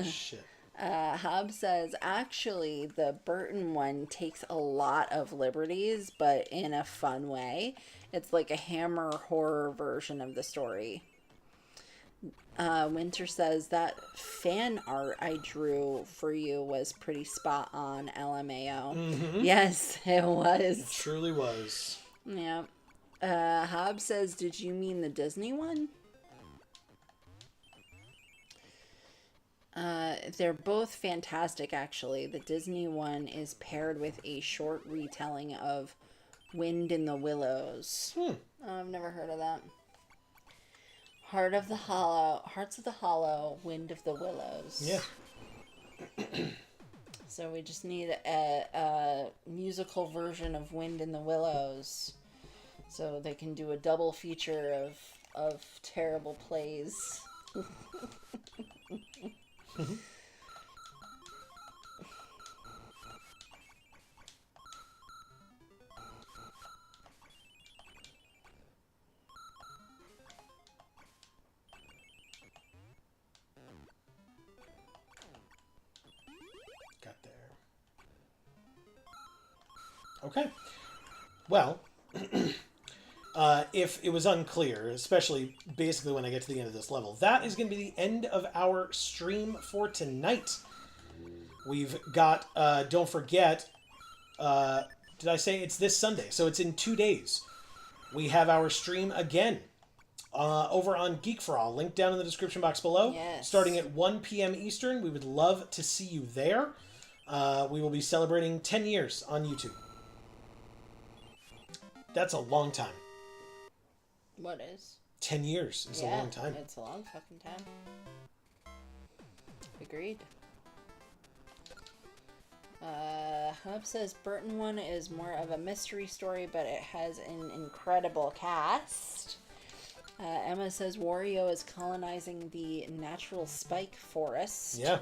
shit. Hobb says, actually, the Burton one takes a lot of liberties, but in a fun way. It's like a Hammer horror version of the story. Winter says, that fan art I drew for you was pretty spot on, LMAO. Mm-hmm. Yes, it was. It truly was. Yeah. Hobb says, did you mean the Disney one? They're both fantastic, actually. The Disney one is paired with a short retelling of Wind in the Willows. Oh, I've never heard of that. Hearts of the Hollow, Wind of the Willows. Yeah. So we just need a musical version of Wind in the Willows, so they can do a double feature of terrible plays. Got there. Okay. Well, if it was unclear, especially basically when I get to the end of this level, that is going to be the end of our stream for tonight. We've got, don't forget, did I say it's this Sunday? So it's in 2 days. We have our stream again over on Geek for All. Link down in the description box below. Yes. Starting at 1 p.m. Eastern. We would love to see you there. We will be celebrating 10 years on YouTube. That's a long time. What is? 10 years is a long time. It's a long fucking time. Agreed. Hub says Burton one is more of a mystery story, but it has an incredible cast. Emma says Wario is colonizing the natural spike forest. Yeah.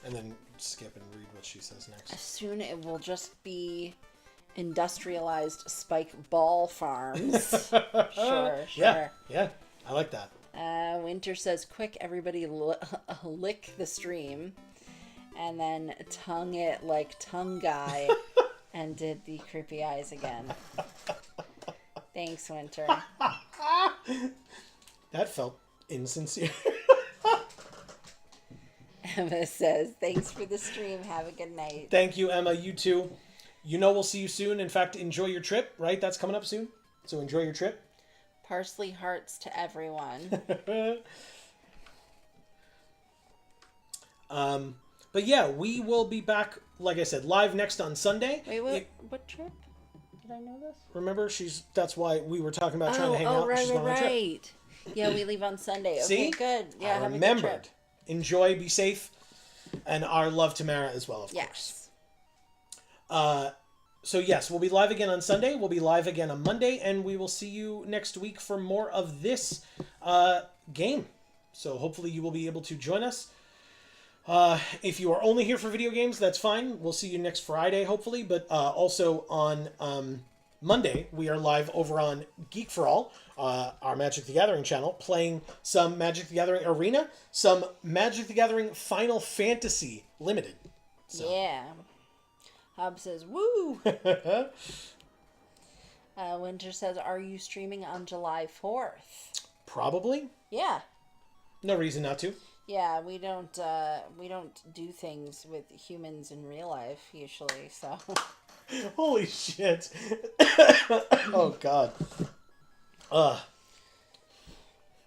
And then skip and read what she says next. Soon it will just be industrialized spike ball farms. Sure. Yeah, I like that. Winter says, quick, everybody lick the stream. And then tongue it like tongue guy and did the creepy eyes again. Thanks, Winter. That felt insincere. Emma says, thanks for the stream. Have a good night. Thank you, Emma. You too. You know we'll see you soon. In fact, enjoy your trip, right? That's coming up soon. So enjoy your trip. Parsley hearts to everyone. But yeah, we will be back, like I said, live next on Sunday. Wait, what trip? Did I know this? Remember, that's why we were talking about trying to hang out. Right. Yeah, we leave on Sunday. Okay, See? good. Yeah, I have remembered. a good trip. Enjoy, be safe, and our love to Mara as well, of course. So yes, we'll be live again on Sunday. We'll be live again on Monday, and we will see you next week for more of this game. So hopefully you will be able to join us. If you are only here for video games, that's fine. We'll see you next Friday, hopefully. But also on Monday, we are live over on Geek for All, our Magic the Gathering channel, playing some Magic the Gathering Arena, some Magic the Gathering Final Fantasy Limited. So. Yeah. Hob says, woo! Winter says, are you streaming on July 4th? Probably. Yeah. No reason not to. Yeah, we don't do things with humans in real life usually, so Holy shit. Oh god.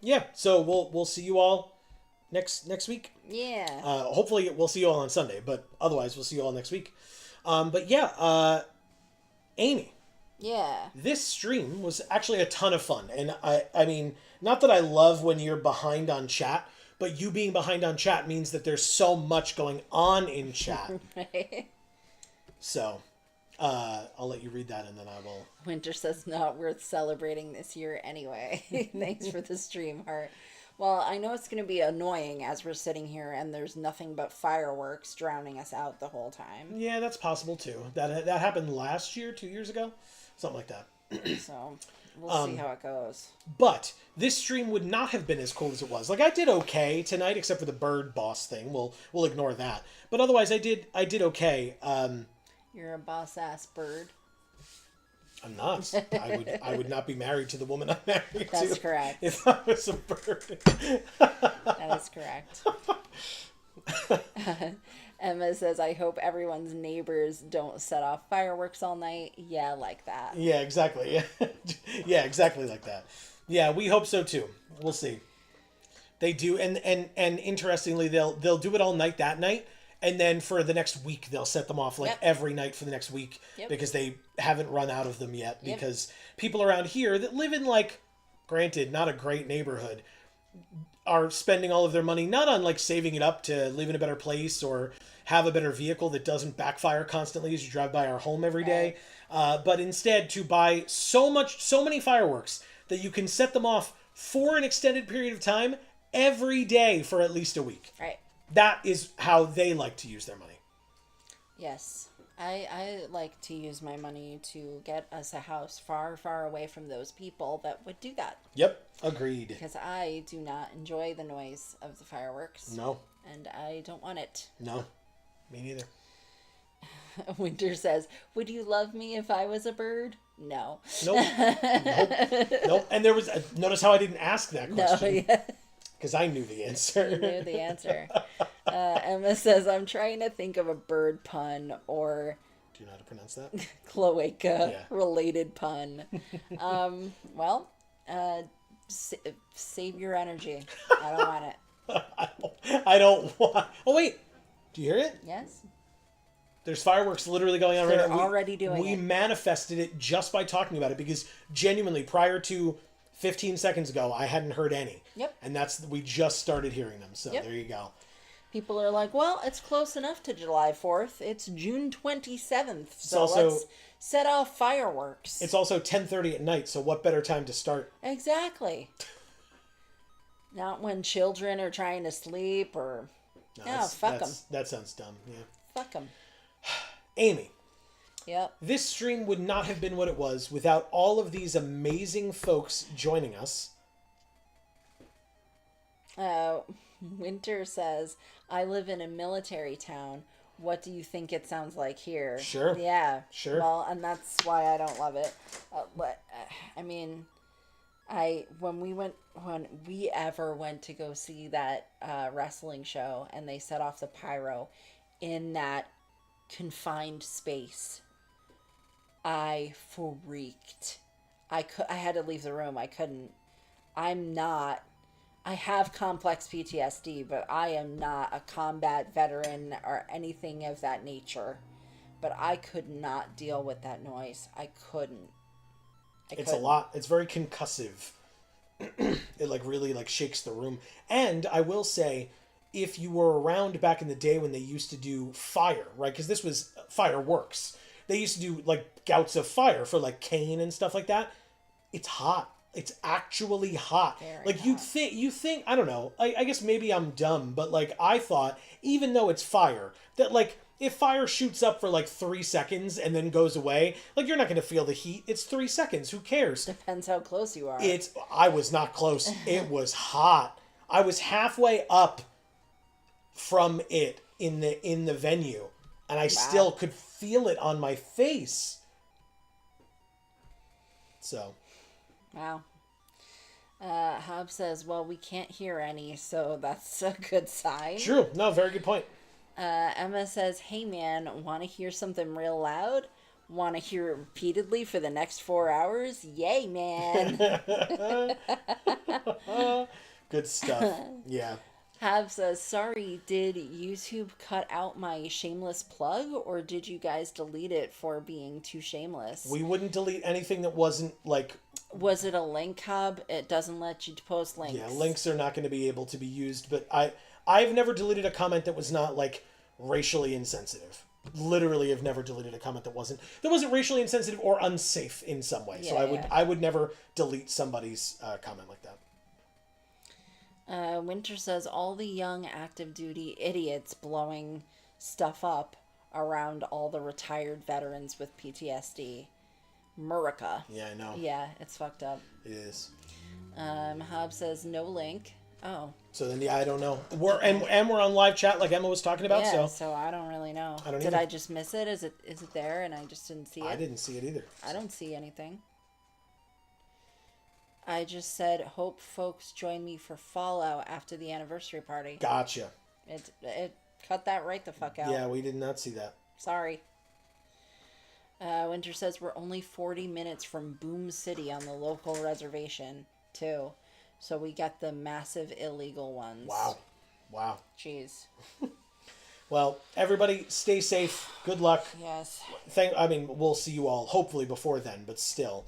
Yeah, so we'll see you all next week. Yeah. Hopefully we'll see you all on Sunday, but otherwise we'll see you all next week. But yeah, Amy, Yeah. this stream was actually a ton of fun. And I mean, not that I love when you're behind on chat, but you being behind on chat means that there's so much going on in chat. So, I'll let you read that and then I will. Winter says not worth celebrating this year anyway. Thanks for the stream, Heart. Well, I know it's going to be annoying as we're sitting here and there's nothing but fireworks drowning us out the whole time. Yeah, that's possible too. That happened last year, 2 years ago, something like that. So we'll see how it goes. But this stream would not have been as cool as it was. Like I did okay tonight, except for the bird boss thing. We'll ignore that. But otherwise, I did okay. You're a boss ass bird. I'm not. I would not be married to the woman I'm married to. That's correct. If I was a bird. That is correct. Emma says, I hope everyone's neighbors don't set off fireworks all night. Yeah, like that. Yeah, exactly. Yeah, exactly like that. Yeah, we hope so too. We'll see. They do, and interestingly, they'll do it all night that night. And then for the next week, they'll set them off like every night for the next week because they haven't run out of them yet. Because people around here that live in, like, granted, not a great neighborhood, are spending all of their money not on like saving it up to live in a better place or have a better vehicle that doesn't backfire constantly as you drive by our home every day, but instead to buy so many fireworks that you can set them off for an extended period of time every day for at least a week. Right. That is how they like to use their money. Yes. I like to use my money to get us a house far, far away from those people that would do that. Yep. Agreed. Because I do not enjoy the noise of the fireworks. No. And I don't want it. No. Me neither. Winter says, would you love me if I was a bird? No. Nope. Nope. And there was... notice how I didn't ask that question. No, yeah. Because I knew the answer. You knew the answer. Emma says, I'm trying to think of a bird pun or... Do you know how to pronounce that? Cloaca-related pun. Well, save your energy. I don't want it. I don't want... Oh, wait. Do you hear it? Yes. There's fireworks literally going on right now. They're already doing it. We manifested it just by talking about it because genuinely, prior to 15 seconds ago, I hadn't heard any. Yep. And we just started hearing them. So there you go. People are like, well, it's close enough to July 4th. It's June 27th. So also, let's set off fireworks. It's also 10:30 at night, so what better time to start? Exactly. Not when children are trying to sleep or... No, fuck them. That sounds dumb, yeah. Fuck them. Amy. Yep. This stream would not have been what it was without all of these amazing folks joining us. Winter says, I live in a military town. What do you think it sounds like here? Sure. Yeah. Sure. Well, and that's why I don't love it. I mean, when we ever went to go see that wrestling show and they set off the pyro in that confined space, I freaked. I had to leave the room. I couldn't. I have complex PTSD, but I am not a combat veteran or anything of that nature. But I could not deal with that noise. I couldn't. It's a lot. It's very concussive. It really shakes the room. And I will say, if you were around back in the day when they used to do fire, right? Because this was fireworks. They used to do gouts of fire for cane and stuff like that. It's hot. It's actually hot. Very hot. You think, I don't know, I guess maybe I'm dumb, but I thought, even though it's fire, that if fire shoots up for 3 seconds and then goes away, you're not going to feel the heat. It's 3 seconds. Who cares? Depends how close you are. I was not close. It was hot. I was halfway up from it in the venue, and I still could feel it on my face. So... Wow. Hob says, well, we can't hear any, so that's a good sign. True. No, very good point. Emma says, hey, man, want to hear something real loud? Want to hear it repeatedly for the next 4 hours? Yay, man. Good stuff. Yeah. Have says, sorry, did YouTube cut out my shameless plug, or did you guys delete it for being too shameless? We wouldn't delete anything that wasn't like... Was it a link hub? It doesn't let you post links. Yeah, links are not going to be able to be used, but I've never deleted a comment that was not like racially insensitive. Literally have never deleted a comment that wasn't racially insensitive or unsafe in some way. Yeah, so I would never delete somebody's comment like that. Winter says, all the young active duty idiots blowing stuff up around all the retired veterans with PTSD. Murica. Yeah, I know. Yeah, it's fucked up. It is. Hob says, no link. Oh. So then, yeah, I don't know. We're on live chat like Emma was talking about. Yeah, so I don't really know. Did either. I just miss it? Is it there and I just didn't see it? I didn't see it either. I don't see anything. I just said, hope folks join me for Fallout after the anniversary party. Gotcha. It cut that right the fuck out. Yeah, we did not see that. Sorry. Winter says we're only 40 minutes from Boom City on the local reservation, too. So we got the massive illegal ones. Wow. Jeez. Well, everybody, stay safe. Good luck. Yes. We'll see you all hopefully before then, but still.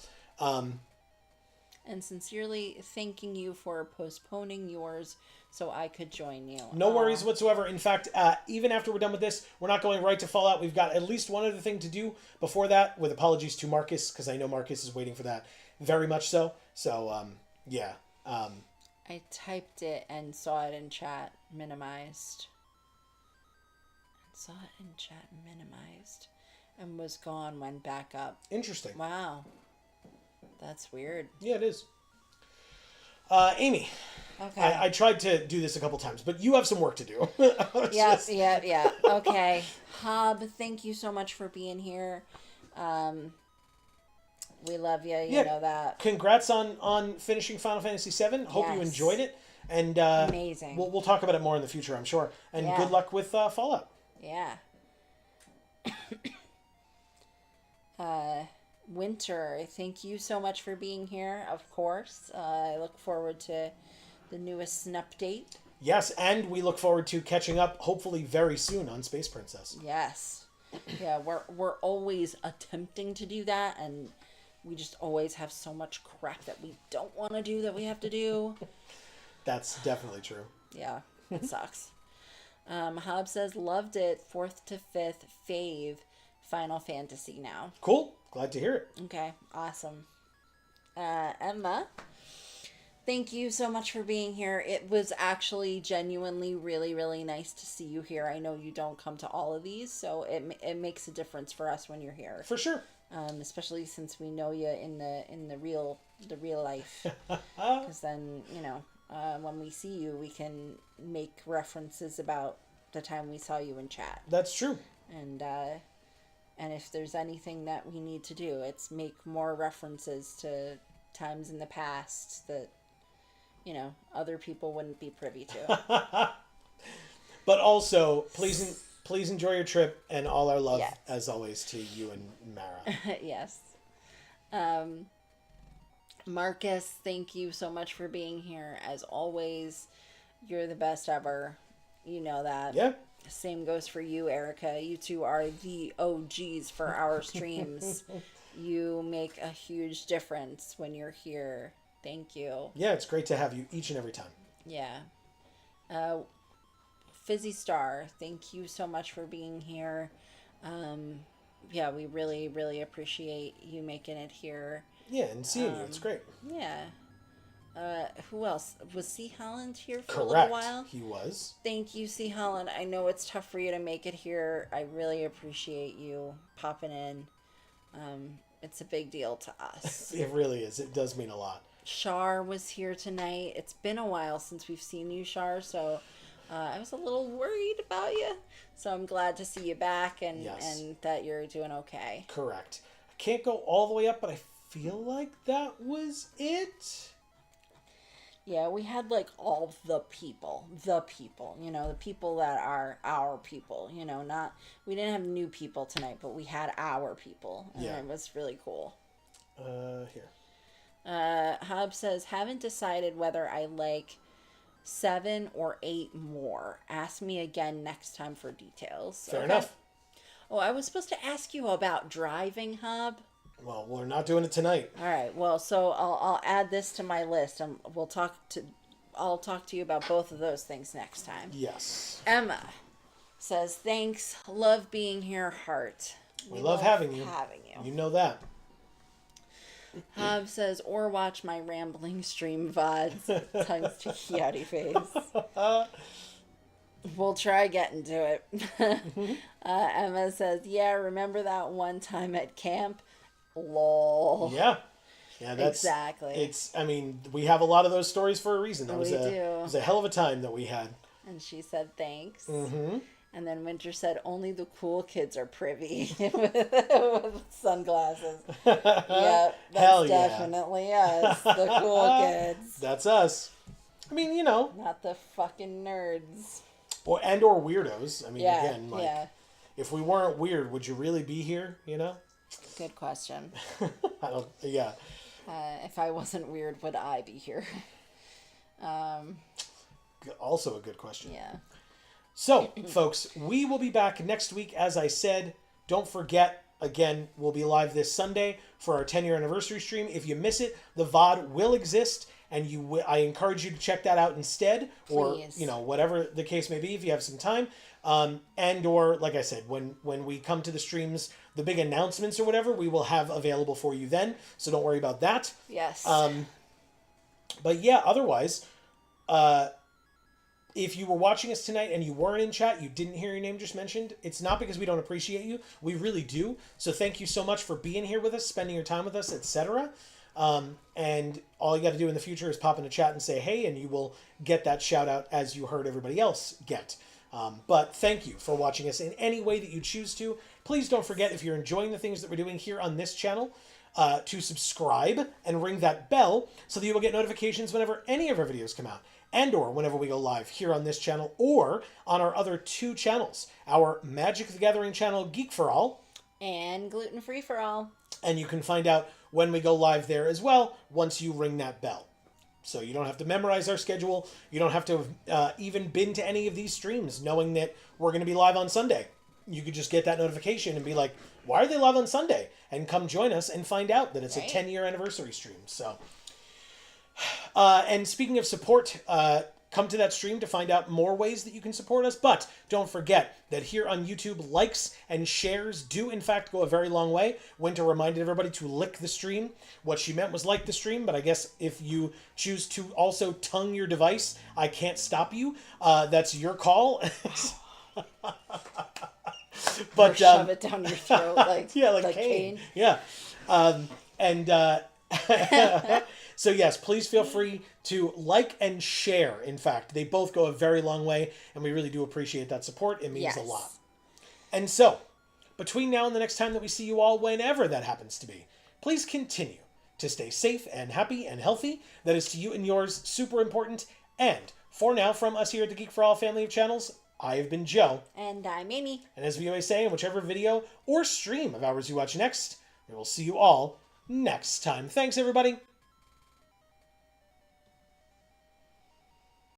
And sincerely thanking you for postponing yours so I could join you. No worries whatsoever. In fact, even after we're done with this, we're not going right to Fallout. We've got at least one other thing to do before that, with apologies to Marcus, because I know Marcus is waiting for that very much so. So, yeah. I typed it and saw it in chat minimized. And was gone when back up. Interesting. Wow. That's weird. Yeah, it is. Amy. Okay. I tried to do this a couple times, but you have some work to do. Yeah. Okay. Hob, thank you so much for being here. We love you. You know that. Congrats on finishing Final Fantasy VII. Hope you enjoyed it. And amazing. We'll talk about it more in the future, I'm sure. And good luck with Fallout. Yeah. Winter, thank you so much for being here, of course. I look forward to the newest update. Yes, and we look forward to catching up, hopefully very soon, on Space Princess. Yes. Yeah, we're always attempting to do that, and we just always have so much crap that we don't want to do that we have to do. That's definitely true. Yeah, it sucks. Hob says, loved it, 4th to 5th fave Final Fantasy now. Cool. Glad to hear it. Okay, awesome. Emma, thank you so much for being here. It was actually genuinely really, really nice to see you here. I know you don't come to all of these, so it makes a difference for us when you're here. For sure. Especially since we know you in the real life. Because then, when we see you, we can make references about the time we saw you in chat. That's true. And if there's anything that we need to do, it's make more references to times in the past that, other people wouldn't be privy to. But also, please enjoy your trip, and all our love, as always, to you and Mara. Yes. Marcus, thank you so much for being here. As always, you're the best ever. You know that. Yeah. Same goes for you, Erica. You two are the OGs for our streams. You make a huge difference when you're here. Thank you. Yeah, it's great to have you each and every time. Yeah. Fizzy Star, thank you so much for being here. Yeah, we really, really appreciate you making it here. Yeah, and seeing you. It's great. Yeah. Who else? Was C. Holland here for Correct. a little while? He was. Thank you, C. Holland. I know it's tough for you to make it here. I really appreciate you popping in. It's a big deal to us. It really is. It does mean a lot. Shar was here tonight. It's been a while since we've seen you, Shar, so I was a little worried about you. So I'm glad to see you back and that you're doing okay. Correct. I can't go all the way up, but I feel like that was it. Yeah, we had like all the people, you know, the people that are our people, you know, not, we didn't have new people tonight, but we had our people, and it was really cool. Here. Hub says, haven't decided whether I like 7 or 8 more. Ask me again next time for details. Fair enough. Oh, I was supposed to ask you about driving, Hub. Well, we're not doing it tonight. All right. Well, so I'll add this to my list, and I'll talk to you about both of those things next time. Yes. Emma says, thanks. Love being here, heart. We love having you. Having you. You know that. Hub says, or watch my rambling stream VODs. Tongue sticky outy face. We'll try getting to it. Emma says, yeah, remember that one time at camp? Lol. Yeah. Yeah, that's exactly. I mean, we have a lot of those stories for a reason. It was a hell of a time that we had. And she said thanks. Mm-hmm. And then Winter said, only the cool kids are privy with sunglasses. Yeah, that's definitely us, the cool kids. That's us. I mean, you know. Not the fucking nerds. Or weirdos. I mean, again, like, if we weren't weird, would you really be here, you know? Good question. Yeah. If I wasn't weird, would I be here? Also a good question. Yeah. So, folks, we will be back next week, as I said. Don't forget, again, we'll be live this Sunday for our 10-year anniversary stream. If you miss it, the VOD will exist, and I encourage you to check that out instead, or Please. You know, whatever the case may be, if you have some time. And or, like I said, when we come to the streams, the big announcements or whatever, we will have available for you then. So don't worry about that. Yes. But yeah, otherwise, if you were watching us tonight and you weren't in chat, you didn't hear your name just mentioned, it's not because we don't appreciate you. We really do. So thank you so much for being here with us, spending your time with us, etc. And all you got to do in the future is pop in a chat and say, hey, and you will get that shout out as you heard everybody else get. But thank you for watching us in any way that you choose to. Please don't forget, if you're enjoying the things that we're doing here on this channel, to subscribe and ring that bell so that you will get notifications whenever any of our videos come out, and or whenever we go live here on this channel or on our other 2 channels, our Magic the Gathering channel, Geek for All, and Gluten Free for All. And you can find out when we go live there as well once you ring that bell. So you don't have to memorize our schedule. You don't have to have even been to any of these streams knowing that we're going to be live on Sunday. You could just get that notification and be like, why are they live on Sunday? And come join us and find out that it's a 10-year anniversary stream. So, and speaking of support, come to that stream to find out more ways that you can support us. But don't forget that here on YouTube, likes and shares do in fact go a very long way. Winter reminded everybody to lick the stream. What she meant was like the stream, but I guess if you choose to also tongue your device, I can't stop you. That's your call. But or shove it down your throat like Kane. Yeah. So yes, please feel free to like and share. In fact, they both go a very long way, and we really do appreciate that support. It means a lot. And so, between now and the next time that we see you all, whenever that happens to be, please continue to stay safe and happy and healthy. That is to you and yours super important. And for now, from us here at the Geek for All family of channels, I have been Joe. And I'm Amy. And as we always say, in whichever video or stream of ours you watch next, we will see you all next time. Thanks, everybody.